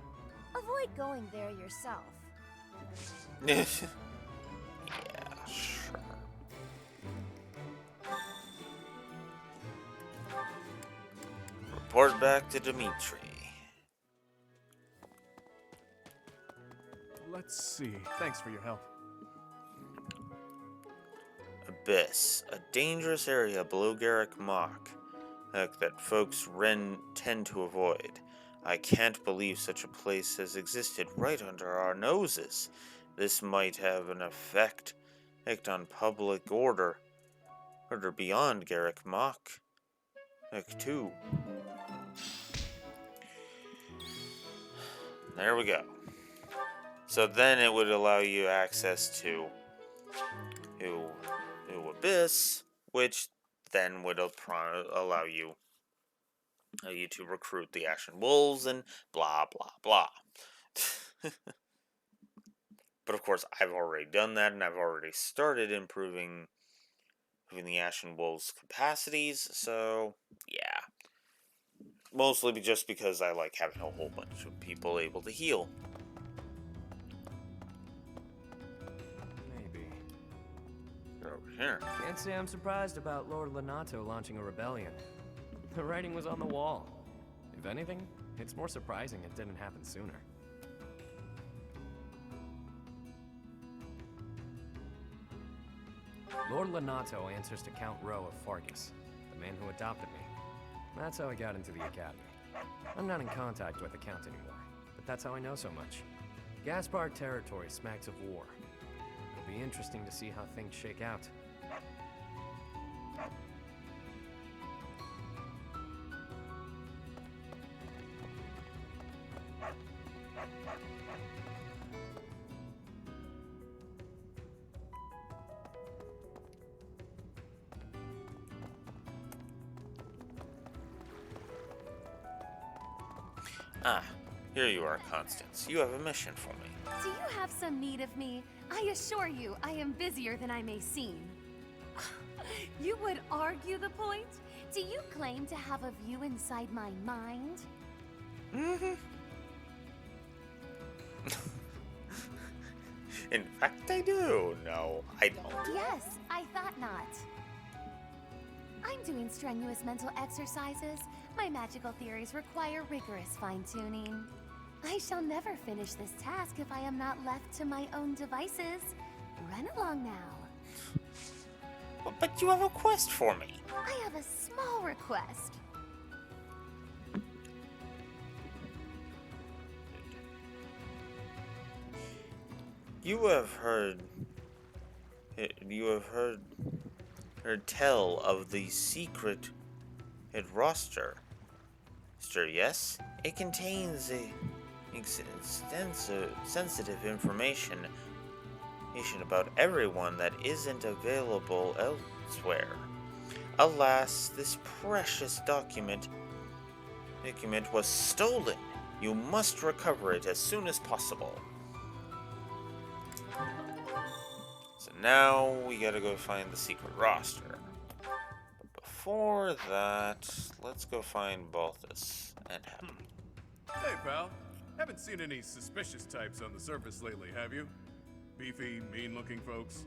avoid going there yourself. Yeah, sure. Report back to Dimitri. Let's see. Thanks for your help. Abyss, a dangerous area below Garrick Mach that folks tend to avoid. I can't believe such a place has existed right under our noses. This might have an effect on public order beyond Garrick Mach. Too. There we go. So then it would allow you access to Abyss, which then would allow you to recruit the Ashen Wolves and blah blah blah. But of course, I've already done that, and I've already started improving the Ashen Wolves' capacities. So yeah, mostly just because I like having a whole bunch of people able to heal. over here. Can't say I'm surprised about Lord Lenato launching a rebellion. The writing was on the wall. If anything, it's more surprising it didn't happen sooner. Lord Lenato answers to Count Rowe of Fargus, the man who adopted me. That's how I got into the academy. I'm not in contact with the Count anymore, but that's how I know so much. Gaspar territory smacks of war. It'll be interesting to see how things shake out. Ah, here you are, Constance. You have a mission for me. Do you have some need of me? I assure you, I am busier than I may seem. You would argue the point? Do you claim to have a view inside my mind? Mm-hmm. In fact, I do. No, I don't. Yes, I thought not. I'm doing strenuous mental exercises. My magical theories require rigorous fine-tuning. I shall never finish this task if I am not left to my own devices. Run along now. But you have a quest for me. I have a small request. You have heard tell of the secret roster. Yes? It contains extensive sensitive information about everyone that isn't available elsewhere. Alas, this precious document was stolen. You must recover it as soon as possible. So now we gotta go find the secret roster. But before that, let's go find Balthus and Hep. Hey, pal. Haven't seen any suspicious types on the surface lately, have you? Beefy, mean-looking folks?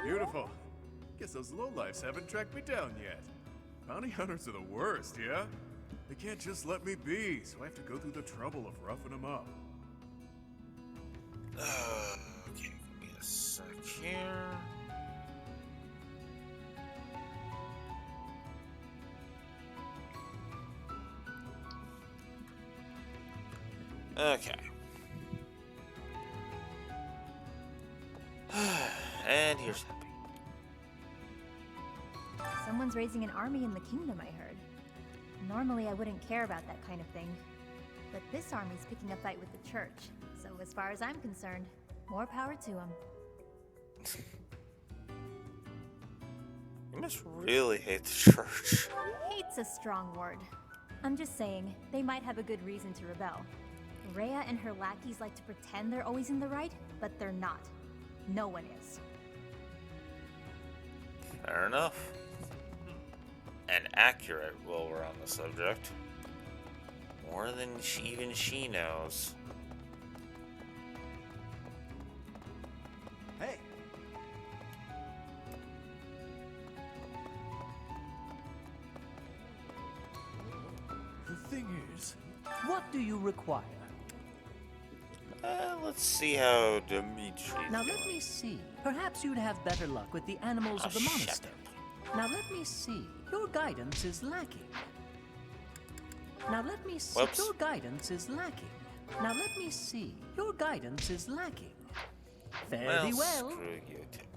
Beautiful. Guess those lowlifes haven't tracked me down yet. Bounty hunters are the worst, yeah? They can't just let me be, so I have to go through the trouble of roughing them up. Okay, give me a sec here. Okay. And here's Happy. Someone's raising an army in the kingdom, I heard. Normally, I wouldn't care about that kind of thing. But this army's picking a fight with the church, so as far as I'm concerned, more power to them. You must really hate the church. Hate's a strong word. I'm just saying, they might have a good reason to rebel. Rhea and her lackeys like to pretend they're always in the right, but they're not. No one is. Fair enough. And accurate while we're on the subject. More than even she knows. Hey! The thing is, what do you require? Let's see how Dimitri. Now let me see. Perhaps you'd have better luck with the animals of the monastery. Now let me see. Your guidance is lacking. Now let me see. Whoops. Your guidance is lacking. Now let me see. Your guidance is lacking. Very well. Screw you too.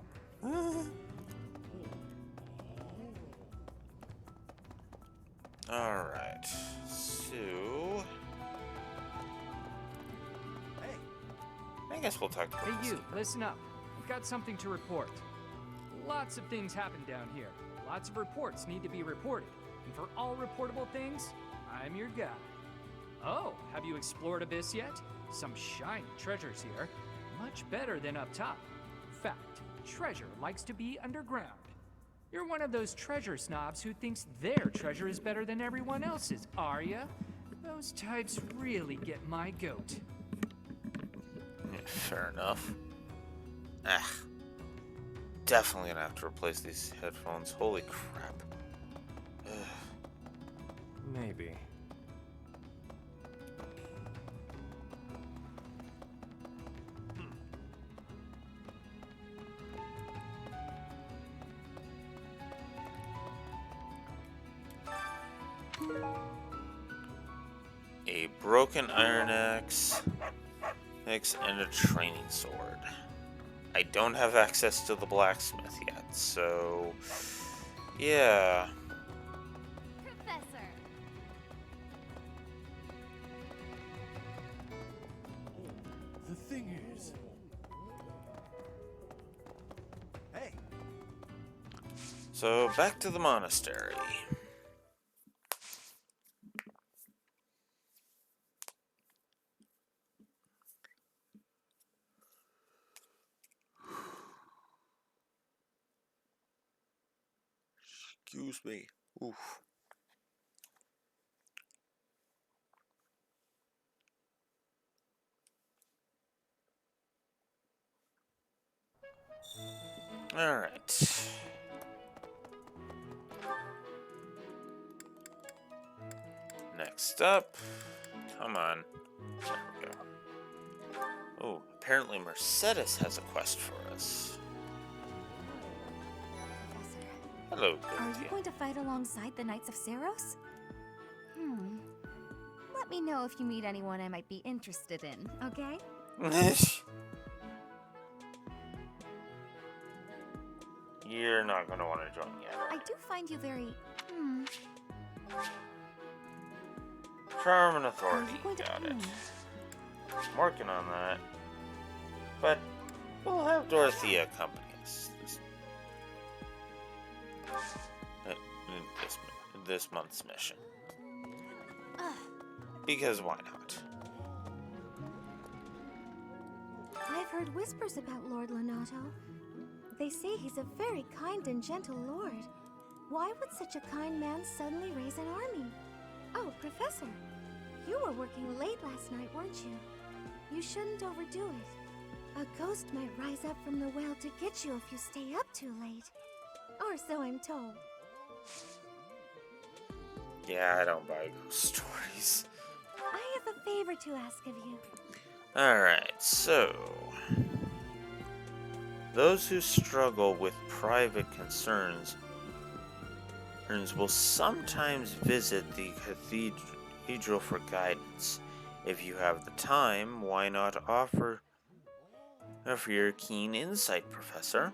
Alright. So I guess we'll talk to Hey Balthus. you, listen up. I've got something to report. Lots of things happen down here. Lots of reports need to be reported. And for all reportable things, I'm your guy. Oh, have you explored Abyss yet? Some shiny treasures here. Much better than up top. In fact, treasure likes to be underground. You're one of those treasure snobs who thinks their treasure is better than everyone else's, are ya? Those types really get my goat. Fair enough. Ah. Definitely gonna have to replace these headphones. Holy crap. Ugh. Maybe. A broken iron axe, and a training sword. I don't have access to the blacksmith yet, so yeah. Professor. The thing is... Hey! So back to the monastery. Excuse me. Oof. Alright. Next up. Come on. There we go. Oh, apparently Mercedes has a quest for us. Hello, Are you Dorothea. going to fight alongside the Knights of Saros? Let me know if you meet anyone I might be interested in, okay? You're not going to want to join yet. I do find you very, Charm and authority. Got it. I'm working on that. But we'll have Dorothea accompany us this month's mission. Because why not? I've heard whispers about Lord Lonato. They say he's a very kind and gentle lord. Why would such a kind man suddenly raise an army? Oh, Professor, you were working late last night, weren't you? You shouldn't overdo it. A ghost might rise up from the well to get you if you stay up too late. Or so I'm told. Yeah, I don't buy ghost stories. I have a favor to ask of you. Alright, so... those who struggle with private concerns will sometimes visit the cathedral for guidance. If you have the time, why not offer your keen insight, Professor?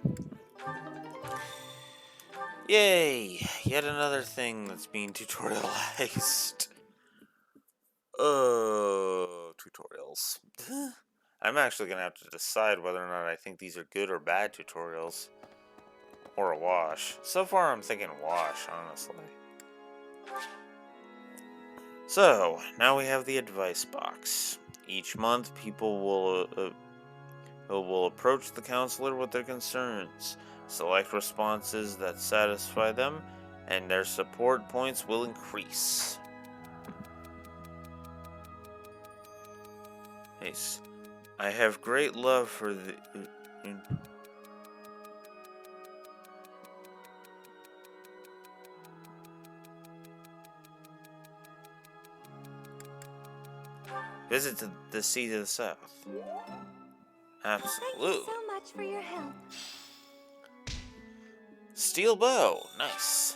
Yay! Yet another thing that's being tutorialized. Tutorials. I'm actually gonna have to decide whether or not I think these are good or bad tutorials. Or a wash. So far I'm thinking wash, honestly. So, now we have the advice box. Each month, people will approach the counselor with their concerns, select responses that satisfy them, and their support points will increase. Nice. I have great love for the... Visit the Sea of the South. Absolutely. Thank you so much for your help. Steel bow. Nice.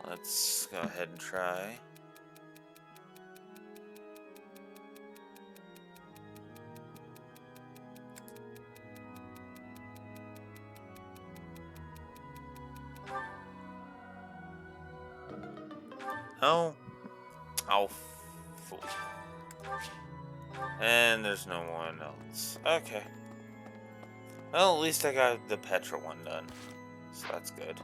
Let's go ahead and try. Oh. Oh. Fool. And there's no one else. Okay. Well, at least I got the Petra one done. So that's good.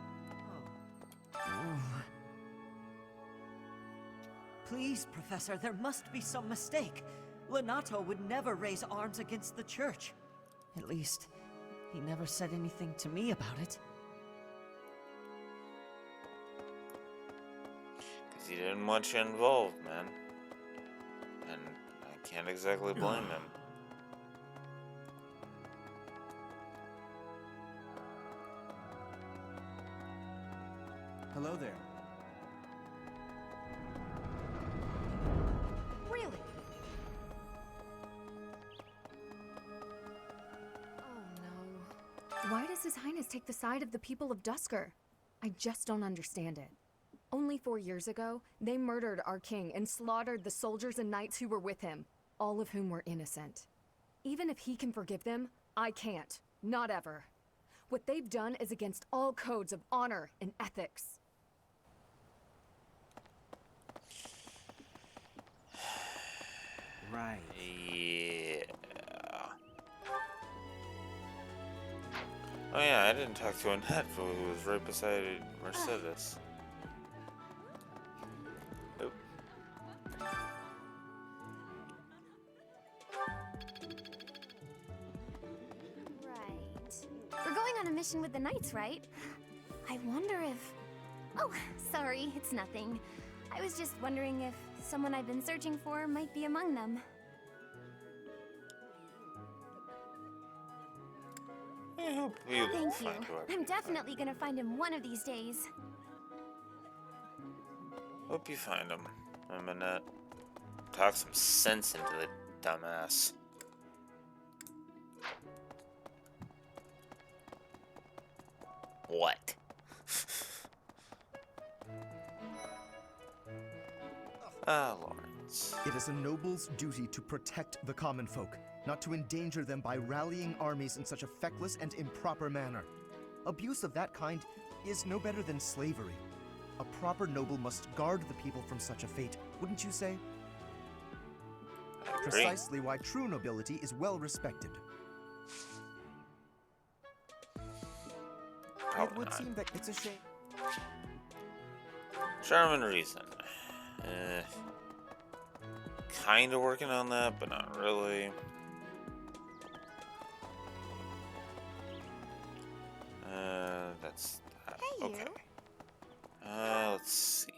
Please, Professor, there must be some mistake. Lonato would never raise arms against the church. At least, he never said anything to me about it. Because he didn't want you involved, man. And I can't exactly blame him. Hello there. Really? Oh no. Why does His Highness take the side of the people of Dusker? I just don't understand it. Only 4 years ago, they murdered our king and slaughtered the soldiers and knights who were with him, all of whom were innocent. Even if he can forgive them, I can't. Not ever. What they've done is against all codes of honor and ethics. Right. Yeah. Oh yeah, I didn't talk to Annette, who was right beside Mercedes. Nope. Right. We're going on a mission with the Knights, right? I wonder if... Oh, sorry, it's nothing. I was just wondering if someone I've been searching for might be among them. I hope you Thank you. find whoever I'm you definitely gonna find him one of these days. Hope you find him. I'm Annette. Talk some sense into the dumbass. What? Lawrence. It is a noble's duty to protect the common folk, not to endanger them by rallying armies in such a feckless and improper manner. Abuse of that kind is no better than slavery. A proper noble must guard the people from such a fate, wouldn't you say? Precisely why true nobility is well respected. It would seem that it's a shame. Charm and reason. Kinda working on that, but not really. That's that. Hey, Okay. Let's see.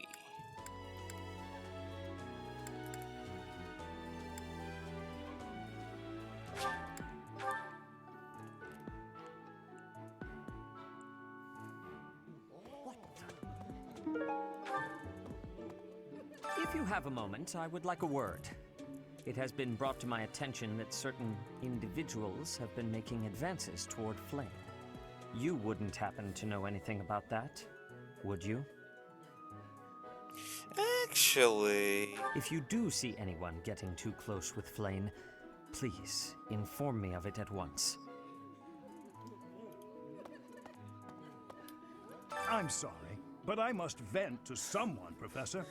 If you have a moment, I would like a word. It has been brought to my attention that certain individuals have been making advances toward Flame. You wouldn't happen to know anything about that, would you? Actually... If you do see anyone getting too close with Flame, please inform me of it at once. I'm sorry, but I must vent to someone, Professor.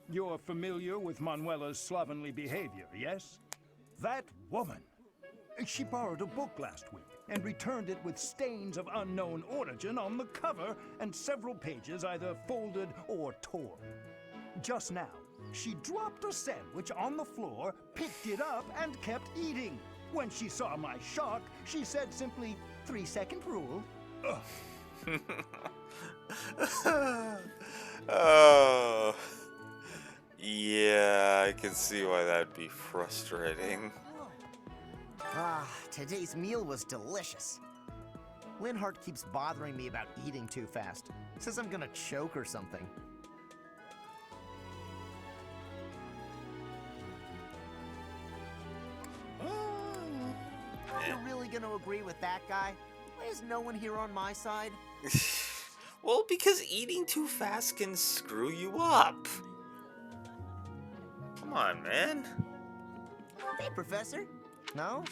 You're familiar with Manuela's slovenly behavior, yes? That woman! She borrowed a book last week and returned it with stains of unknown origin on the cover and several pages either folded or torn. Just now, she dropped a sandwich on the floor, picked it up, and kept eating. When she saw my shock, she said simply, 3-second rule. Ugh. Oh... Yeah, I can see why that'd be frustrating. Ah, today's meal was delicious. Linhart keeps bothering me about eating too fast. Says I'm gonna choke or something. You're really gonna agree with that guy? Why is no one here on my side? Well, because eating too fast can screw you up. Come on, man. Hey, Professor. No?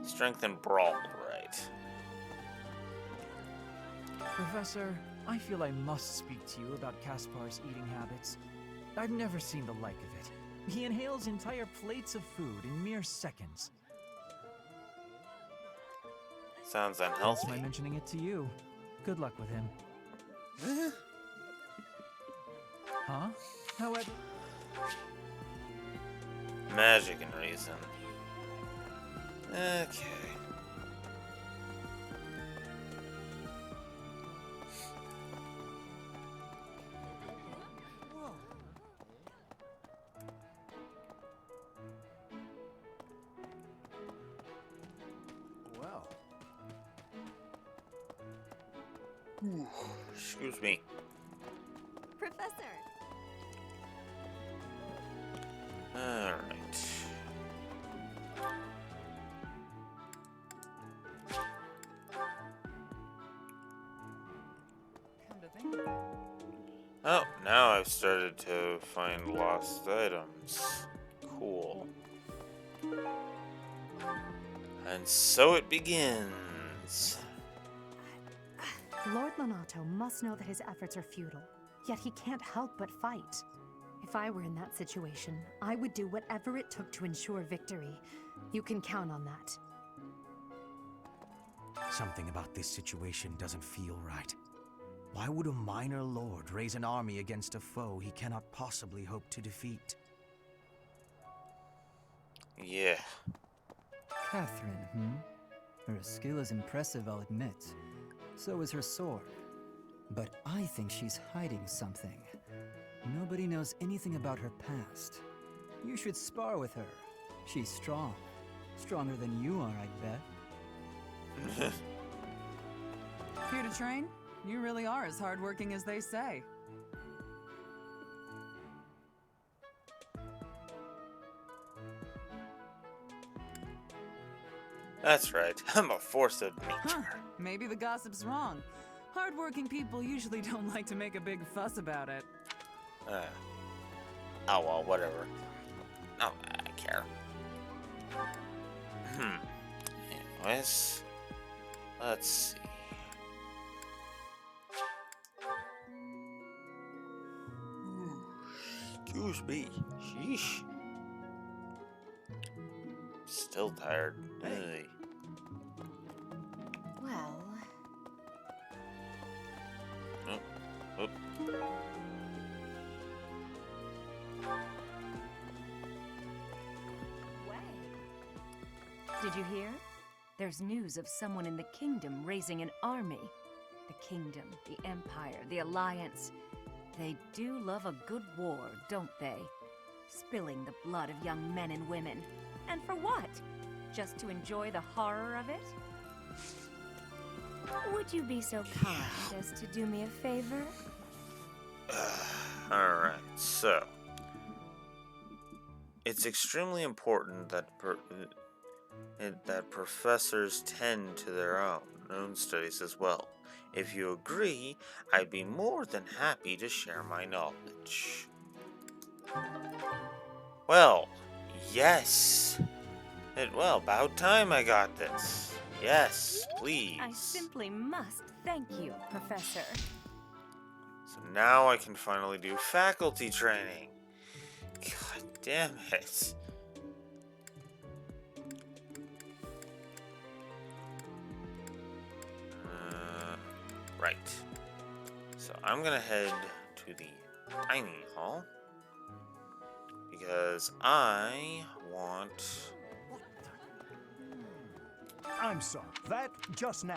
Strength and brawl, right? Professor, I feel I must speak to you about Caspar's eating habits. I've never seen the like of it. He inhales entire plates of food in mere seconds. Sounds That's unhealthy. my mentioning it to you. Good luck with him. Huh? However... Magic and reason. Okay. Well. Excuse me. Professor! Alright. Oh, now I've started to find lost items. Cool. And so it begins. Lord Lonato must know that his efforts are futile, yet he can't help but fight. If I were in that situation, I would do whatever it took to ensure victory. You can count on that. Something about this situation doesn't feel right. Why would a minor lord raise an army against a foe he cannot possibly hope to defeat? Yeah. Catherine, Her skill is impressive, I'll admit. So is her sword. But I think she's hiding something. Nobody knows anything about her past. You should spar with her. She's strong. Stronger than you are, I bet. Here to train? You really are as hardworking as they say. That's right. I'm a force of nature. Huh. Maybe the gossip's wrong. Hardworking people usually don't like to make a big fuss about it. Oh well, whatever. No, I care. Anyways, let's see. Excuse me. Sheesh. Still tired. Hey. Well... Oh. Did you hear? There's news of someone in the kingdom raising an army. The kingdom, the empire, the alliance. They do love a good war, don't they? Spilling the blood of young men and women. And for what? Just to enjoy the horror of it? Would you be so kind as to do me a favor? Alright, so. It's extremely important that that professors tend to their own studies as well. If you agree, I'd be more than happy to share my knowledge. Well, yes. Well, about time I got this. Yes, please. I simply must thank you, Professor. So now I can finally do faculty training. God damn it. Right. So I'm gonna head to the dining hall because I want... I'm sorry, that just now.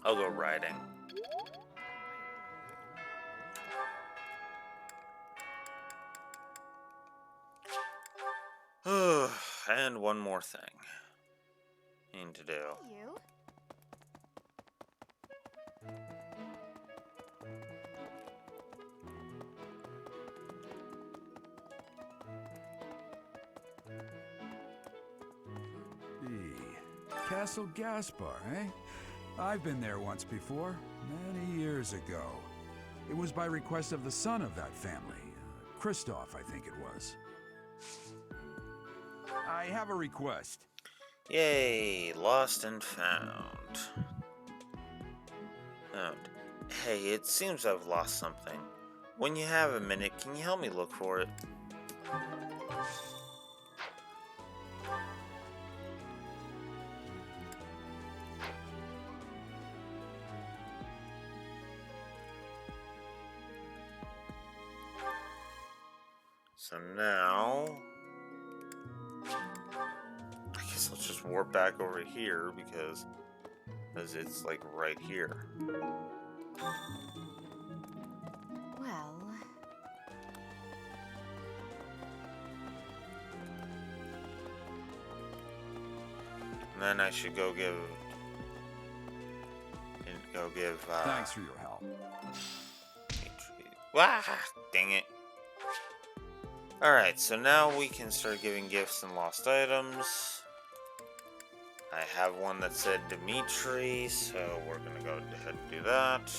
I'll go riding. And one more thing need to do. You? Castle Gaspar, eh? I've been there once before, many years ago. It was by request of the son of that family, Christoph, I think it was. I have a request. Yay, lost and found. Hey, it seems I've lost something. When you have a minute, can you help me look for it? So now, I guess I'll just warp back over here because it's like right here. Well... then I should go give... Thanks for your help. Wah! Dang it. Alright, so now we can start giving gifts and lost items. I have one that said Dimitri, so we're gonna go ahead and do that.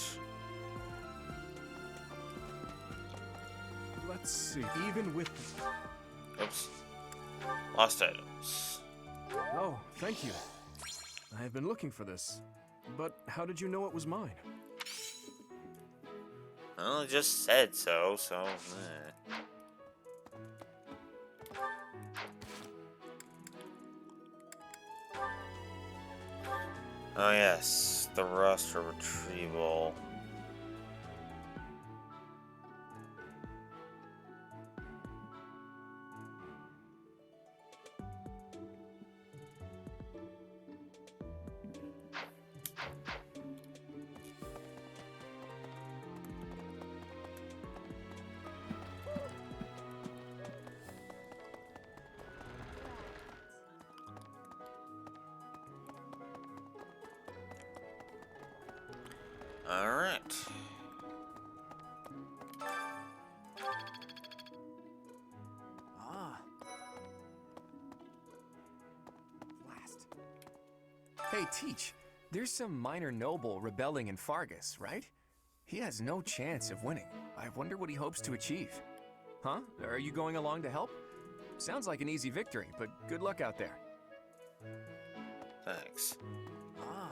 Let's see, even with... Oops. Lost items. Oh, thank you. I have been looking for this. But how did you know it was mine? Well, it just said so, Oh yes, the roster retrieval. Alright. Ah. Blast. Hey, Teach. There's some minor noble rebelling in Fargus, right? He has no chance of winning. I wonder what he hopes to achieve. Huh? Are you going along to help? Sounds like an easy victory, but good luck out there. Thanks. Ah.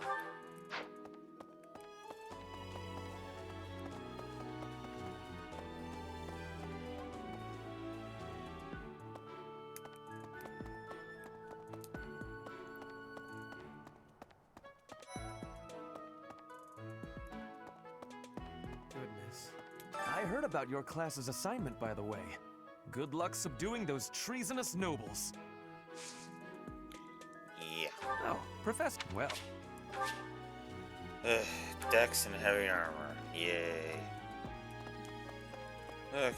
Goodness. I heard about your class's assignment, by the way. Good luck subduing those treasonous nobles. Yeah. Oh, Professor. Well. Dex and heavy armor. Yay. Okay.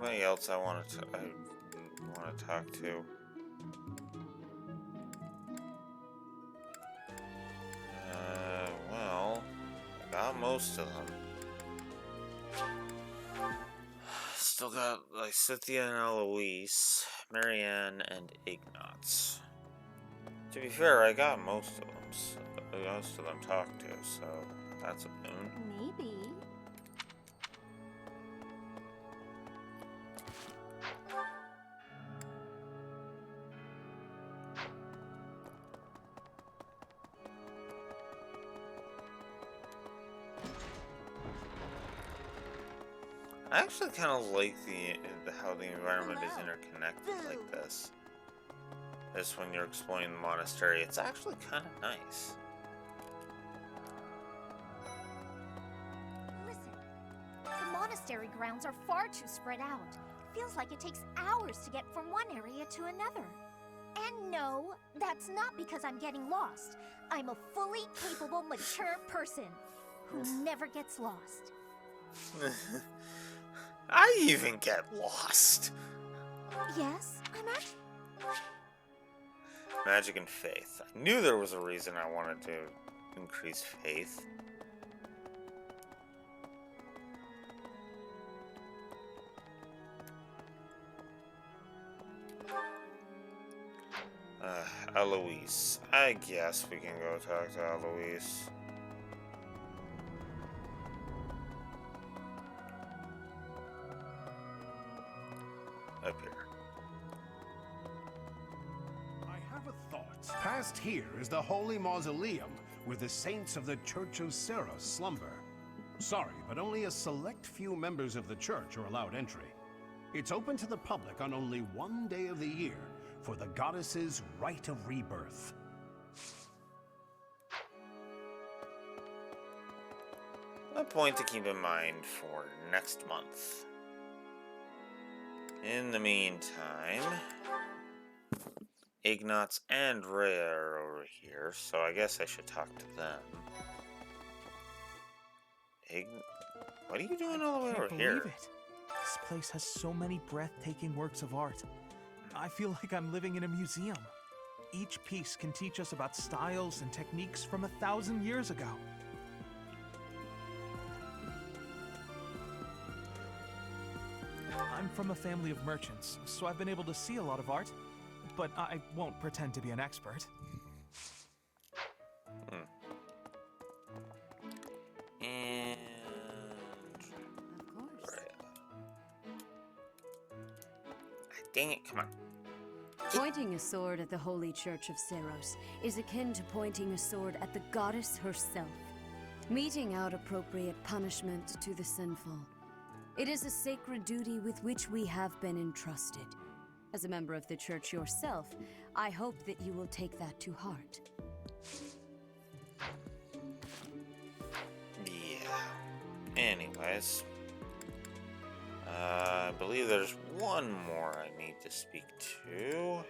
Anybody else I want to talk to? Well, I got most of them. Still got like Cynthia and Eloise, Marianne, and Ignatz. To be fair, I got most of them. Most of them talked to, so that's a boon. Maybe. I actually kind of like how the environment is interconnected like this. Just when you're exploring the monastery, it's actually kind of nice. Listen, the monastery grounds are far too spread out. It feels like it takes hours to get from one area to another. And no, that's not because I'm getting lost. I'm a fully capable, mature person who never gets lost. I even get lost. Yes, I'm actually... Magic and faith. I knew there was a reason I wanted to increase faith. Eloise. I guess we can go talk to Eloise. Up here. I have a thought. Past here is the Holy Mausoleum, where the saints of the Church of Seros slumber. Sorry, but only a select few members of the church are allowed entry. It's open to the public on only one day of the year, for the goddess's rite of rebirth. A point to keep in mind for next month. In the meantime, Ignatz and Rhea are over here, so I guess I should talk to them. What are you doing all the way I over can't here? believe it. This place has so many breathtaking works of art. I feel like I'm living in a museum. Each piece can teach us about styles and techniques from 1,000 years ago. I'm from a family of merchants, so I've been able to see a lot of art, but I won't pretend to be an expert. And... Of course. Dang it, come on. Pointing a sword at the Holy Church of Seros is akin to pointing a sword at the goddess herself, meting out appropriate punishment to the sinful. It is a sacred duty with which we have been entrusted. As a member of the church yourself, I hope that you will take that to heart. Yeah. Anyways. I believe there's one more I need to speak to.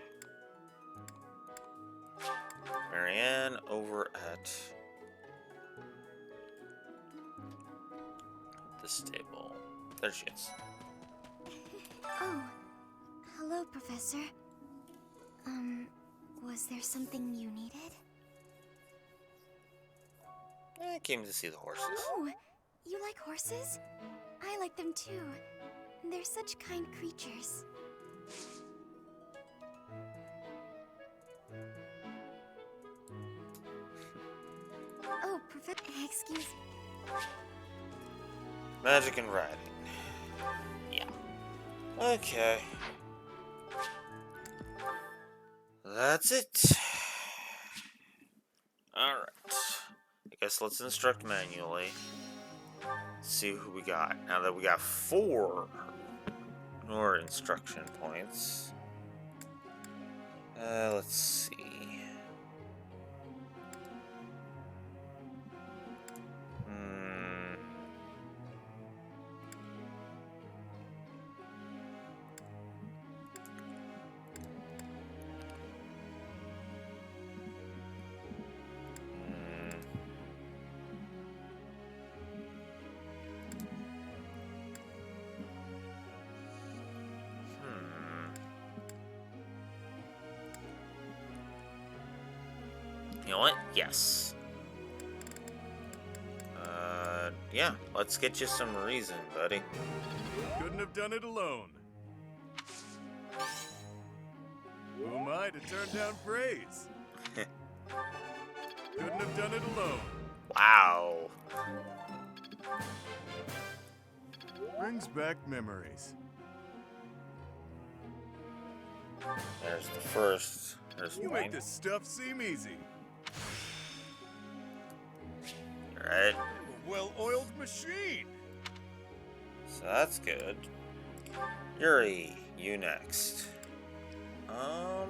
Marianne over at the stable. There she is. Oh, hello, Professor. Was there something you needed? I came to see the horses. Oh, you like horses? I like them too. They're such kind creatures. Oh, excuse. Magic and riding. Yeah. Okay. That's it. Alright. I guess let's instruct manually. See who we got. Now that we got 4 more instruction points. Let's see. You know what? Yes. Yeah, let's get you some reason, buddy. Couldn't have done it alone. Who am I to turn down praise? Couldn't have done it alone. Wow. Brings back memories. There's the first. There's You one. make this stuff seem easy. Right. A well-oiled machine. So that's good. Yuri, you next. Well,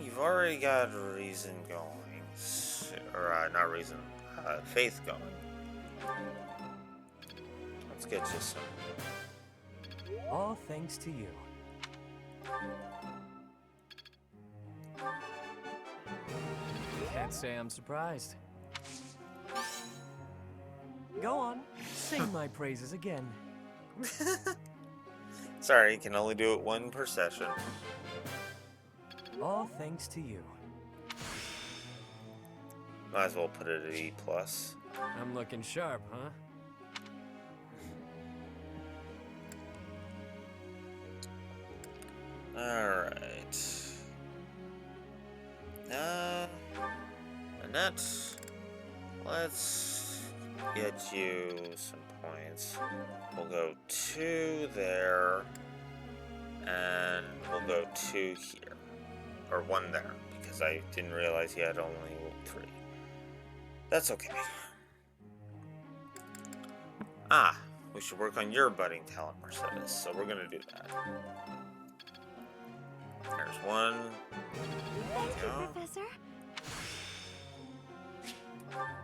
you've already got reason going. Or, not reason. Faith going. Let's get you some. All thanks to you. Can't say I'm surprised. Go on, sing my praises again. Sorry, you can only do it 1 per session. All thanks to you. Might as well put it at E+. I'm looking sharp, huh? Alright. Annette, let's get you some points. We'll go 2 there, and we'll go 2 here. Or 1 there, because I didn't realize he had only 3. That's okay. Ah, we should work on your budding talent, Mercedes, so we're gonna do that. There's 1. Thank you, Professor.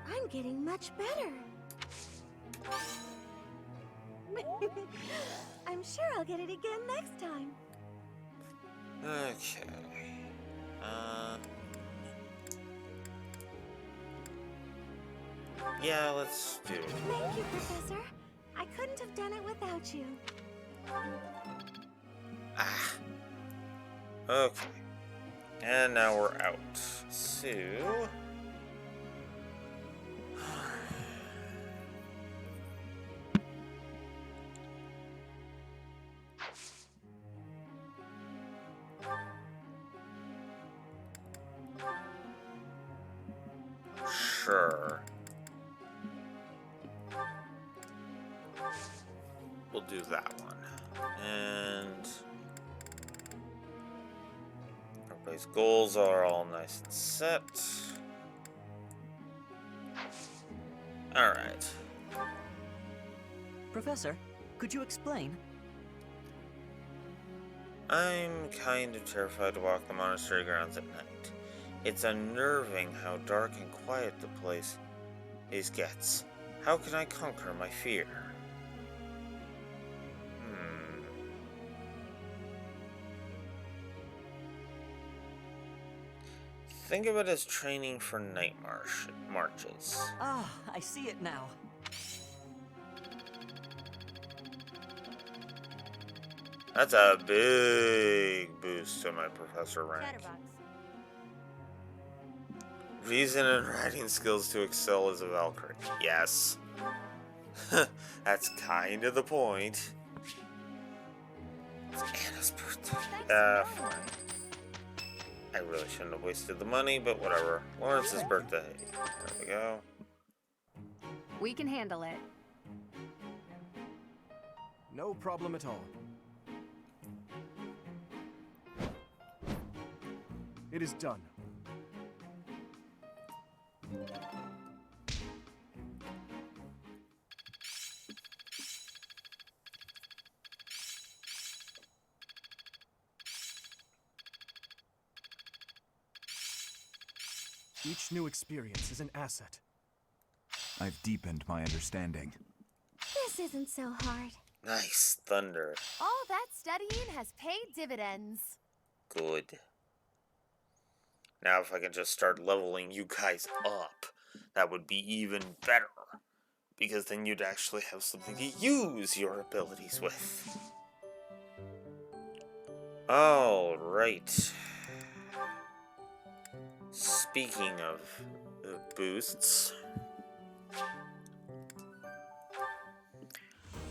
I'm getting much better. I'm sure I'll get it again next time. Okay. Yeah, let's do it. Thank you, Professor. I couldn't have done it without you. Ah. Okay. And now we're out. So... Sure. We'll do that one. And everybody's goals are all nice and set. Alright. Professor, could you explain? I'm kind of terrified to walk the monastery grounds at night. It's unnerving how dark and quiet the place gets. How can I conquer my fear? Think of it as training for night marches. Ah, I see it now. That's a big boost to my professor rank. Reason and writing skills to excel as a Valkyrie. Yes. That's kind of the point. It's Anna's birthday. Fine. I really shouldn't have wasted the money, but whatever. Lawrence's birthday. There we go. We can handle it. No problem at all. It is done. Each new experience is an asset. I've deepened my understanding. This isn't so hard. Nice thunder. All that studying has paid dividends. Good. Now if I can just start leveling you guys up, that would be even better. Because then you'd actually have something to use your abilities with. Alright. Speaking of boosts,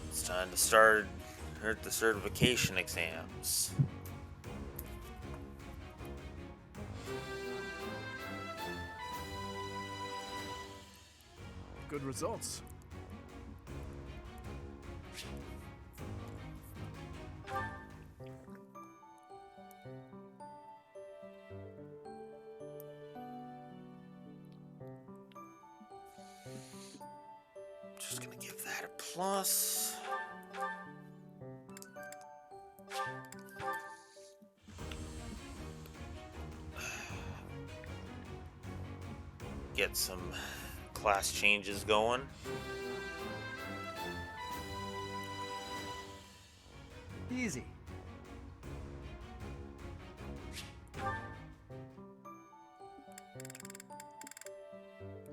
it's time to start the certification exams. Good results. Just gonna give that a plus. Get some class changes going. Easy.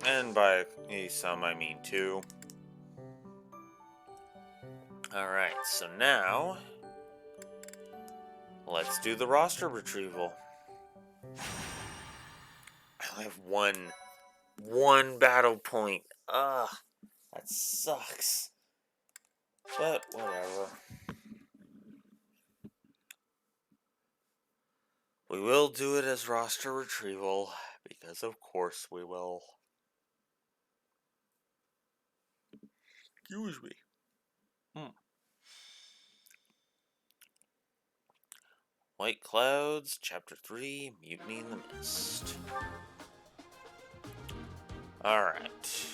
And by some, I mean two. Alright, so now let's do the roster retrieval. I only have one battle point. Ugh, that sucks. But whatever. We will do it as roster retrieval, because of course we will. Excuse me. White Clouds, Chapter 3, Mutiny in the Mist. Alright.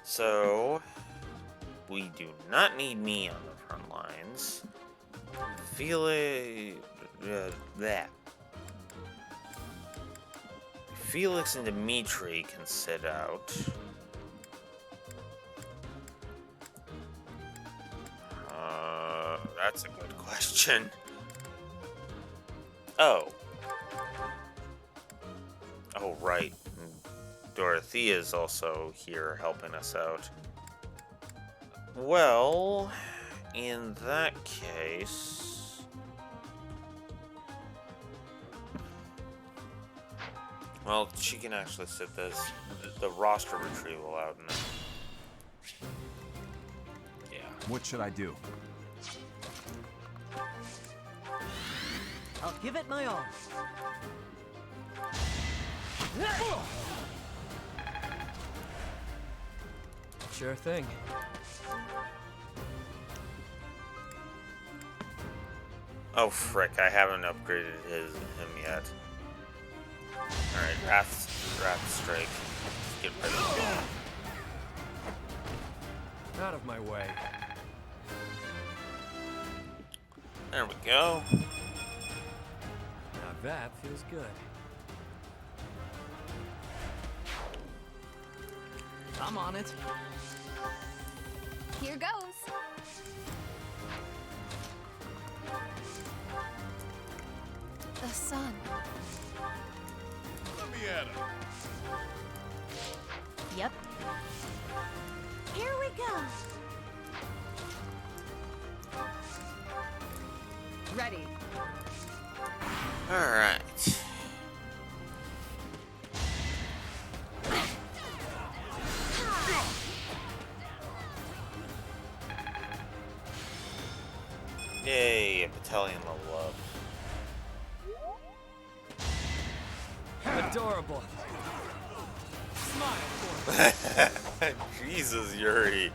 So, we do not need me on the front lines. Felix and Dimitri can sit out. That's a good question. Oh. Oh, right. Dorothea's also here helping us out. Well, in that case... Well, she can actually sit this the roster retrieval out in there. Yeah. What should I do? I'll give it my all. Sure thing. Oh frick, I haven't upgraded him yet. Alright, Wrath Strike. Get rid of him. Out of my way. There we go. Now that feels good. I'm on it. Here goes. The sun. Let me at him. Yep. Here we go. Ready. Alright. Yay, a battalion level up. Adorable. Smile for me. Jesus, Yuri.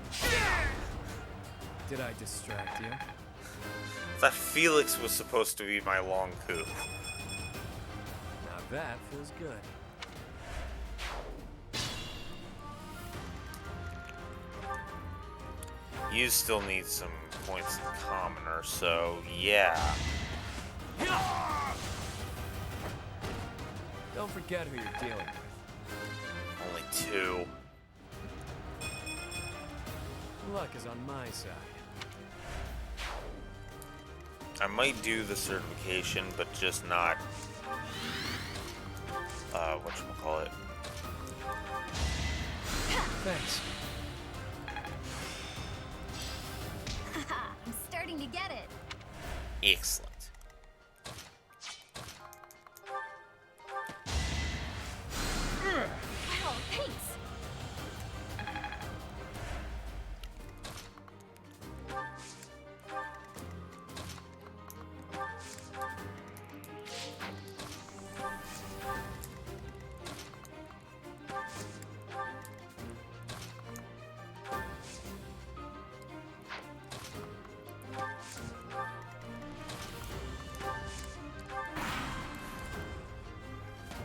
Did I distract you? I thought Felix was supposed to be my long coup. Now that feels good. You still need some points in commoner, so yeah. Don't forget who you're dealing with. Only 2. Luck is on my side. I might do the certification, but just not, whatchamacallit. Thanks. I'm starting to get it. Excellent. Wow, thanks.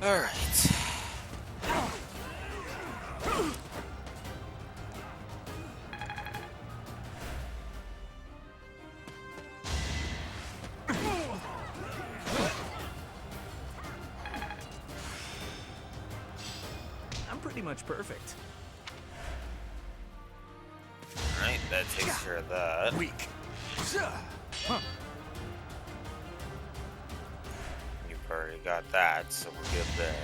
All right. I'm pretty much perfect. All right, that takes care of that. Weak. Huh. You've already got that, so we're good there.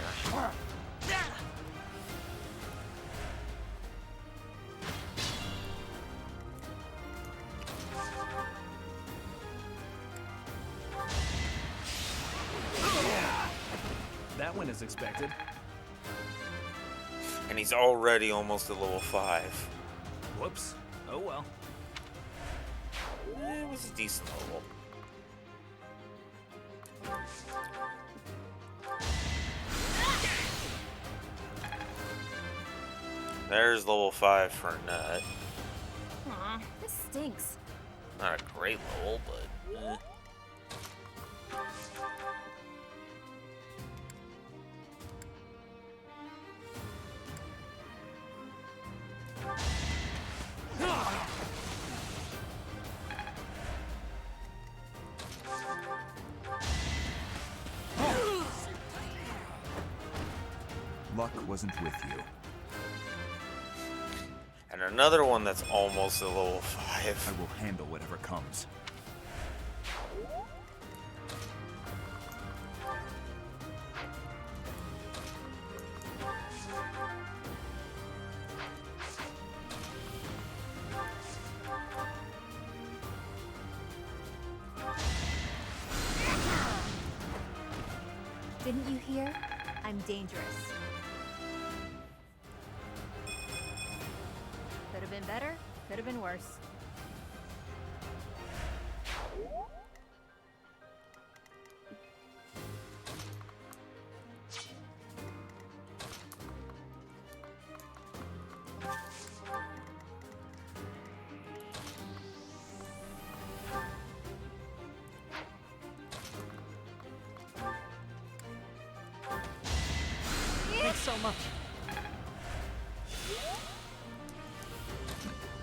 That went as expected. And he's already almost at level 5. Whoops. Oh well. It was a decent level. There's level 5 for Nut. Aw, this stinks. Not a great level, but eh. Luck wasn't with you. And another one that's almost at level 5. I will handle whatever comes. Didn't you hear? I'm dangerous. Could have been better, could have been worse. Thanks so much.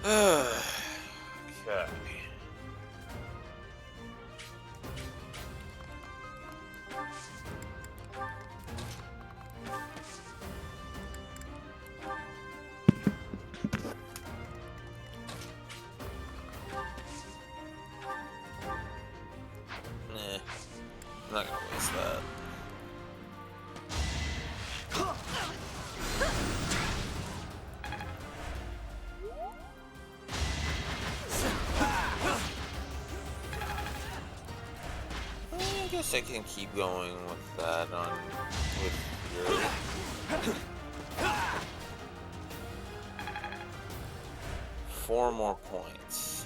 Okay. I'm not gonna waste that. I guess I can keep going with that on with your 4 more points.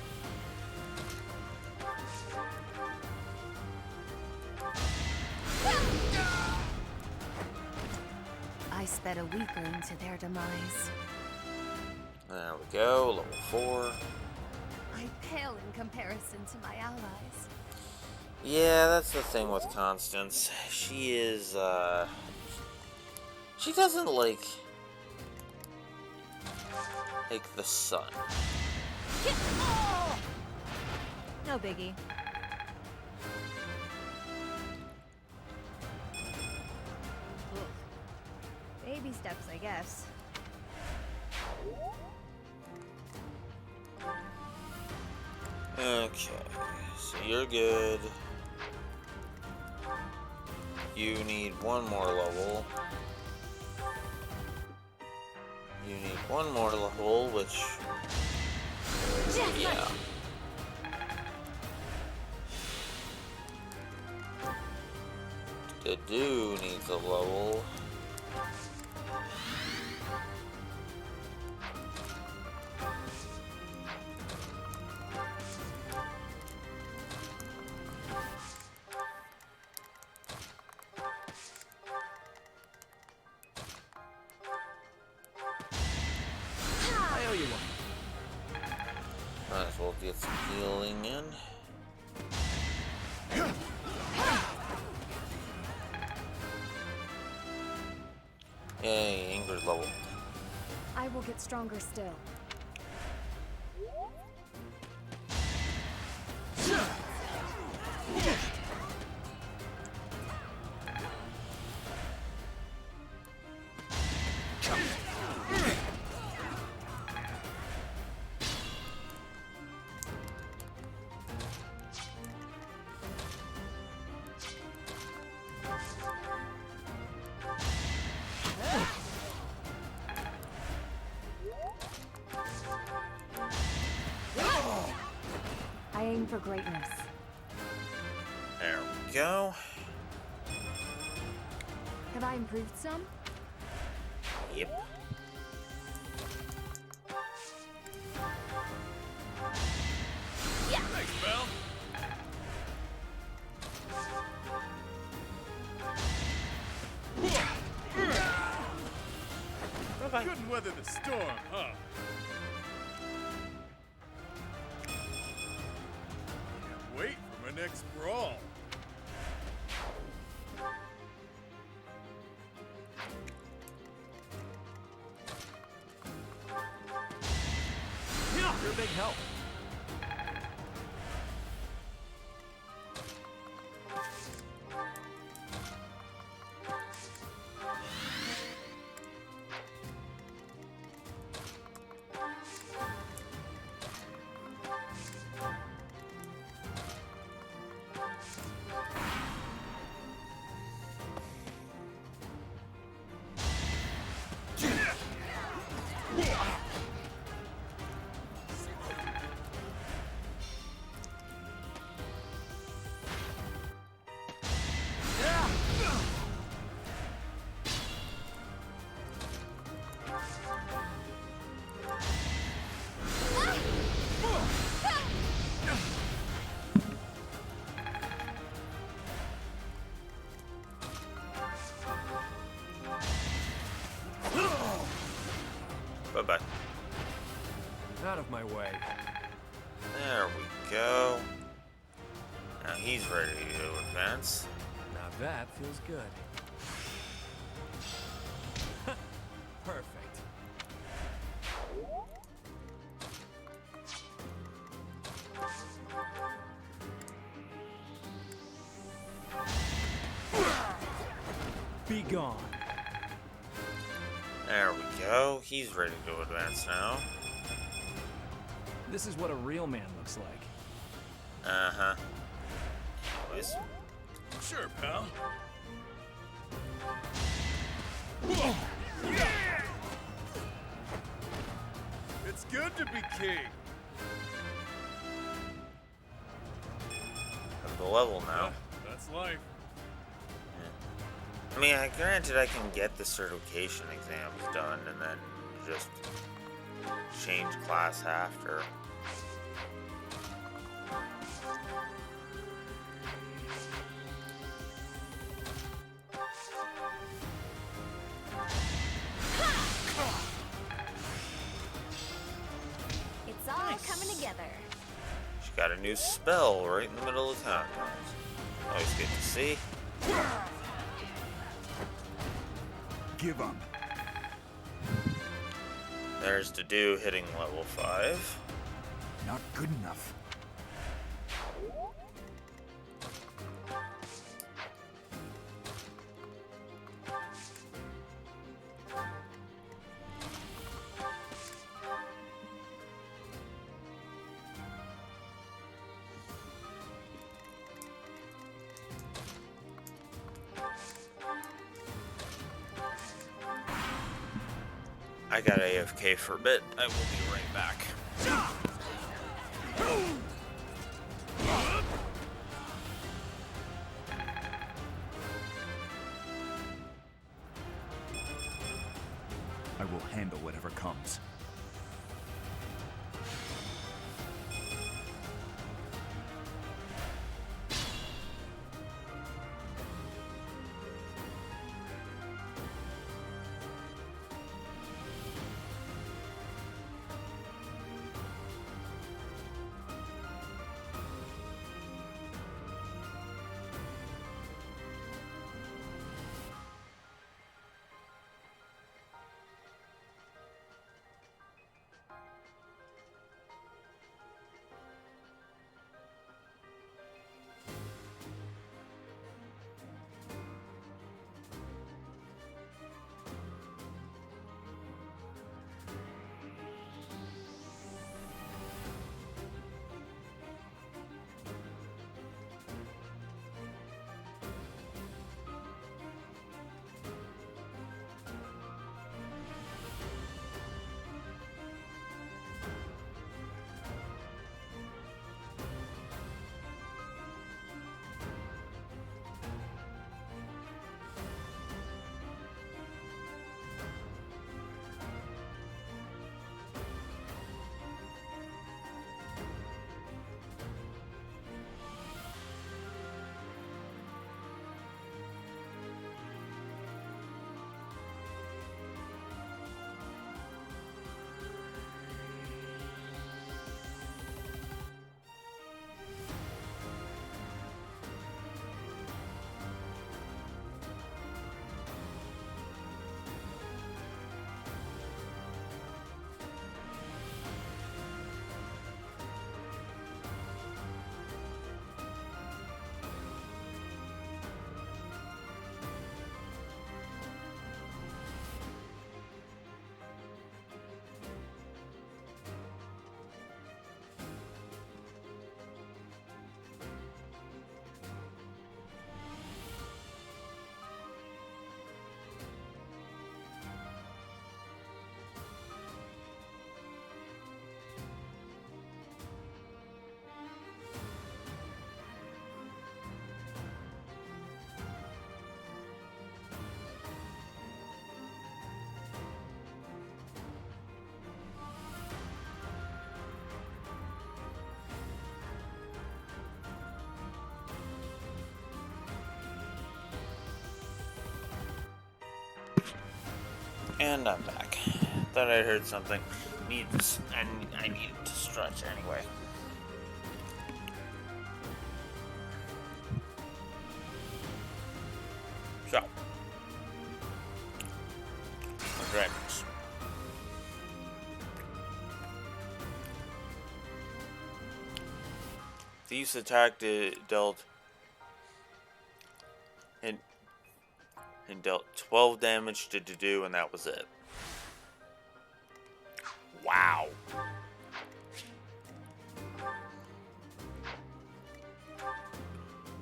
I sped a weakling to their demise. There we go, level 4. I pale in comparison to my allies. Yeah, that's the thing with Constance. She is, she doesn't like the sun. No biggie. Ugh. Baby steps, I guess. Okay, so you're good. You need 1 more level. You need 1 more level, which... yeah. The do needs a level. I owe you one. Might as well get some healing in. Yay, anger level. I will get stronger still. I aim for greatness. There we go. Have I improved some? Yep. Yeah. Thanks, Belle. Couldn't weather the storm, huh? Can't wait for my next brawl. You're a big help. Out of my way. There we go. Now he's ready to advance. Now that feels good. Perfect. Be gone. There we go. He's ready to advance now. This is what a real man looks like. Uh-huh. Anyways. Sure, pal. It's good to be king. Of the level now. That's life. I mean, granted, I can get the certification exams done and then just change class after. It's all coming together. She got a new spell right in the middle of town. Always good to see. Give up. There's Dedu hitting level 5. Not good enough. I got AFK for a bit. I will be right back. I will handle whatever comes. And I'm back. Thought I heard something. needs, and I need it to stretch anyway. So, our dragons. Thieves attack dealt and dealt 12 damage to Dedu, and that was it. Wow.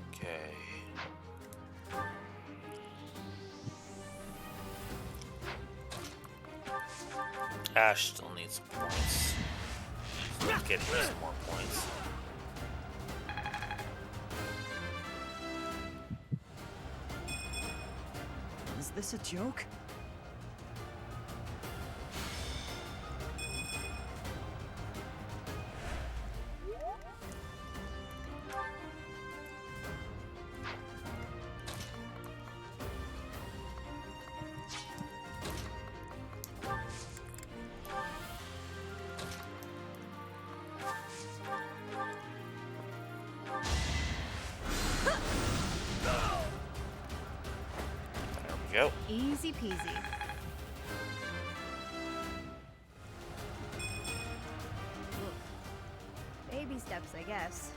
Okay. Ash still needs some points. So let's get him some more points. Is this a joke? Go. Easy peasy. Baby steps, I guess.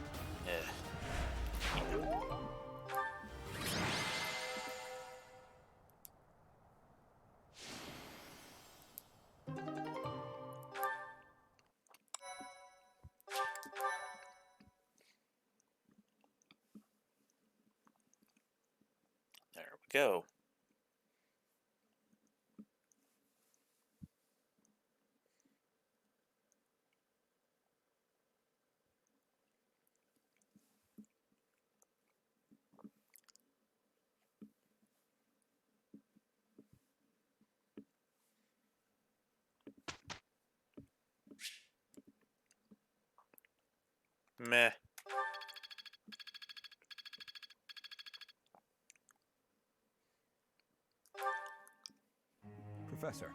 There we go. Meh. Professor.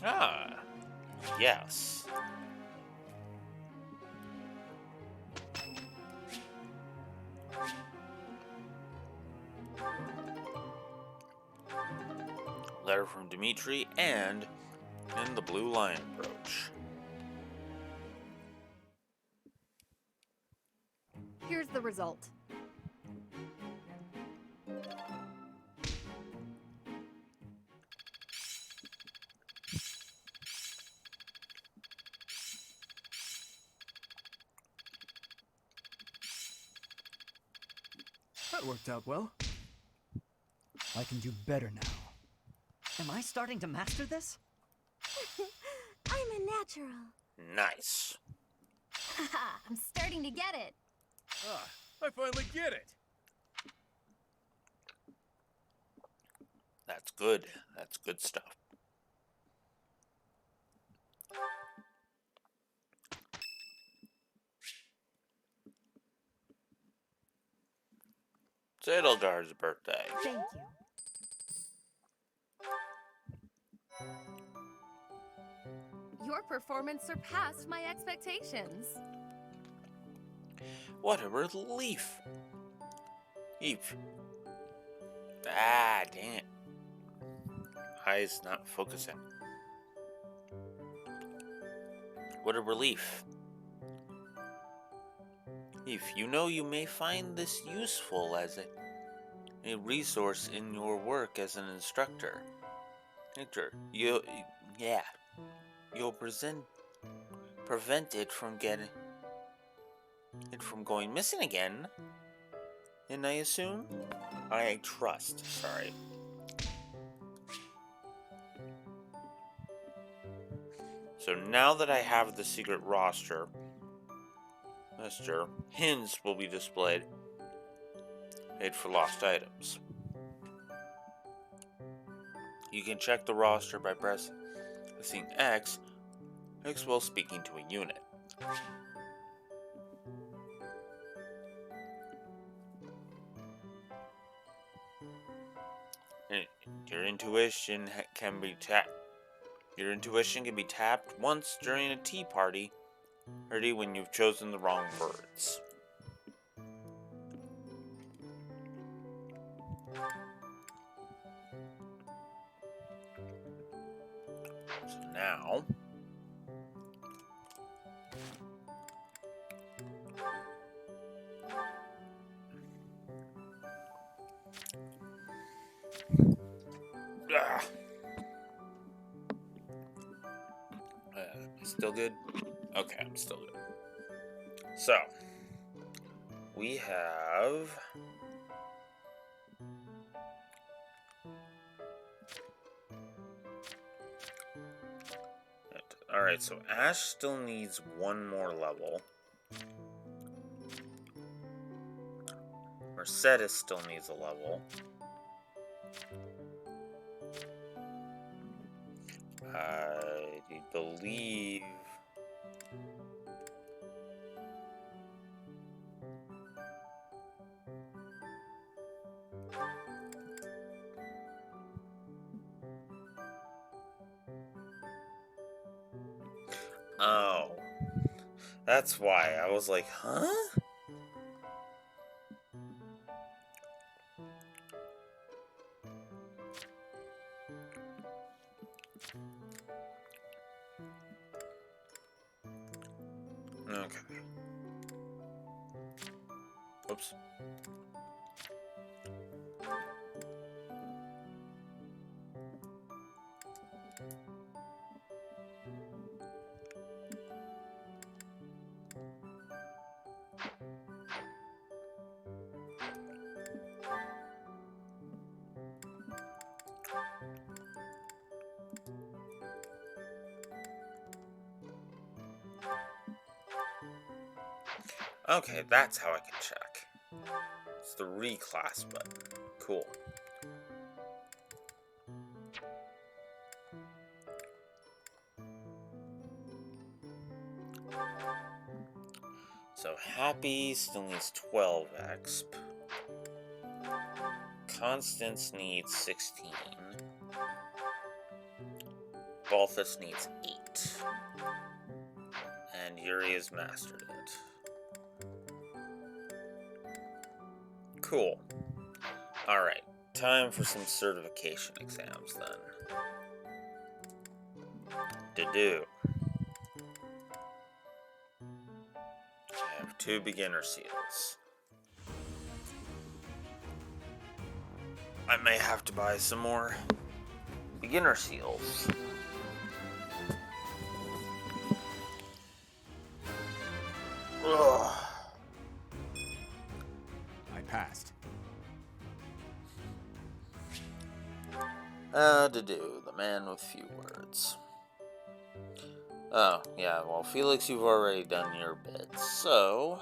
Ah, yes. Letter from Dimitri and the Blue Lion brooch. Here's the result. That worked out well. I can do better now. Am I starting to master this? I'm a natural. Nice. Haha, I'm starting to get it. Ah, I finally get it. That's good. That's good stuff. It's Edelgard's birthday. Thank you. Your performance surpassed my expectations. What a relief. Eve. Ah, dang it. Eyes not focusing. What a relief. Eve, you know you may find this useful as a resource in your work as an instructor. Victor, you'll prevent it from going missing again. And I assume? I trust, sorry. So now that I have the secret roster, hints will be displayed made for lost items. You can check the roster by pressing X while speaking to a unit. Your intuition can be tapped. Your intuition can be tapped once during a tea party, when you've chosen the wrong words. So now, still good? Okay, I'm still good. So, we have... Alright, so Ash still needs one more level. Mercedes still needs a level. I believe... Oh. That's why. I was like, huh? Okay. Oops. Okay, that's how I can check. It's the reclass button. Cool. So Happy still needs 12 exp. Constance needs 16. Balthus needs 8. And Yuri has mastered it. Cool. Alright, time for some certification exams then. To do. I have 2 beginner seals. I may have to buy some more beginner seals. Ugh. I passed. To do, the man with few words. Oh, yeah, well, Felix, you've already done your bit, so...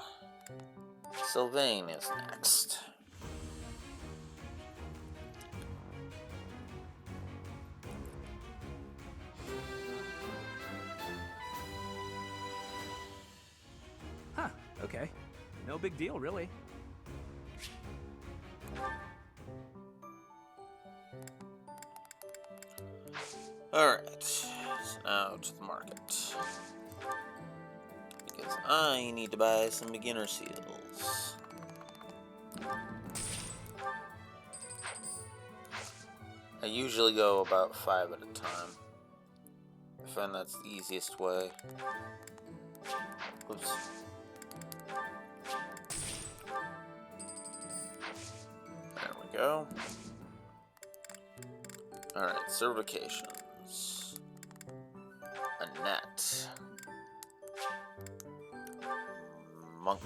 Sylvain is next. Huh, okay. No big deal, really. Alright, so now to the market. Because I need to buy some beginner seals. I usually go about 5 at a time. I find that's the easiest way. Oops. There we go. Alright, certifications. Annette. Monk.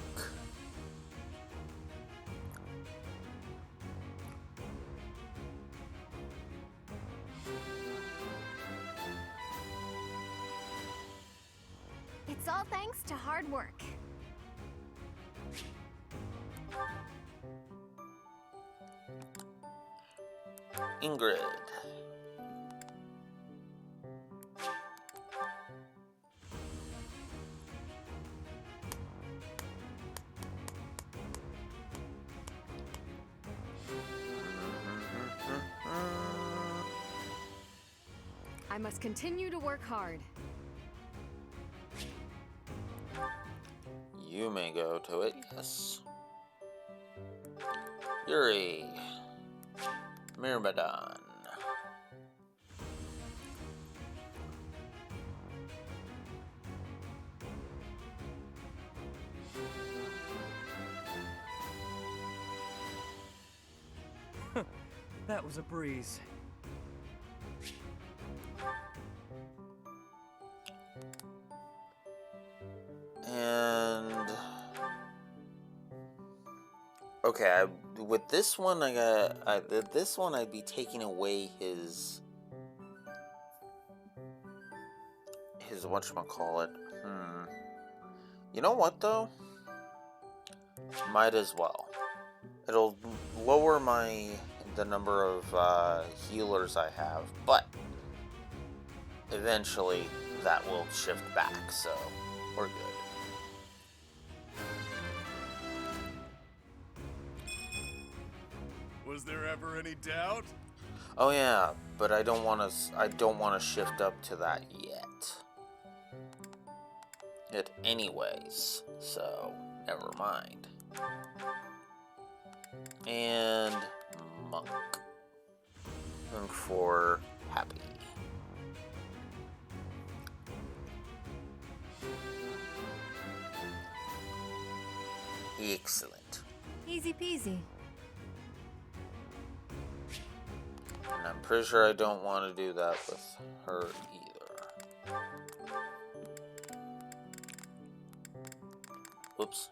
It's all thanks to hard work. Ingrid. must continue to work hard. You may go to it, yes. Yuri. Myrmidon. That was a breeze. And okay, with this one, this one I'd be taking away his whatchamacallit. You know what though? Might as well. It'll lower the number of healers I have, but eventually that will shift back, so we're good. Was there ever any doubt? Oh yeah, but I don't want to shift up to that yet. Anyways, so never mind. And monk. Monk for happy. Excellent. Easy peasy. And I'm pretty sure I don't want to do that with her either. Whoops.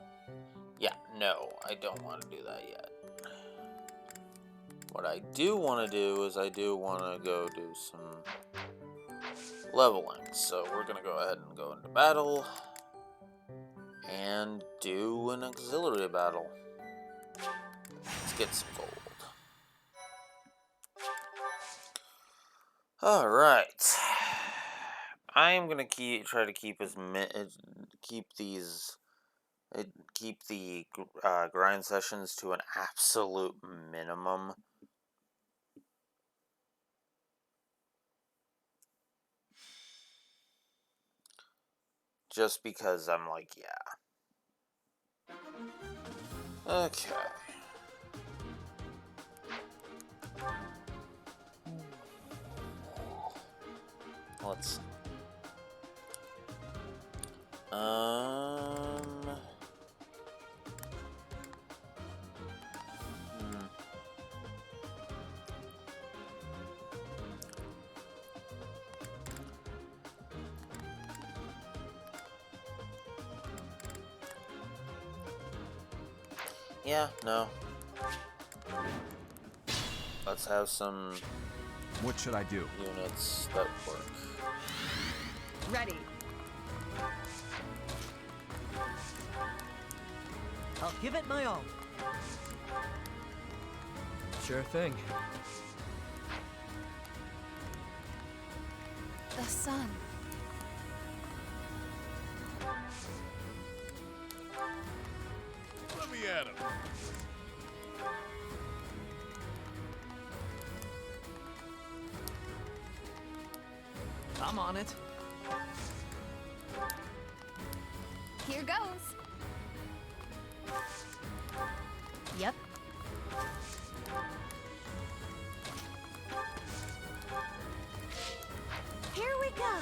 Yeah, no, I don't want to do that yet. What I do want to do is I do want to go do some leveling. So we're going to go ahead and go into battle and do an auxiliary battle. Let's get some gold. Alright. I'm going to try to keep the grind sessions to an absolute minimum. Just because I'm like, yeah. Okay. Let's see. Yeah, no. Let's have some... What should I do? Units that work. Ready. I'll give it my all. Sure thing. The sun. Let me at him. I'm on it. Here goes. Yep. Here we go.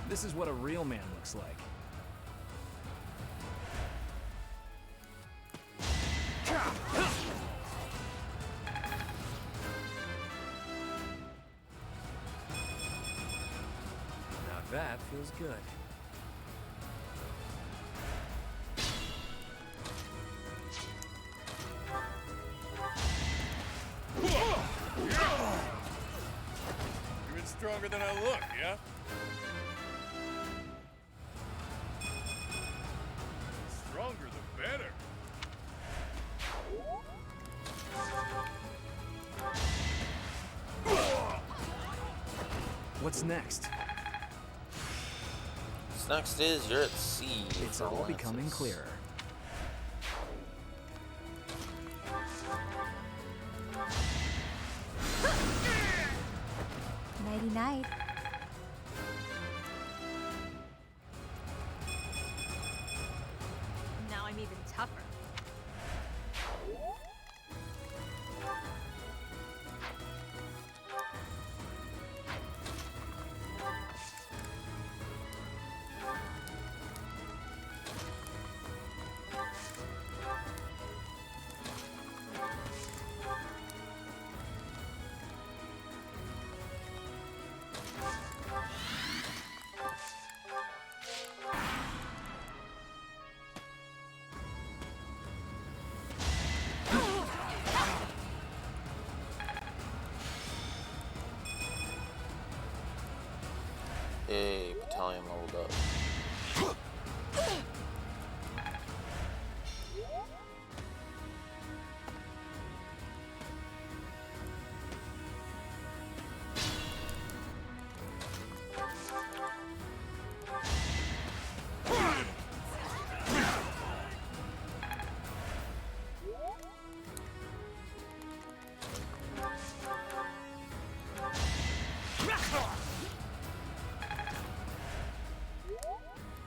This is what a real man looks like. Now that feels good. Even stronger than I look, yeah? Stronger the better. What's next? What's next is you're at sea. It's all becoming clearer. Nighty-night. Now I'm even tougher. Hey, battalion leveled up.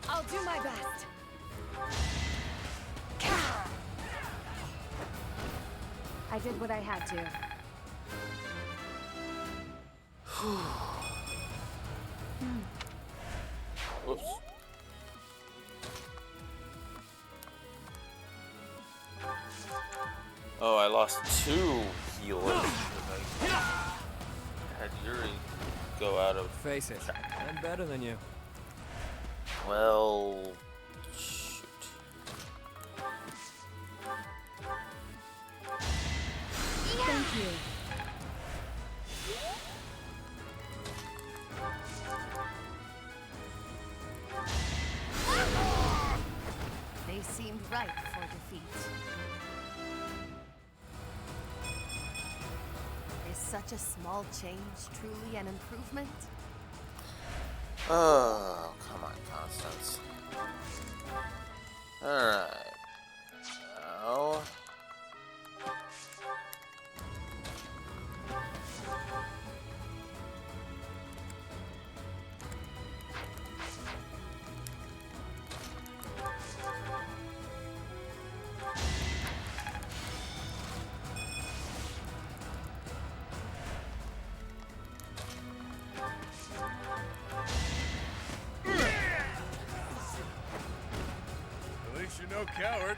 I'll do my best. I did what I had to. Whoops. Oh, I lost 2 healers. I had Yuri go out of. Face it, I'm better than you. Well, shoot. Thank you. They seemed ripe for defeat. Is such a small change truly an improvement? Oh, come on, Constance. Alright. Now. At least you're no coward.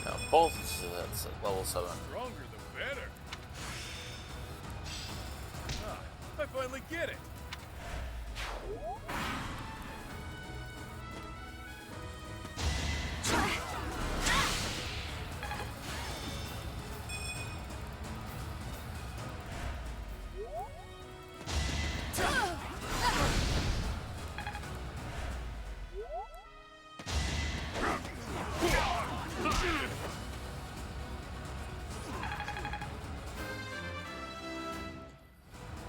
Now, both that's at level 7. Stronger the better. Ah, I finally get it.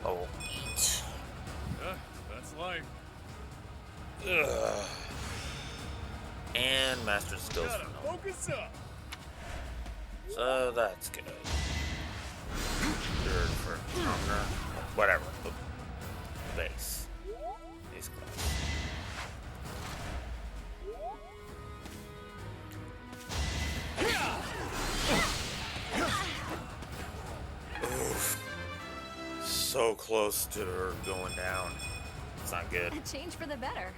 Level 8. That's life. Ugh. And master skills Gotta for no. focus up. So that's good. Third for Summoner. Whatever. The base. Base class. Oof. So close to her going down. It's not good. A change for the better.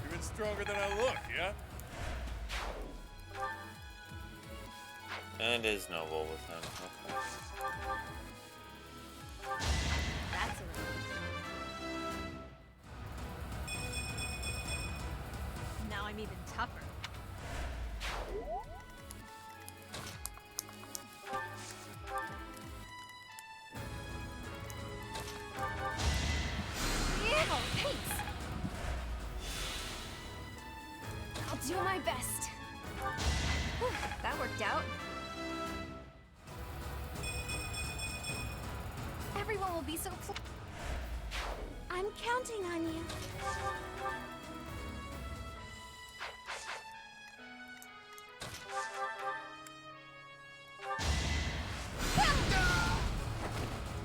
Even stronger than I look, yeah? And is noble with him. Okay. That's a relief. Now I'm even tougher. do my best. Whew, that worked out. Everyone will be so I'm counting on you.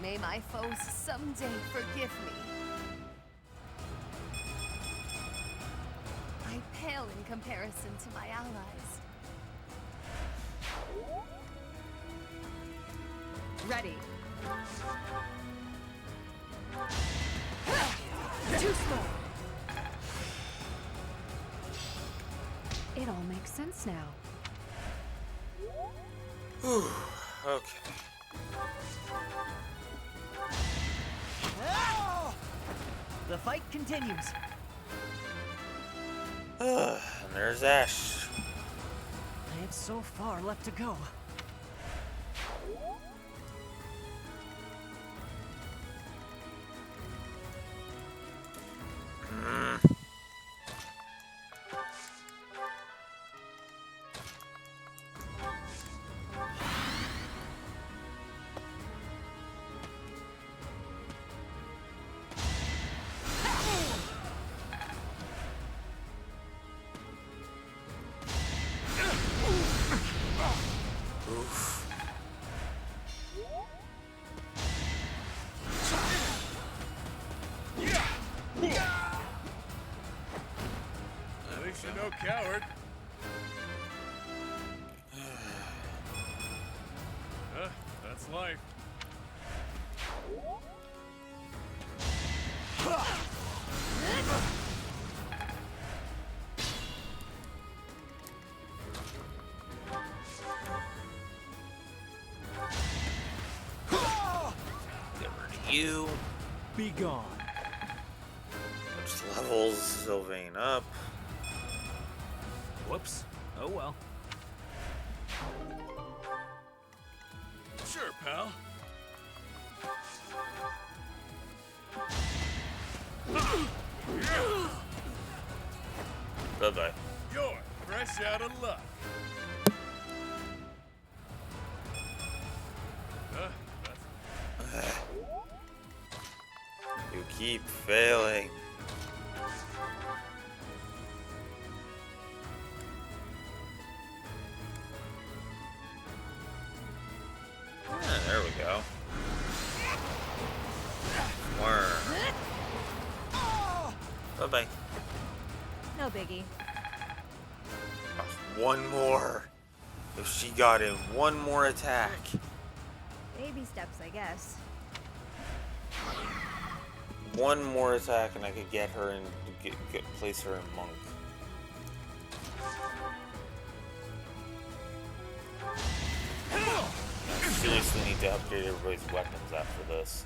May my foes someday forgive me. I pale in comparison to my allies. Ready. Too slow. It all makes sense now. Okay. The fight continues. And there's Ash. I have so far left to go. At least you're no coward. That's life. Get rid of you. Be gone. Which levels Sylvain up. Whoops. Oh well. Sure, pal. Bye-bye. You're fresh out of luck. You keep failing. There we go. Worm. Bye-bye. No biggie. One more. If she got in one more attack. Baby steps, I guess. One more attack and I could get her and place her in monk. I seriously need to upgrade everybody's weapons after this.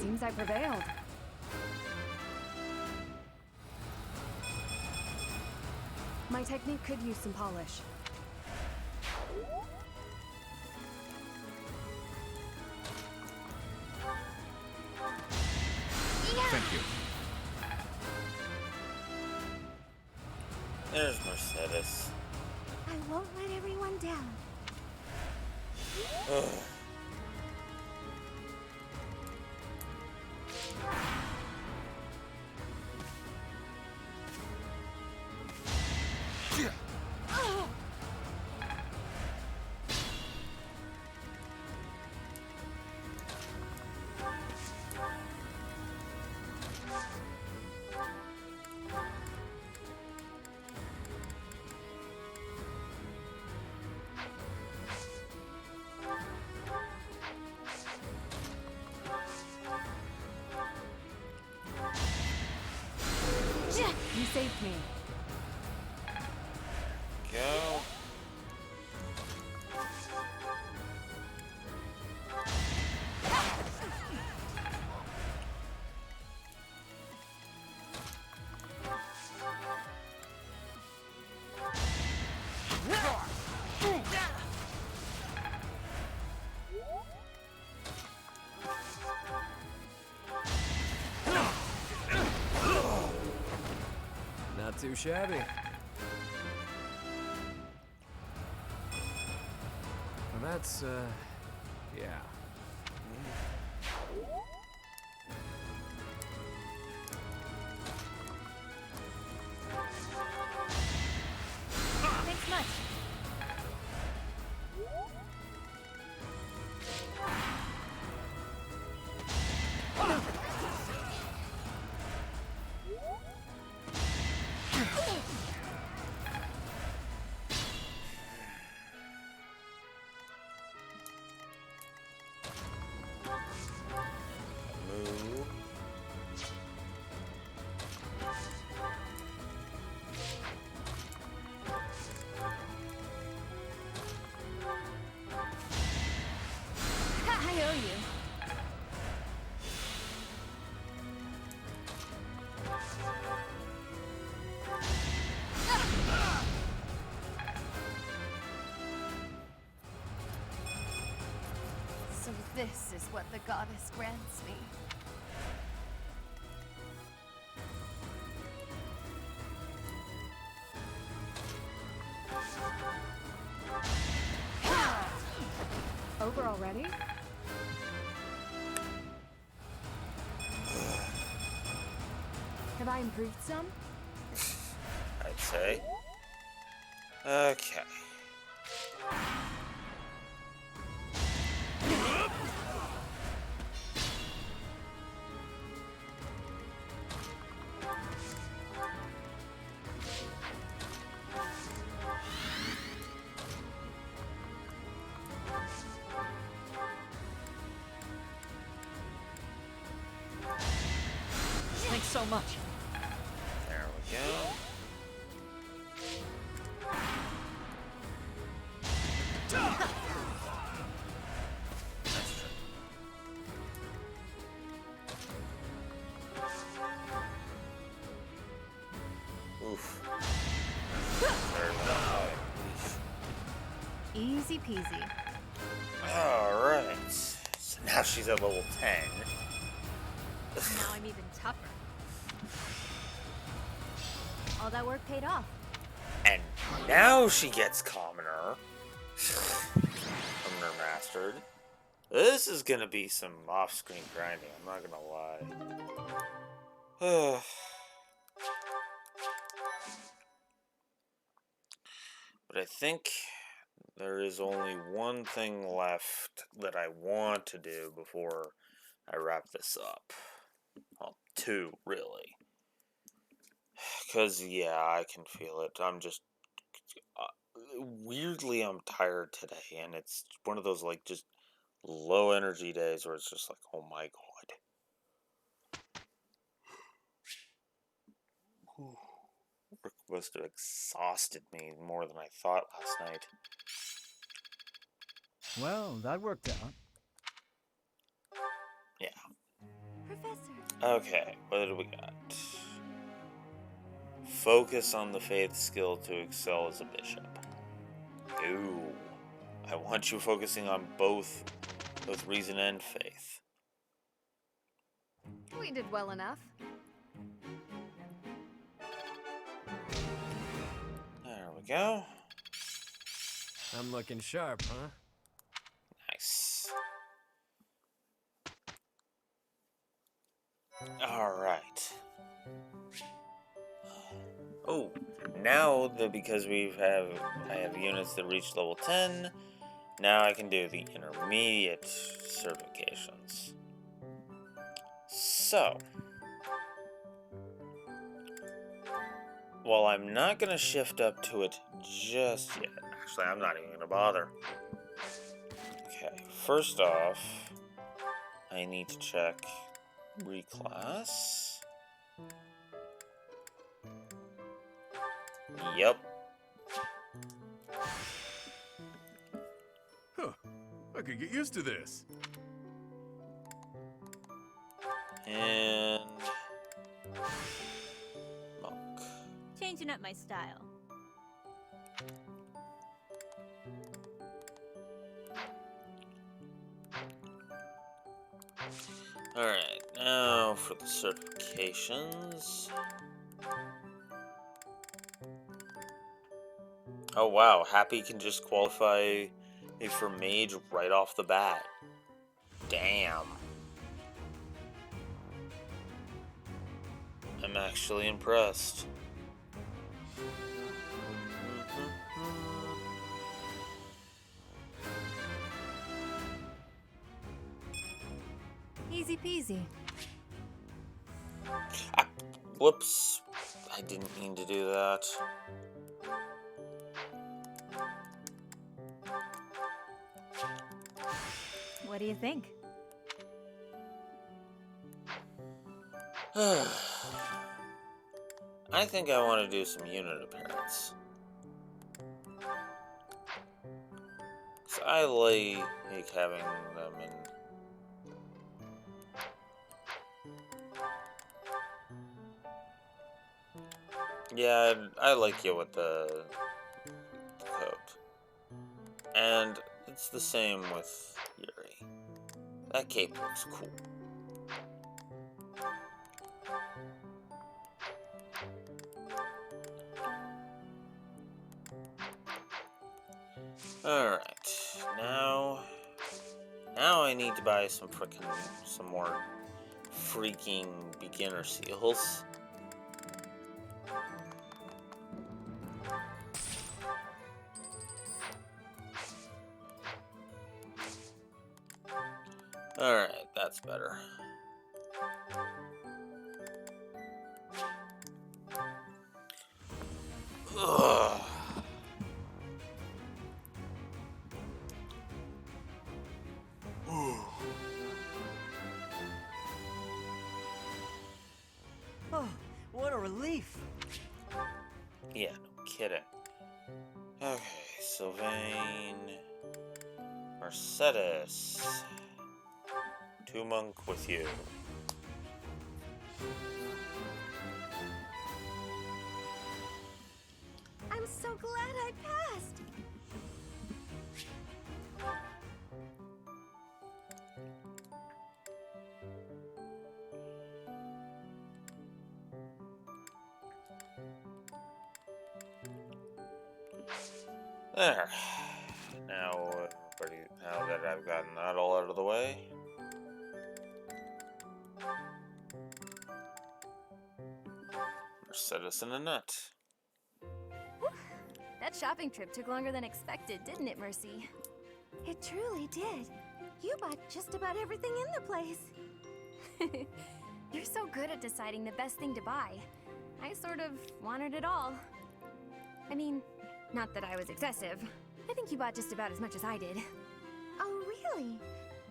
Seems I prevailed. My technique could use some polish. Thank you. There's Mercedes. I won't let everyone down. Ugh. You saved me. Go. Not too shabby. Well, that's, yeah. Thanks much. Move. I owe you. So this is what the goddess grants me. Over already? Have I improved some? I'd say. Okay. Thanks so much. There we go. Oof. Easy peasy. Alright. So now she's at level 10. Now I'm even tougher. All that work paid off. And now she gets Commoner. Commoner mastered. This is gonna be some off-screen grinding, I'm not gonna lie. But I think there is only one thing left that I want to do before I wrap this up. Well, two, really. Because, yeah, I can feel it. I'm just... weirdly, I'm tired today, and it's one of those, like, just low-energy days where it's just like, oh my god. Work must have exhausted me more than I thought last night. Well, that worked out. Yeah. Professor. Okay, what do we got? Focus on the faith skill to excel as a bishop. Ooh. I want you focusing on both reason and faith. We did well enough. There we go. I'm looking sharp, huh? Nice. Alright. Oh, now that because I have units that reach level 10, now I can do the intermediate certifications. So, while I'm not going to shift up to it just yet, actually I'm not even going to bother. Okay, first off, I need to check reclass. Yep. Huh. I could get used to this. And... monk. Changing up my style. Alright, now for the certifications. Oh wow, Happy can just qualify me for mage right off the bat. Damn. I'm actually impressed. Easy peasy. Whoops. I didn't mean to do that. What do you think? I think I want to do some unit appearance. 'Cause I like having them in. Yeah, I like it with the coat. And it's the same with Yuri. That cape looks cool. Alright, now I need to buy some more freaking beginner seals. Alright, that's better. Ugh. Oh, what a relief. Yeah, no kidding. Okay, Sylvain. Mercedes. 2 monk with you. I'm so glad I passed. There. Now that I've gotten that all out of the way. Mercedes in a nut. That shopping trip took longer than expected, didn't it, Mercy? It truly did. You bought just about everything in the place. You're so good at deciding the best thing to buy. I sort of wanted it all. I mean, not that I was excessive. I think you bought just about as much as I did. Oh, really?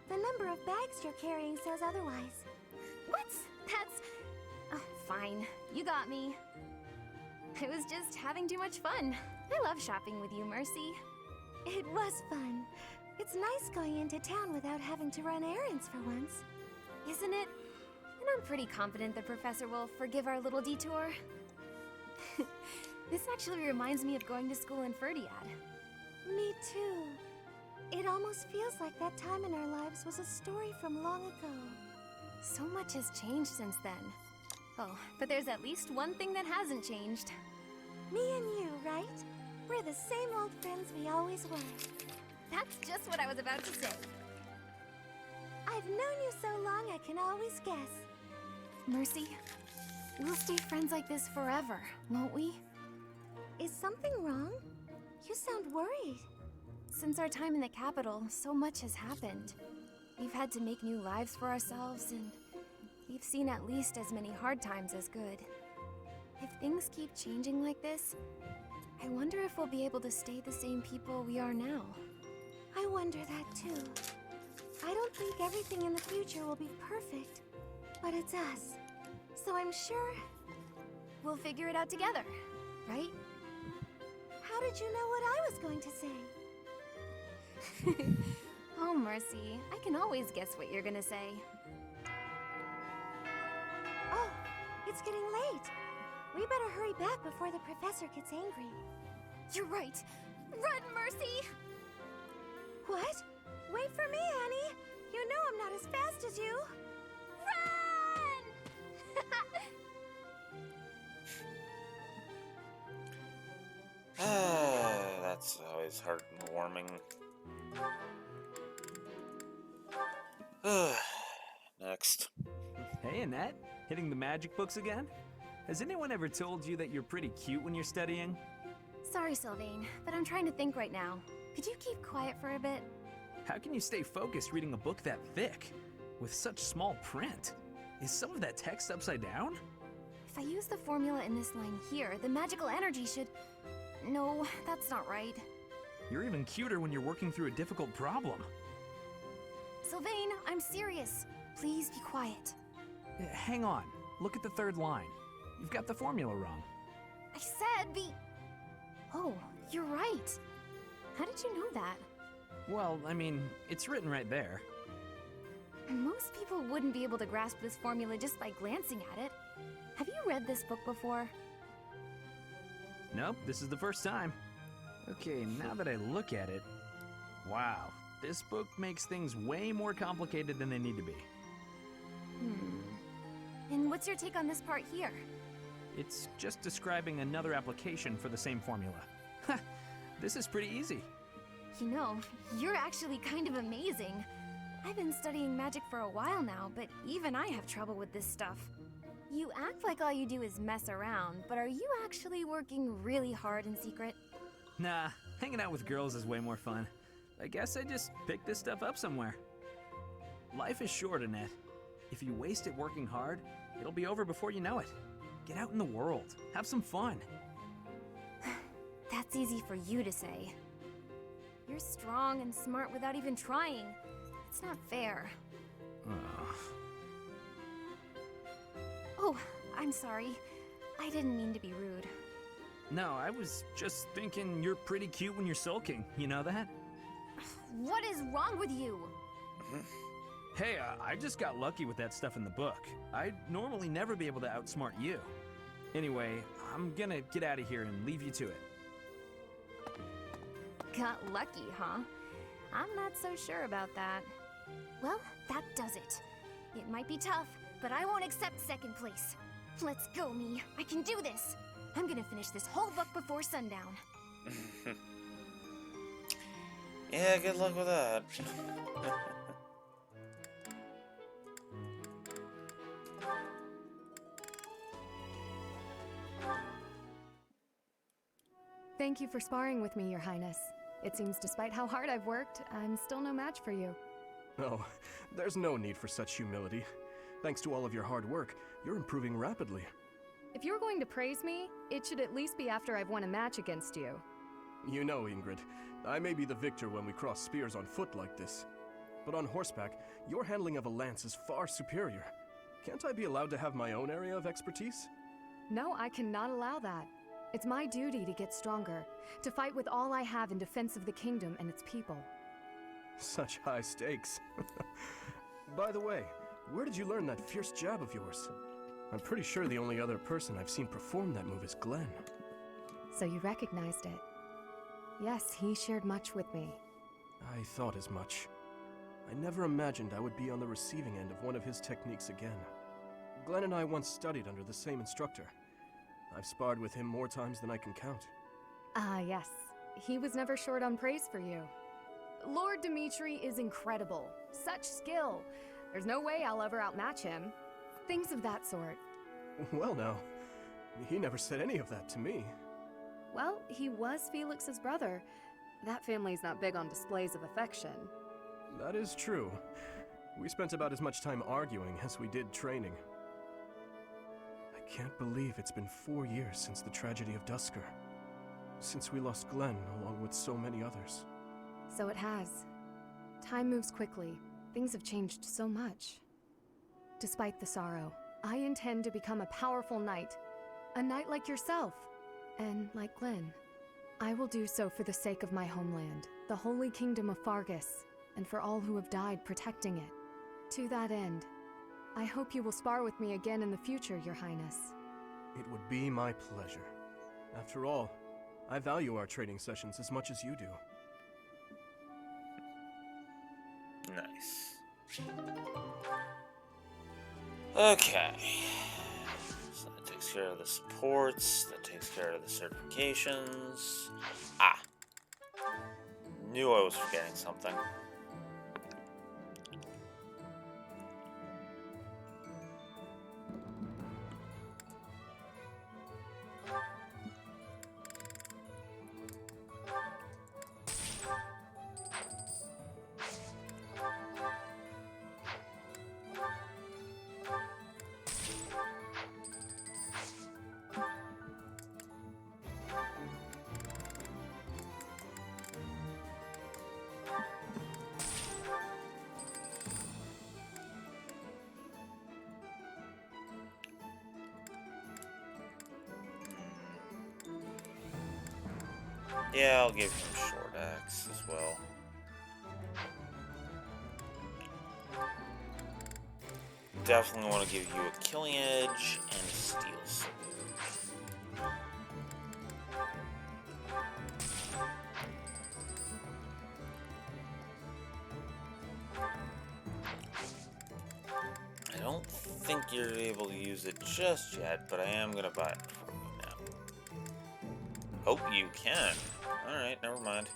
The number of bags you're carrying says otherwise. What? That's... Oh, fine. You got me. I was just having too much fun. I love shopping with you, Mercy. It was fun. It's nice going into town without having to run errands for once. Isn't it? And I'm pretty confident the professor will forgive our little detour. This actually reminds me of going to school in Ferdiad. Me too. It almost feels like that time in our lives was a story from long ago. So much has changed since then. Oh, but there's at least one thing that hasn't changed. Me and you, right? We're the same old friends we always were. That's just what I was about to say. I've known you so long I can always guess. Mercy, we'll stay friends like this forever, won't we? Is something wrong? You sound worried. Since our time in the capital, so much has happened. We've had to make new lives for ourselves, and we've seen at least as many hard times as good. If things keep changing like this, I wonder if we'll be able to stay the same people we are now. I wonder that too. I don't think everything in the future will be perfect, but it's us. So I'm sure we'll figure it out together, right? How did you know what I was going to say? Oh, Mercy, I can always guess what you're gonna say. Oh, it's getting late. We better hurry back before the professor gets angry. You're right. Run, Mercy! What? Wait for me, Annie. You know I'm not as fast as you. Run! always heartwarming. Next. Hey, Annette. Hitting the magic books again? Has anyone ever told you that you're pretty cute when you're studying? Sorry, Sylvain, but I'm trying to think right now. Could you keep quiet for a bit? How can you stay focused reading a book that thick? With such small print? Is some of that text upside down? If I use the formula in this line here, the magical energy should... No, that's not right. You're even cuter when you're working through a difficult problem. Sylvain, I'm serious. Please be quiet. Hang on. Look at the third line. You've got the formula wrong. I said the... Oh, you're right. How did you know that? Well, I mean, it's written right there. Most people wouldn't be able to grasp this formula just by glancing at it. Have you read this book before? Nope, this is the first time. Okay, now that I look at it... Wow, this book makes things way more complicated than they need to be. And what's your take on this part here? It's just describing another application for the same formula. Ha! This is pretty easy. You know, you're actually kind of amazing. I've been studying magic for a while now, but even I have trouble with this stuff. You act like all you do is mess around, but are you actually working really hard in secret? Nah, hanging out with girls is way more fun. I guess I just picked this stuff up somewhere. Life is short, Annette. If you waste it working hard, it'll be over before you know it. Get out in the world. Have some fun. That's easy for you to say. You're strong and smart without even trying. It's not fair. Oh, I'm sorry. I didn't mean to be rude. No, I was just thinking you're pretty cute when you're sulking. You know that? What is wrong with you? Hey, I just got lucky with that stuff in the book. I'd normally never be able to outsmart you. Anyway, I'm gonna get out of here and leave you to it. Got lucky, huh? I'm not so sure about that. Well, that does it. It might be tough, but I won't accept second place. Let's go, me. I can do this. I'm gonna finish this whole book before sundown. Yeah, good luck with that. Thank you for sparring with me, Your Highness. It seems despite how hard I've worked, I'm still no match for you. Oh, there's no need for such humility. Thanks to all of your hard work, you're improving rapidly. If you're going to praise me, it should at least be after I've won a match against you. You know, Ingrid, I may be the victor when we cross spears on foot like this. But on horseback, your handling of a lance is far superior. Can't I be allowed to have my own area of expertise? No, I cannot allow that. It's my duty to get stronger, to fight with all I have in defense of the kingdom and its people. Such high stakes. By the way, where did you learn that fierce jab of yours? I'm pretty sure the only other person I've seen perform that move is Glenn. So you recognized it? Yes, he shared much with me. I thought as much. I never imagined I would be on the receiving end of one of his techniques again. Glenn and I once studied under the same instructor. I've sparred with him more times than I can count. Ah, yes. He was never short on praise for you. Lord Dimitri is incredible. Such skill. There's no way I'll ever outmatch him. Things of that sort. Well now, he never said any of that to me. Well, he was Felix's brother. That family's not big on displays of affection. That is true. We spent about as much time arguing as we did training. I can't believe it's been 4 years since the tragedy of Dusker. Since we lost Glenn, along with so many others. So it has. Time moves quickly. Things have changed so much. Despite the sorrow, I intend to become a powerful knight. A knight like yourself. And like Glenn. I will do so for the sake of my homeland, the holy kingdom of Fargus, and for all who have died protecting it. To that end, I hope you will spar with me again in the future, Your Highness. It would be my pleasure. After all, I value our training sessions as much as you do. Nice. Okay. So that takes care of the supports, that takes care of the certifications. Ah. Knew I was forgetting something. Yeah, I'll give him short axe as well. Definitely want to give you a killing edge and a steel sword. I don't think you're able to use it just yet, but I am going to buy it for you now. Hope you can. Alright, never mind.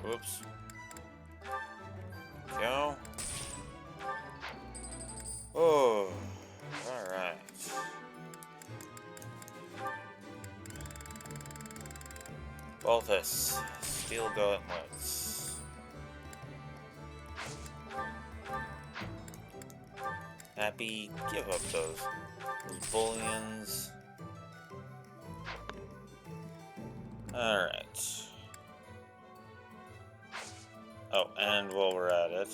Whoops. Go. Oh, alright. Balthus, steel gauntlets. Happy, give up those bullions. Alright. Oh, and while we're at it,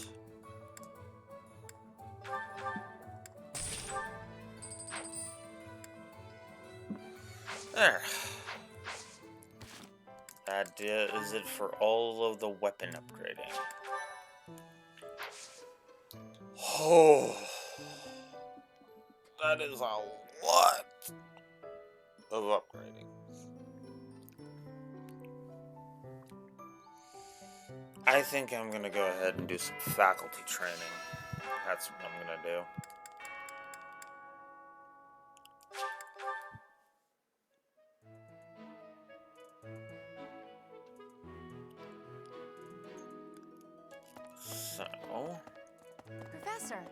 there. That is it for all of the weapon upgrading. Oh, that is a lot of upgrading. I think I'm gonna go ahead and do some faculty training. That's what I'm gonna do. So, Professor.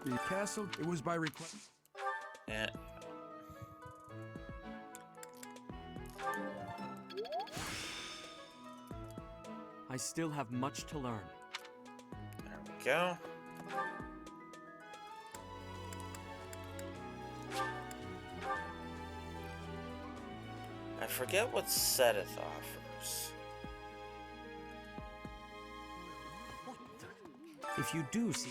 The castle, it was by request. yeah. I still have much to learn. There we go. I forget what Seteth offers. If you do see...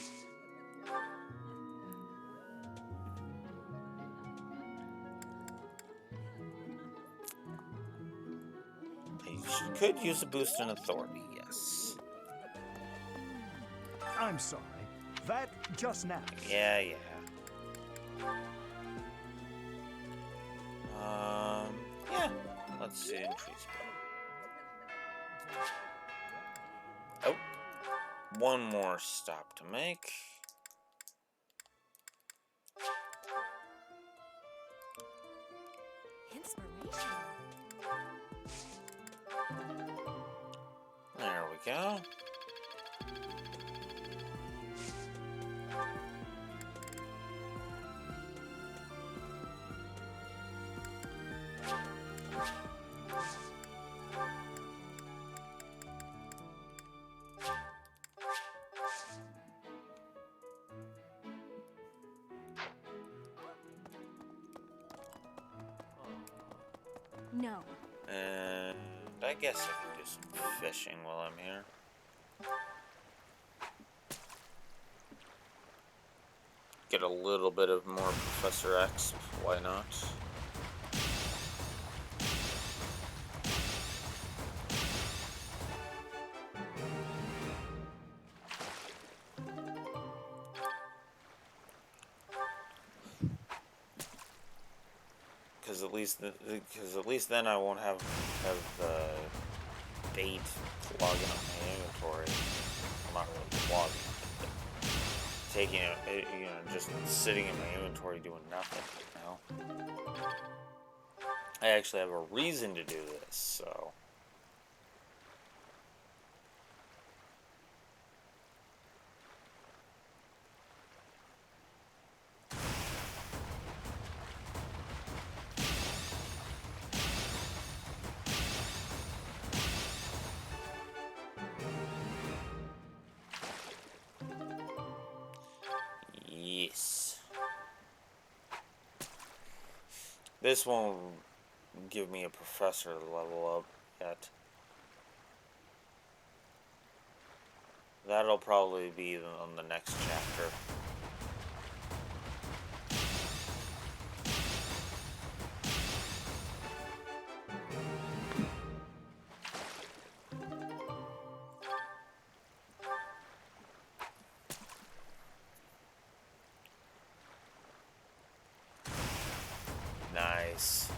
You could use a boost in authority, yes. I'm sorry. That just now. Yeah. Yeah. Let's see, increase. Oh. One more stop to make. Inspiration. There we go. No. And I guess I can do some fishing while I'm here. Get a little bit of more Professor X, why not? Because at least then I won't have bait clogging up my inventory. Well, not really clogging, but taking it, you know, just sitting in my inventory doing nothing. You know, I actually have a reason to do this, so. Yes. This won't give me a professor to level up yet. That'll probably be on the next chapter. Nice.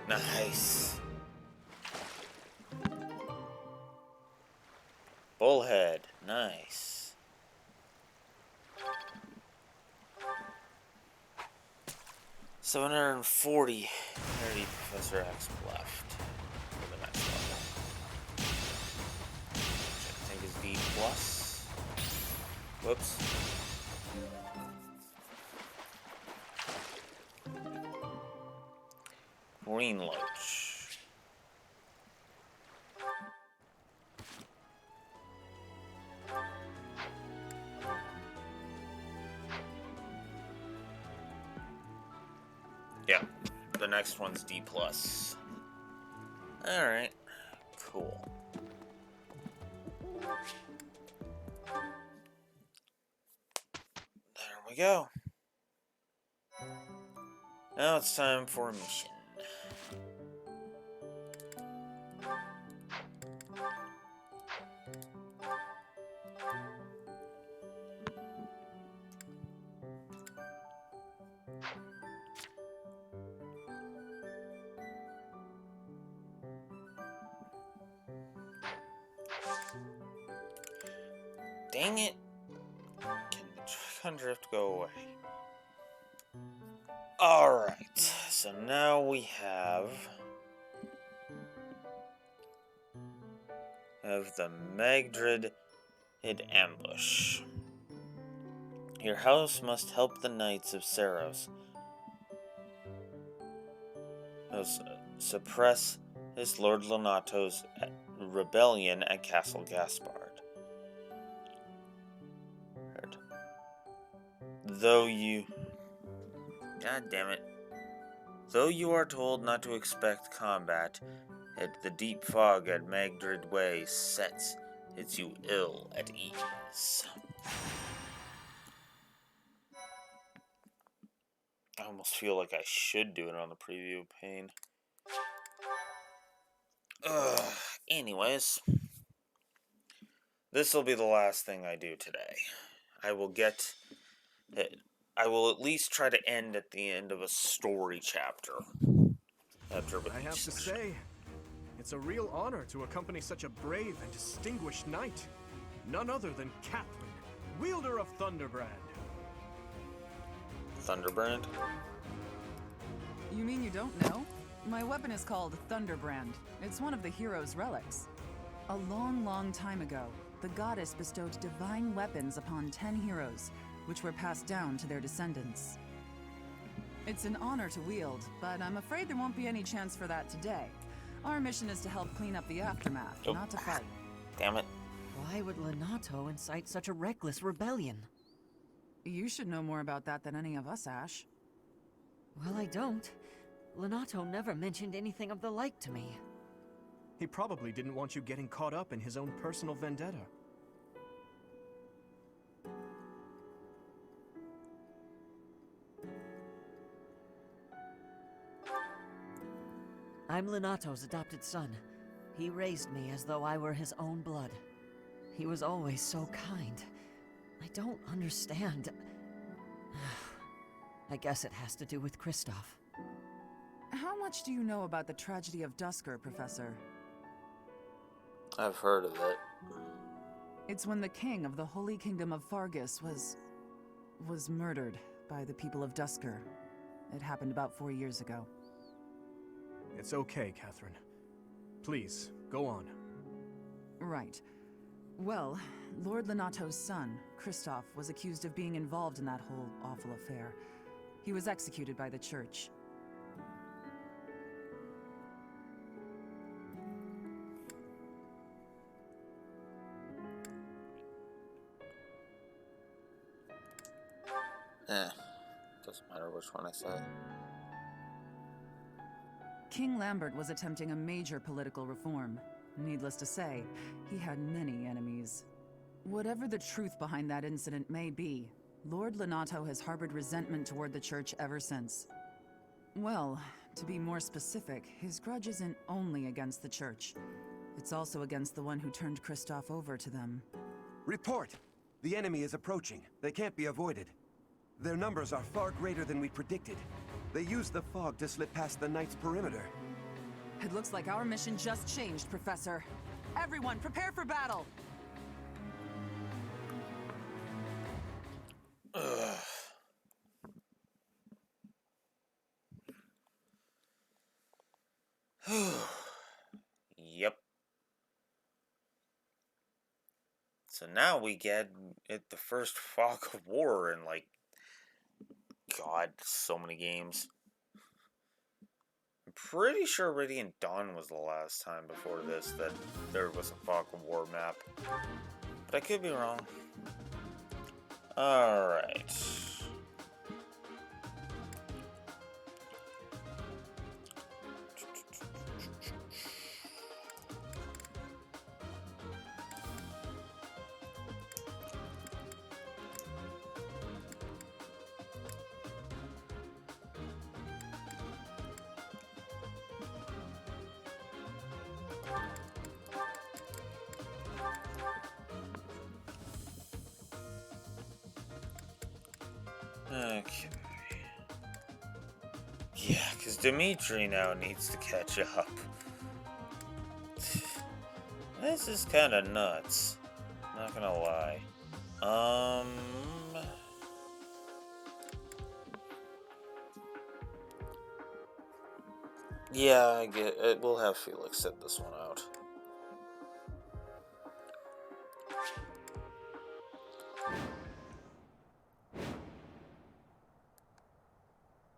Nice. Bullhead. Nice. $740 Professor X left for the next level. Which I think is D+. Whoops. Green Loach. Yeah, the next one's D+. Alright, cool. There we go. Now it's time for a mission. Dang it. Can the Dragon Drift go away? Alright, so now we have the Magdrid ambush. Your house must help the Knights of Saros suppress his Lord Lonato's rebellion at Castle Gaspard. God damn it. Though you are told not to expect combat, the deep fog at Magdrid Way sets you ill at ease. I almost feel like I should do it on the preview pane. Anyways, this will be the last thing I do today. I will at least try to end at the end of a story chapter. I have to say, it's a real honor to accompany such a brave and distinguished knight. None other than Catherine, wielder of Thunderbrand. Thunderbrand? You mean you don't know? My weapon is called Thunderbrand. It's one of the hero's relics. A long, long time ago, the goddess bestowed divine weapons upon 10 heroes, which were passed down to their descendants. It's an honor to wield, but I'm afraid there won't be any chance for that today. Our mission is to help clean up the aftermath, not to fight. Damn it. Why would Lonato incite such a reckless rebellion? You should know more about that than any of us, Ash. Well, I don't. Lonato never mentioned anything of the like to me. He probably didn't want you getting caught up in his own personal vendetta. I'm Lonato's adopted son. He raised me as though I were his own blood. He was always so kind. I don't understand. I guess it has to do with Kristoff. How much do you know about the tragedy of Dusker, Professor? I've heard of it. It's when the king of the Holy Kingdom of Fargus was murdered by the people of Dusker. It happened about 4 years ago. It's okay, Catherine. Please, go on. Right. Well, Lord Lonato's son, Kristoff, was accused of being involved in that whole awful affair. He was executed by the church. Doesn't matter which one I say. King Lambert was attempting a major political reform. Needless to say, he had many enemies. Whatever the truth behind that incident may be, Lord Lonato has harbored resentment toward the church ever since. Well, to be more specific, his grudge isn't only against the church. It's also against the one who turned Kristoff over to them. Report! The enemy is approaching. They can't be avoided. Their numbers are far greater than we predicted. They used the fog to slip past the Knight's perimeter. It looks like our mission just changed, Professor. Everyone, prepare for battle! Yep. So now we get the first fog of war in, like, God, so many games. I'm pretty sure Radiant Dawn was the last time before this that there was a fog of war map. But I could be wrong. Alright. Okay. Yeah, because Dimitri now needs to catch up. This is kind of nuts. Not gonna lie. Yeah, I get it. We'll have Felix set this one out.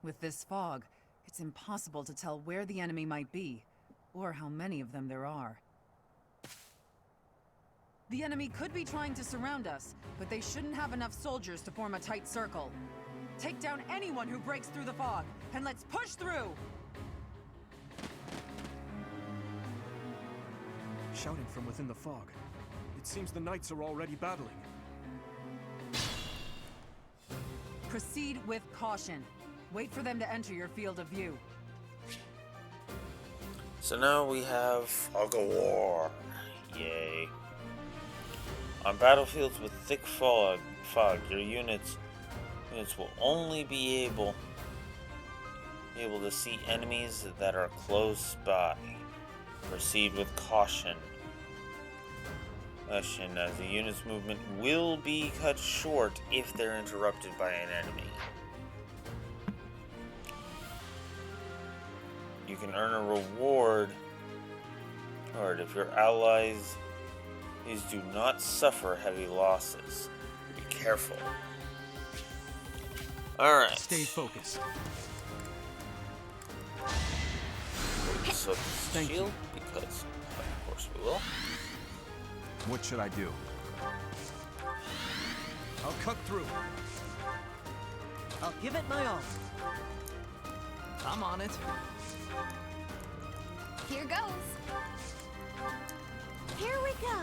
With this fog, it's impossible to tell where the enemy might be, or how many of them there are. The enemy could be trying to surround us, but they shouldn't have enough soldiers to form a tight circle. Take down anyone who breaks through the fog, and let's push through! Shouting from within the fog. It seems the knights are already battling. Proceed with caution. Wait for them to enter your field of view. So now we have Fog of War. Yay. On battlefields with thick fog, your units will only be able to see enemies that are close by. Proceed with caution. As the unit's movement will be cut short if they're interrupted by an enemy. You can earn a reward if your allies do not suffer heavy losses. Be careful. Alright. Stay focused. So shield, because of course we will. What should I do? I'll cut through. I'll give it my all. I'm on it. Here goes. Here we go.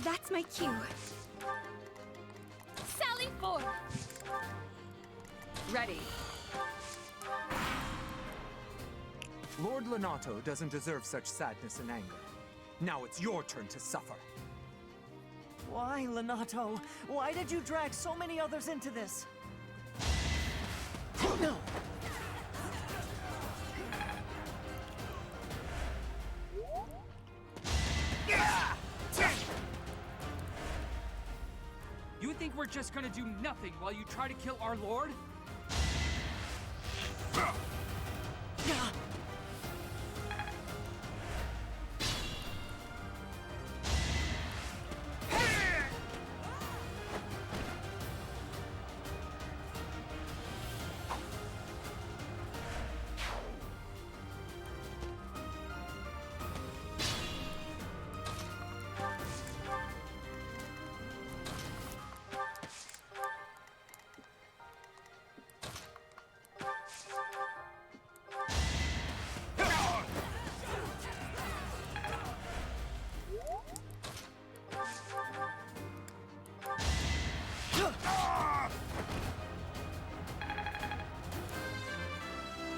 That's my cue. Sally forth. Ready. Lord Lonato doesn't deserve such sadness and anger. Now it's your turn to suffer. Why, Lonato? Why did you drag so many others into this? No! You think we're just gonna do nothing while you try to kill our lord?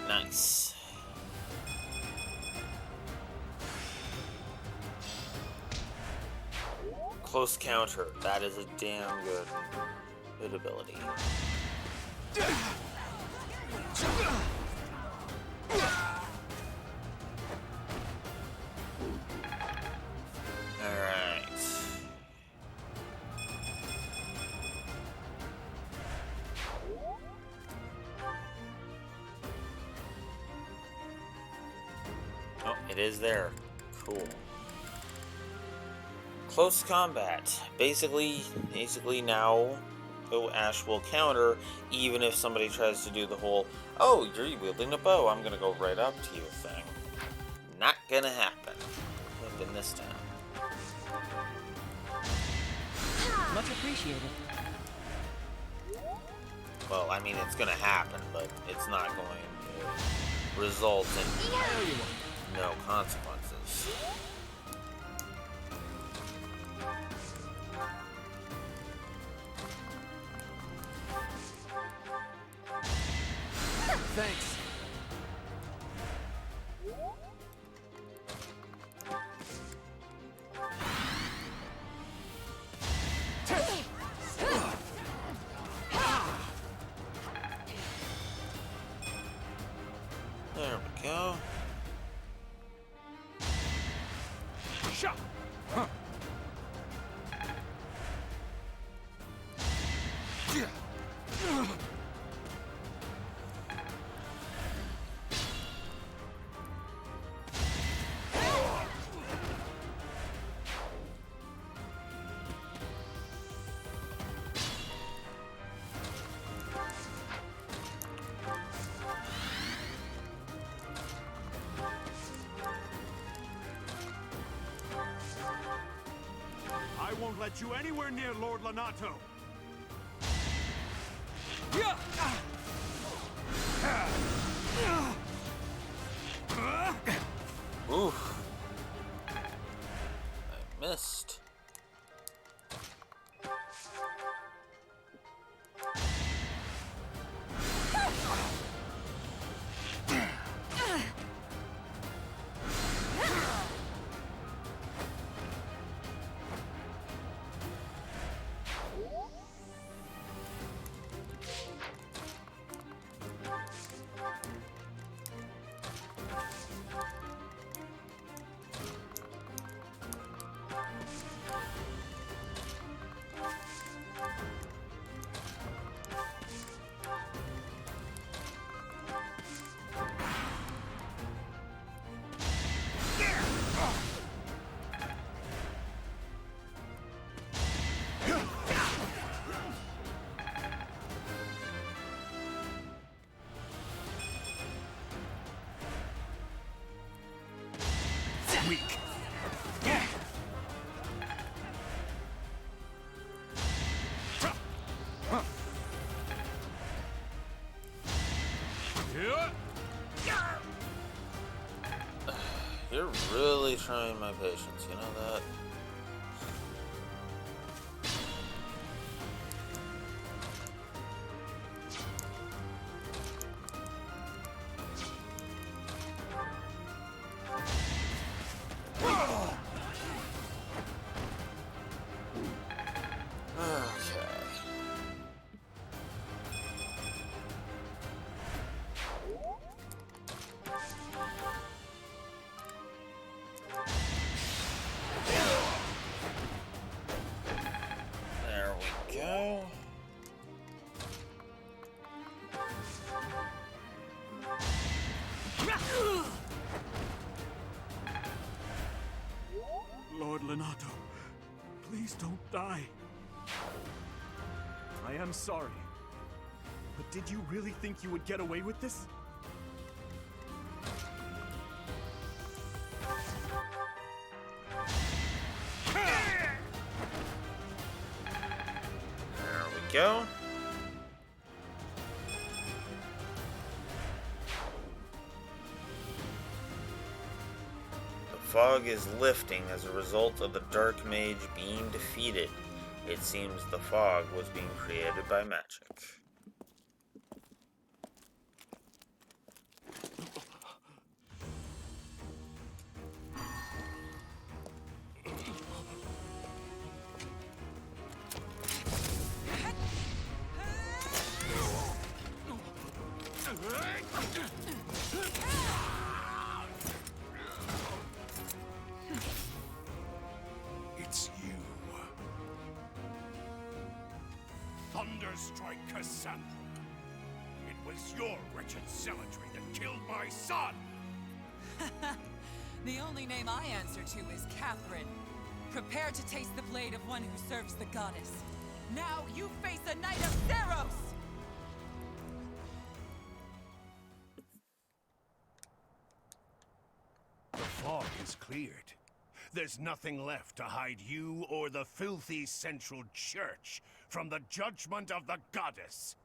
Nice. Close counter. That is a damn good ability. Alright. Oh, it is there. Cool. Close combat. Basically now, Ash will counter even if somebody tries to do the whole, oh, you're wielding a bow, I'm gonna go right up to you thing. Not gonna happen. Up in this town. Much appreciated. Well, I mean, it's gonna happen, but it's not going to result in no consequences. Thanks. There we go. Shot. Huh. I won't let you anywhere near Lord Lonato. Oof. I missed. Weak. really trying my patience, you know that? There we go. Lord Lenato, please don't die. I am sorry. But did you really think you would get away with this? There we go. The fog is lifting as a result of the Dark Mage being defeated. It seems the fog was being created by magic. It's you. Thunderstrike Cassandra. It was your wretched zealotry that killed my son! The only name I answer to is Catherine. Prepare to taste the blade of one who serves the goddess. Now you face a Knight of Theros! The fog is cleared. There's nothing left to hide you or the filthy Central Church from the judgment of the goddess.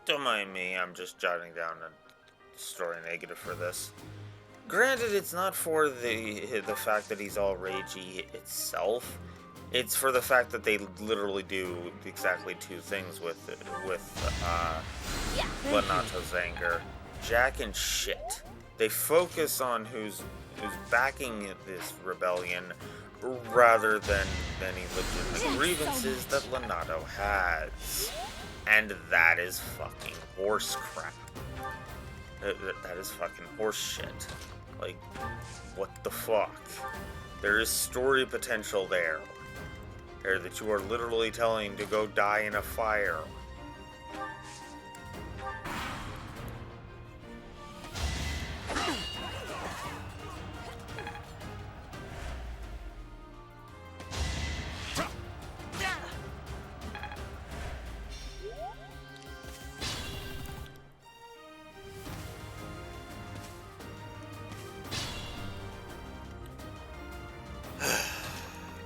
Don't mind me, I'm just jotting down a story negative for this. Granted, it's not for the fact that he's all ragey itself. It's for the fact that they literally do exactly two things with Lenato's anger. Jack and shit. They focus on who's backing this rebellion rather than any legitimate grievances that Lenato has. And that is fucking horse crap. That is fucking horse shit. Like, what the fuck? There is story potential there. Or that you are literally telling to go die in a fire.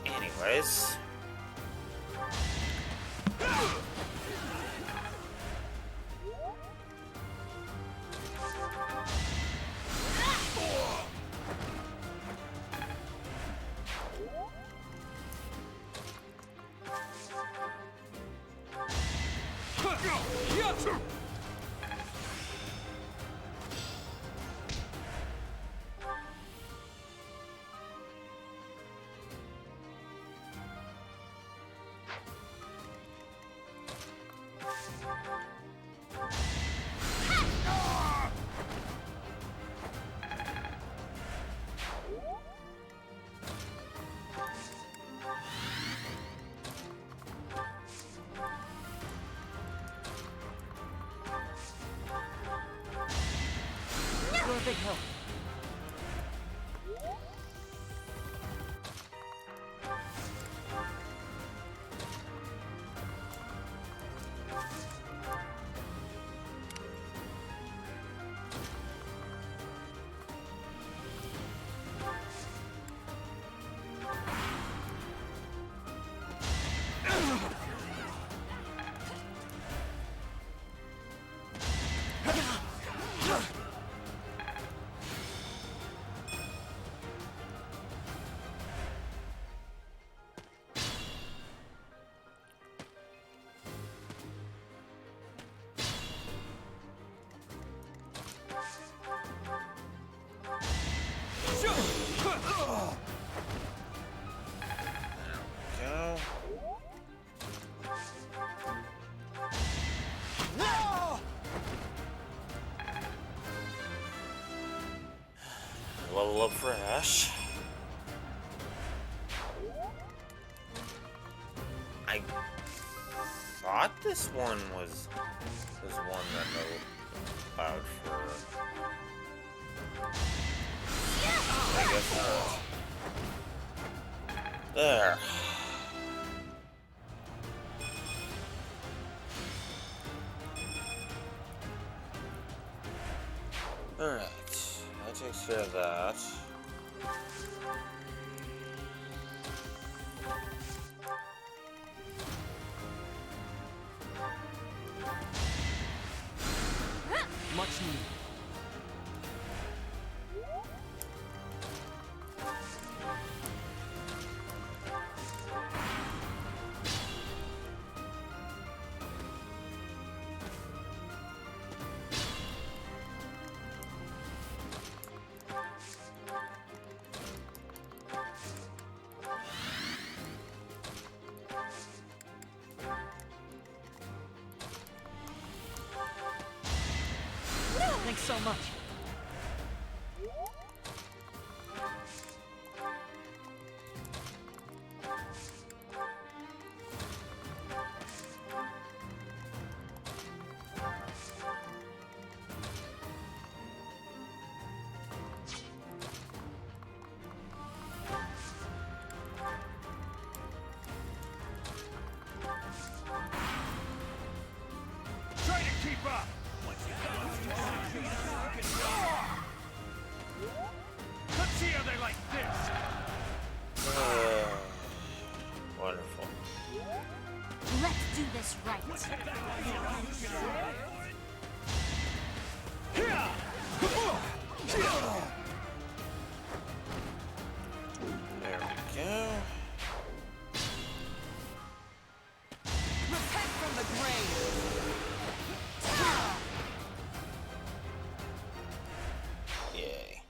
Anyways. You're a big help. level up for Ash. I thought this one was one that allowed for. I guess not. There. Alright, that takes care of that. Much needed. Thanks so much. Try to keep up! Let's see how they like this! Wonderful. Let's do this right. There we go. Repent from the grave! Yay.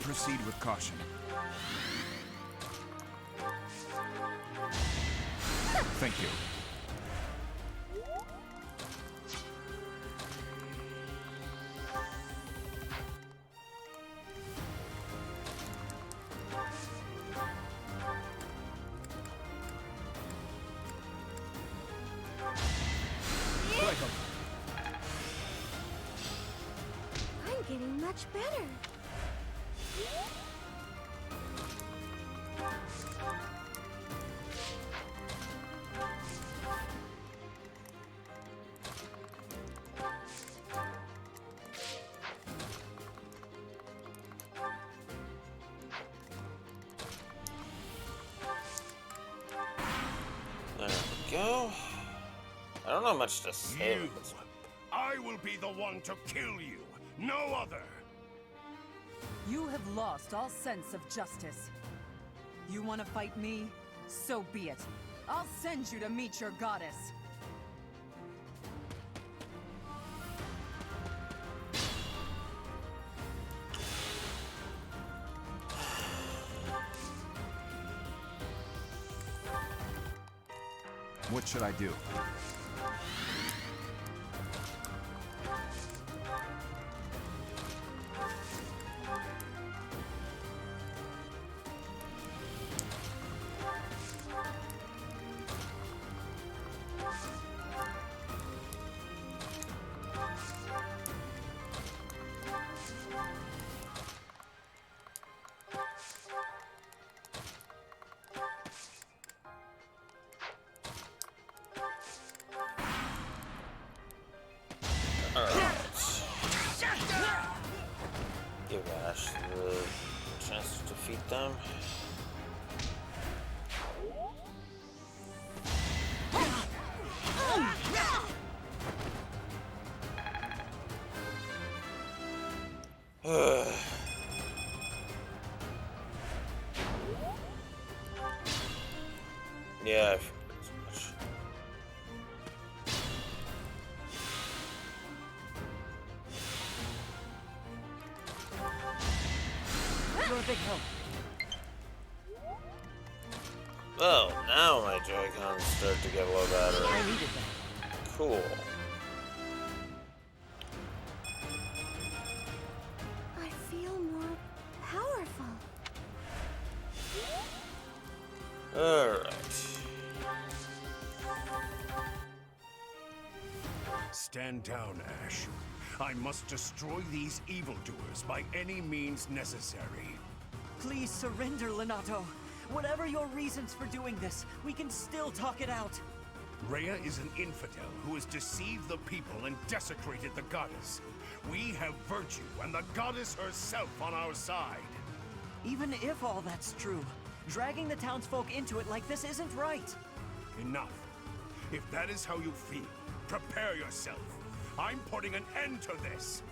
Proceed with caution. Thank you. I'm getting much better. There we go. I don't know much to say. You! I will be the one to kill you, no other! You have lost all sense of justice. You want to fight me? So be it. I'll send you to meet your goddess. What should I do? defeat them. Yeah, I figured as much. You're a big help. Well, now my Joy-Cons start to get low battery. I needed that. Cool. I feel more powerful. Alright. Stand down, Ash. I must destroy these evildoers by any means necessary. Please surrender, Lenato. Whatever your reasons for doing this, we can still talk it out. Rhea is an infidel who has deceived the people and desecrated the goddess. We have virtue and the goddess herself on our side. Even if all that's true, dragging the townsfolk into it like this isn't right. Enough. If that is how you feel, prepare yourself. I'm putting an end to this.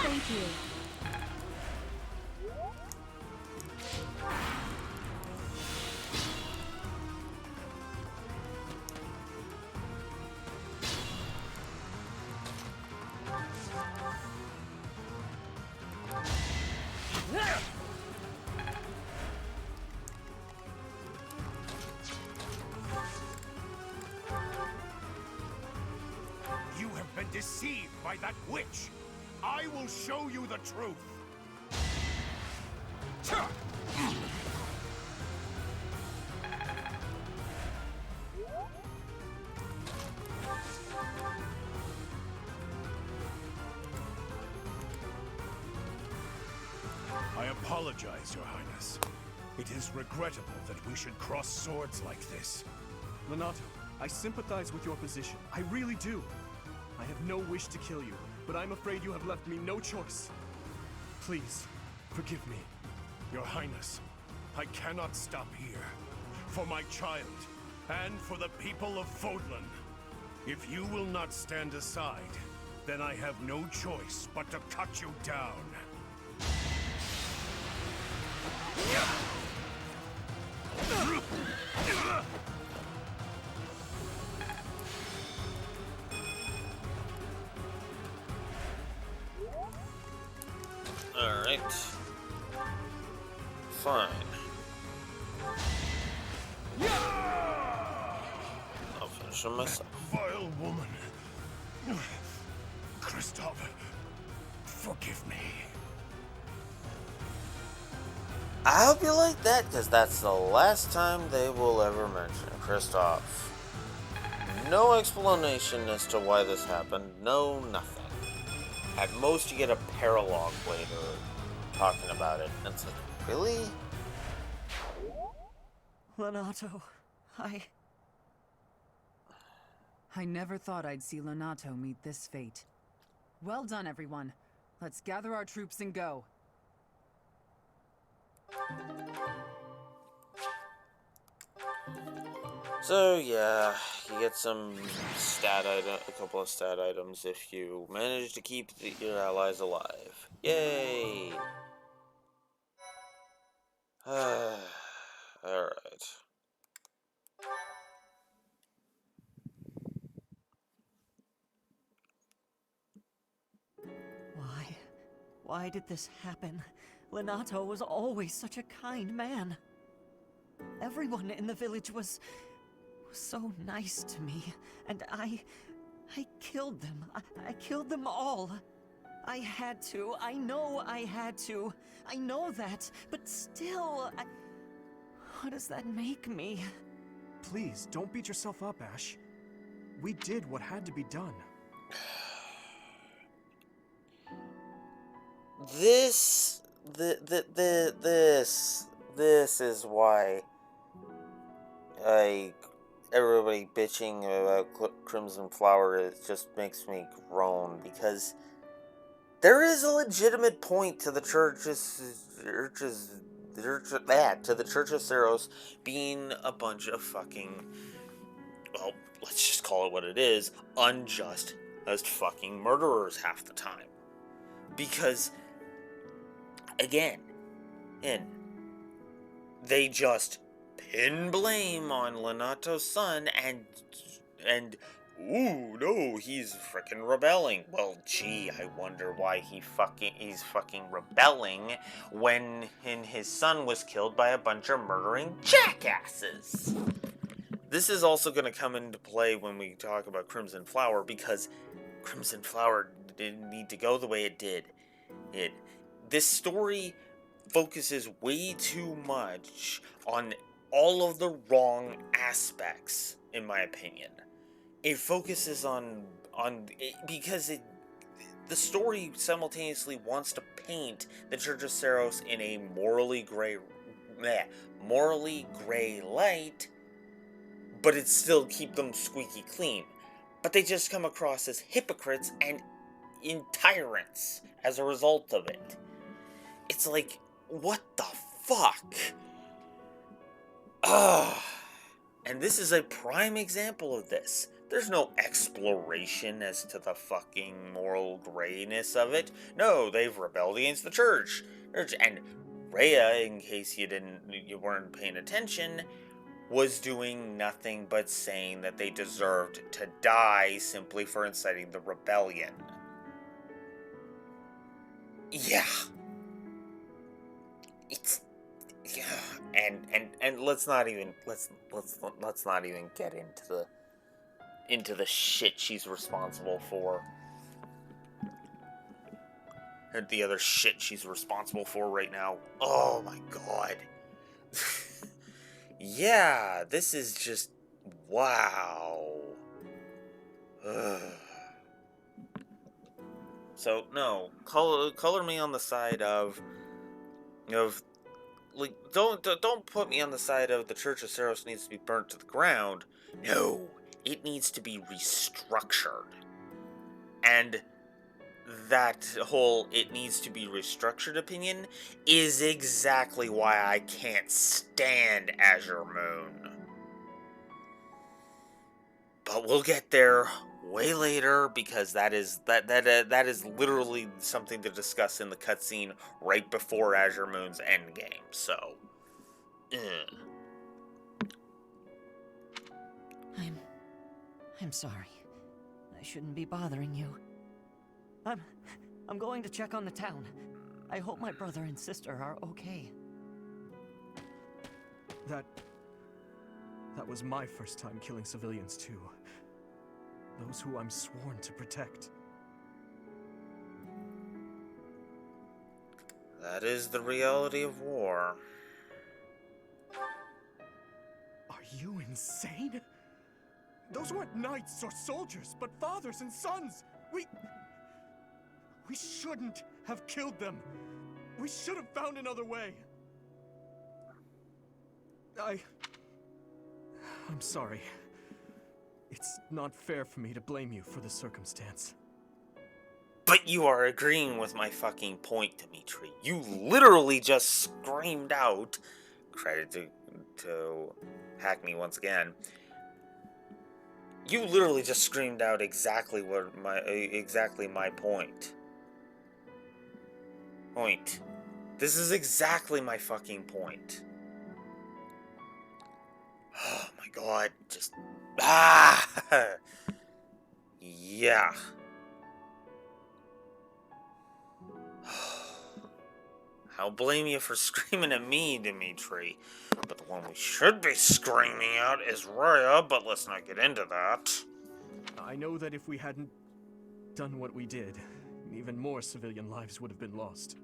Thank you. You have been deceived by that witch. I will show you the truth. I apologize, Your Highness. It is regrettable that we should cross swords like this. Lenato, I sympathize with your position. I really do. I have no wish to kill you, but I'm afraid you have left me no choice. Please, forgive me. Your Highness, I cannot stop here. For my child, and for the people of Fodlan. If you will not stand aside, then I have no choice but to cut you down. Alright. Fine. I'll finish him myself. Vile woman. Kristoff, forgive me. I hope you like that, because that's the last time they will ever mention Kristoff. No explanation as to why this happened. No, nothing. At most, you get a paralogue later talking about it. And it's like, really? Lenato, I never thought I'd see Lenato meet this fate. Well done, everyone. Let's gather our troops and go. So yeah, you get some a couple of stat items if you manage to keep your allies alive. Yay! Alright. Why did this happen? Lenato was always such a kind man. Everyone in the village was so nice to me, and I killed them. I killed them all. I had to. I know I had to. I know that, but still, what does that make me? Please, don't beat yourself up, Ash. We did what had to be done. This is why everybody bitching about Crimson Flower, it just makes me groan, because there is a legitimate point to the Church of Ceros being a bunch of fucking, well, let's just call it what it is, unjust as fucking murderers half the time. Because, again, they just pin blame on Lonato's son, and ooh, no, he's frickin' rebelling. Well, gee, I wonder why he's fucking rebelling when his son was killed by a bunch of murdering jackasses. This is also going to come into play when we talk about Crimson Flower, because Crimson Flower didn't need to go the way it did. This story focuses way too much on all of the wrong aspects, in my opinion. It focuses on because the story simultaneously wants to paint the Church of Ceros in a morally gray light, but it still keep them squeaky clean. But they just come across as hypocrites and tyrants as a result of it. It's like, what the fuck? And this is a prime example of this. There's no exploration as to the fucking moral grayness of it. No, they've rebelled against the church. And Rhea, in case you weren't paying attention, was doing nothing but saying that they deserved to die simply for inciting the rebellion. Yeah. It's and let's not even get into the shit she's responsible for. And the other shit she's responsible for right now. Oh my god. Yeah, this is just wow. So no, color me on the side of like, don't put me on the side of the Church of Ceros needs to be burnt to the ground. No, it needs to be restructured. And that whole it needs to be restructured opinion is exactly why I can't stand Azure Moon. But we'll get there way later, because that is literally something to discuss in the cutscene right before Azure Moon's endgame. So, I'm sorry. I shouldn't be bothering you. I'm going to check on the town. I hope my brother and sister are okay. That was my first time killing civilians too. Those who I'm sworn to protect. that is the reality of war. Are you insane? Those weren't knights or soldiers, but fathers and sons. We shouldn't have killed them. We should have found another way. I'm sorry. It's not fair for me to blame you for the circumstance. But you are agreeing with my fucking point, Dimitri. You literally just screamed out, credit to Hackney once again, you literally just screamed out exactly my point. This is exactly my fucking point. Oh my god, just yeah. I'll blame you for screaming at me, Dimitri. But the one we should be screaming at is Rhea, but let's not get into that. I know that if we hadn't done what we did, even more civilian lives would have been lost.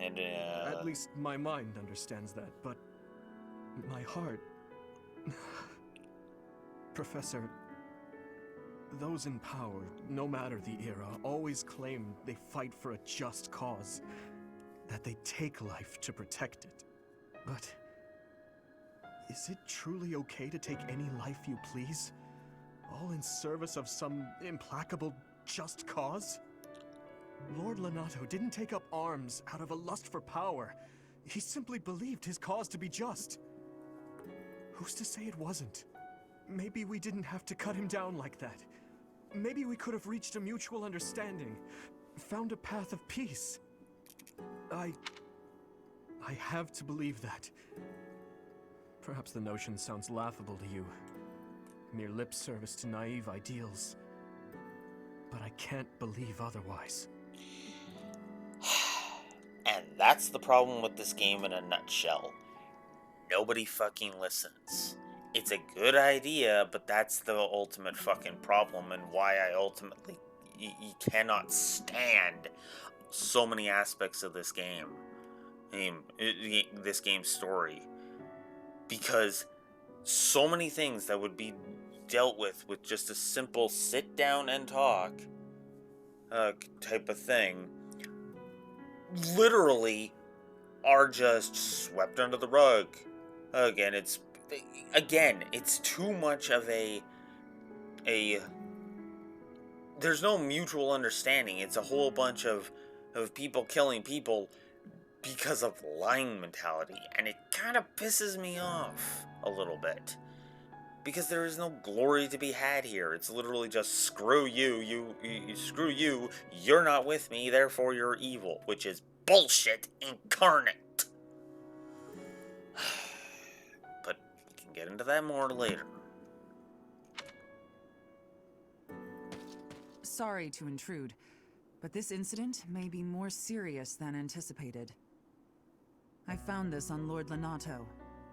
And, At least my mind understands that, but my heart... Professor, those in power, no matter the era, always claim they fight for a just cause, that they take life to protect it. But is it truly okay to take any life you please, all in service of some implacable just cause? Lord Lonato didn't take up arms out of a lust for power. He simply believed his cause to be just. Who's to say it wasn't? Maybe we didn't have to cut him down like that. Maybe we could have reached a mutual understanding, found a path of peace. I have to believe that. Perhaps the notion sounds laughable to you. Mere lip service to naive ideals. But I can't believe otherwise. And that's the problem with this game in a nutshell. Nobody fucking listens. It's a good idea, but that's the ultimate fucking problem, and why I ultimately... You cannot stand so many aspects of this game. This game's story. Because so many things that would be dealt with just a simple sit down and talk type of thing literally are just swept under the rug. It's too much of a there's no mutual understanding. It's a whole bunch of people killing people because of line mentality, and it kind of pisses me off a little bit. Because there is no glory to be had here. It's literally just screw you, screw you, you're not with me, therefore you're evil, which is bullshit incarnate. But we can get into that more later. Sorry to intrude, but this incident may be more serious than anticipated. I found this on Lord Lonato.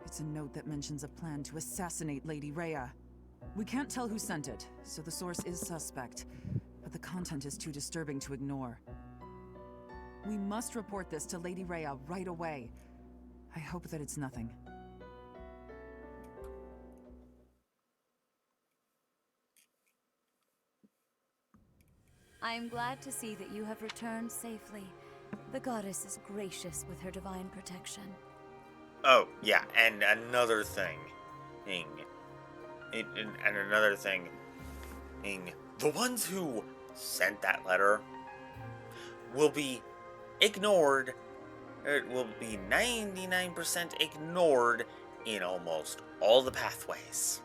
It's a note that mentions a plan to assassinate Lady Rhea. We can't tell who sent it, so the source is suspect, but the content is too disturbing to ignore. We must report this to Lady Rhea right away. I hope that it's nothing. I am glad to see that you have returned safely. The goddess is gracious with her divine protection. Oh, yeah, and another thing. The ones who sent that letter will be ignored. It will be 99% ignored in almost all the pathways.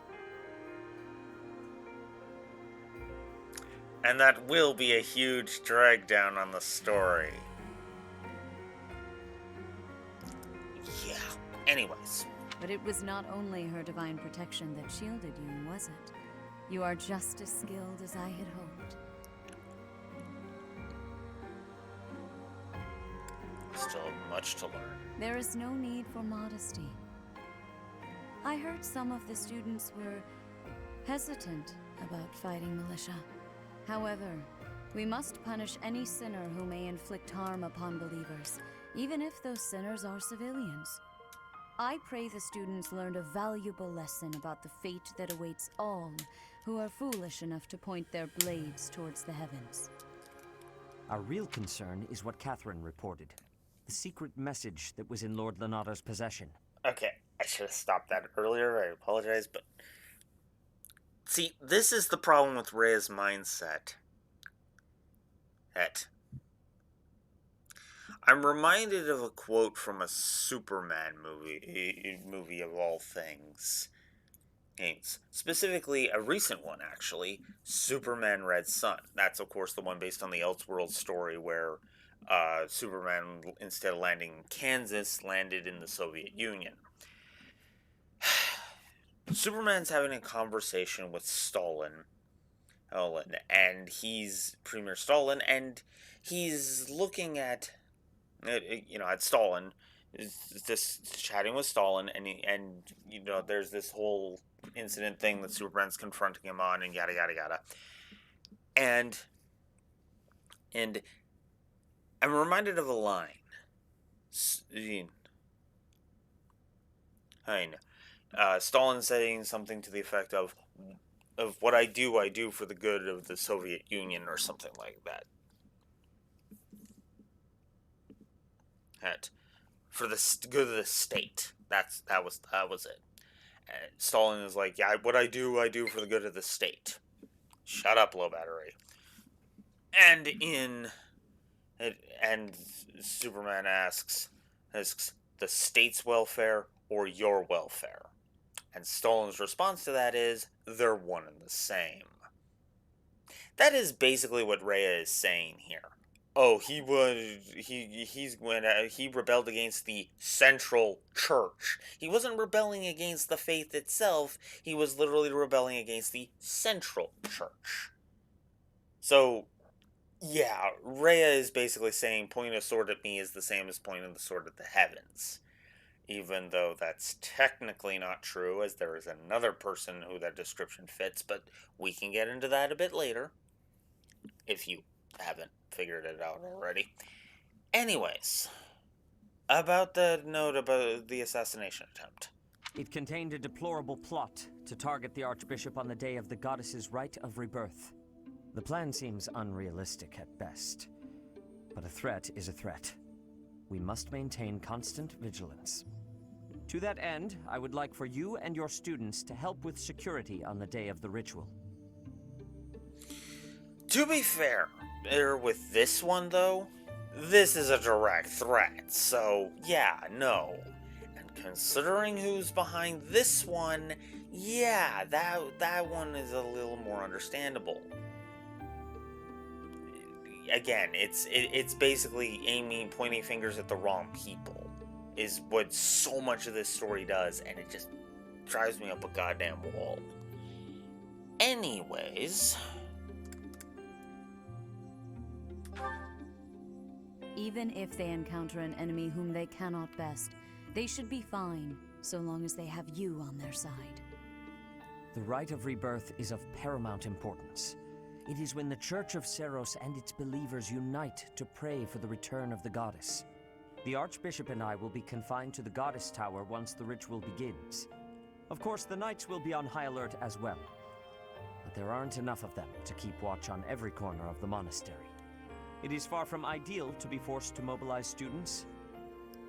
And that will be a huge drag down on the story. Yeah. Anyways. But it was not only her divine protection that shielded you, was it? You are just as skilled as I had hoped. Still have much to learn. There is no need for modesty. I heard some of the students were hesitant about fighting militia. However, we must punish any sinner who may inflict harm upon believers, even if those sinners are civilians. I pray the students learned a valuable lesson about the fate that awaits all who are foolish enough to point their blades towards the heavens. Our real concern is what Catherine reported. The secret message that was in Lord Lonato's possession. Okay, I should have stopped that earlier, I apologize, but... See, this is the problem with Rhea's mindset. I'm reminded of a quote from a Superman movie of all things. Specifically, a recent one, actually, Superman Red Sun. That's, of course, the one based on the Elseworlds story where Superman, instead of landing in Kansas, landed in the Soviet Union. Superman's having a conversation with Stalin, and he's Premier Stalin, and he's looking at at Stalin, is this chatting with Stalin, and there's this whole incident thing that Superman's confronting him on, and yada yada yada, and I'm reminded of a line. Stalin saying something to the effect of what I do for the good of the Soviet Union, or something like that. For the good of the state. That was it. And Stalin is like, yeah, what I do for the good of the state. Shut up, low battery. And Superman asks the state's welfare or your welfare, and Stalin's response to that is, they're one and the same. That is basically what Rhea is saying here. Oh, he rebelled against the central church. He wasn't rebelling against the faith itself. He was literally rebelling against the central church. So, yeah, Rhea is basically saying pointing a sword at me is the same as pointing the sword at the heavens. Even though that's technically not true, as there is another person who that description fits, but we can get into that a bit later, if you haven't figured it out already. Anyways, about the note about the assassination attempt. It contained a deplorable plot to target the Archbishop on the day of the goddess's rite of rebirth. The plan seems unrealistic at best, but a threat is a threat. We must maintain constant vigilance. To that end, I would like for you and your students to help with security on the day of the ritual. To be fair, with this one though, this is a direct threat, so yeah, no. And considering who's behind this one, yeah, that one is a little more understandable. Again, it's basically pointing fingers at the wrong people, is what so much of this story does, and it just drives me up a goddamn wall. Anyways, even if they encounter an enemy whom they cannot best, they should be fine, so long as they have you on their side. The rite of rebirth is of paramount importance. It is when the Church of Seiros and its believers unite to pray for the return of the goddess. The Archbishop and I will be confined to the Goddess Tower once the ritual begins. Of course, the Knights will be on high alert as well, but there aren't enough of them to keep watch on every corner of the monastery. It is far from ideal to be forced to mobilize students,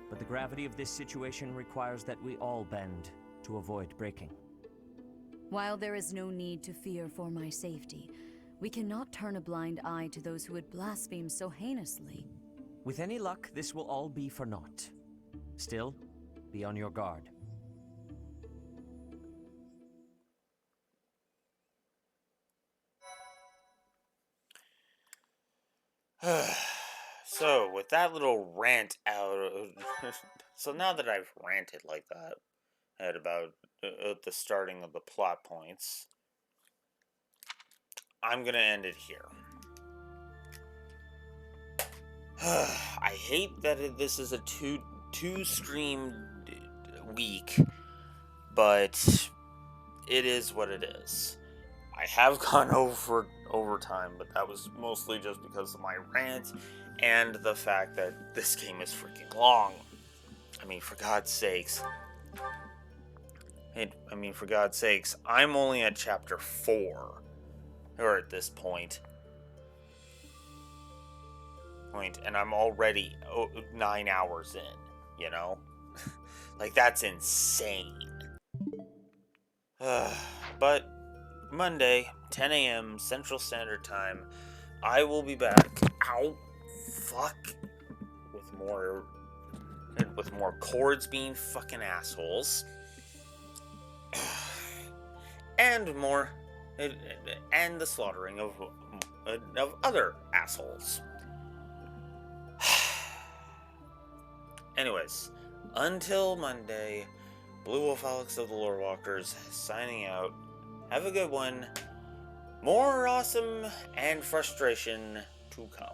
but the gravity of this situation requires that we all bend to avoid breaking. While there is no need to fear for my safety, we cannot turn a blind eye to those who would blaspheme so heinously. With any luck, this will all be for naught. Still, be on your guard. So, with that little rant out, so now that I've ranted like that, at about the starting of the plot points, I'm gonna end it here. I hate that this is a two-stream week, but it is what it is. I have gone over time, but that was mostly just because of my rant and the fact that this game is freaking long. I mean, for God's sakes. For God's sakes, I'm only at chapter 4, or at this point, and I'm already 9 hours in, you know? Like, that's insane. But Monday, 10 a.m. Central Standard Time, I will be back. Ow. Fuck. With more chords being fucking assholes. And more. And the slaughtering of other assholes. Anyways, until Monday, Blue Wolf Alex of the Lore Walkers signing out. Have a good one. More awesome and frustration to come.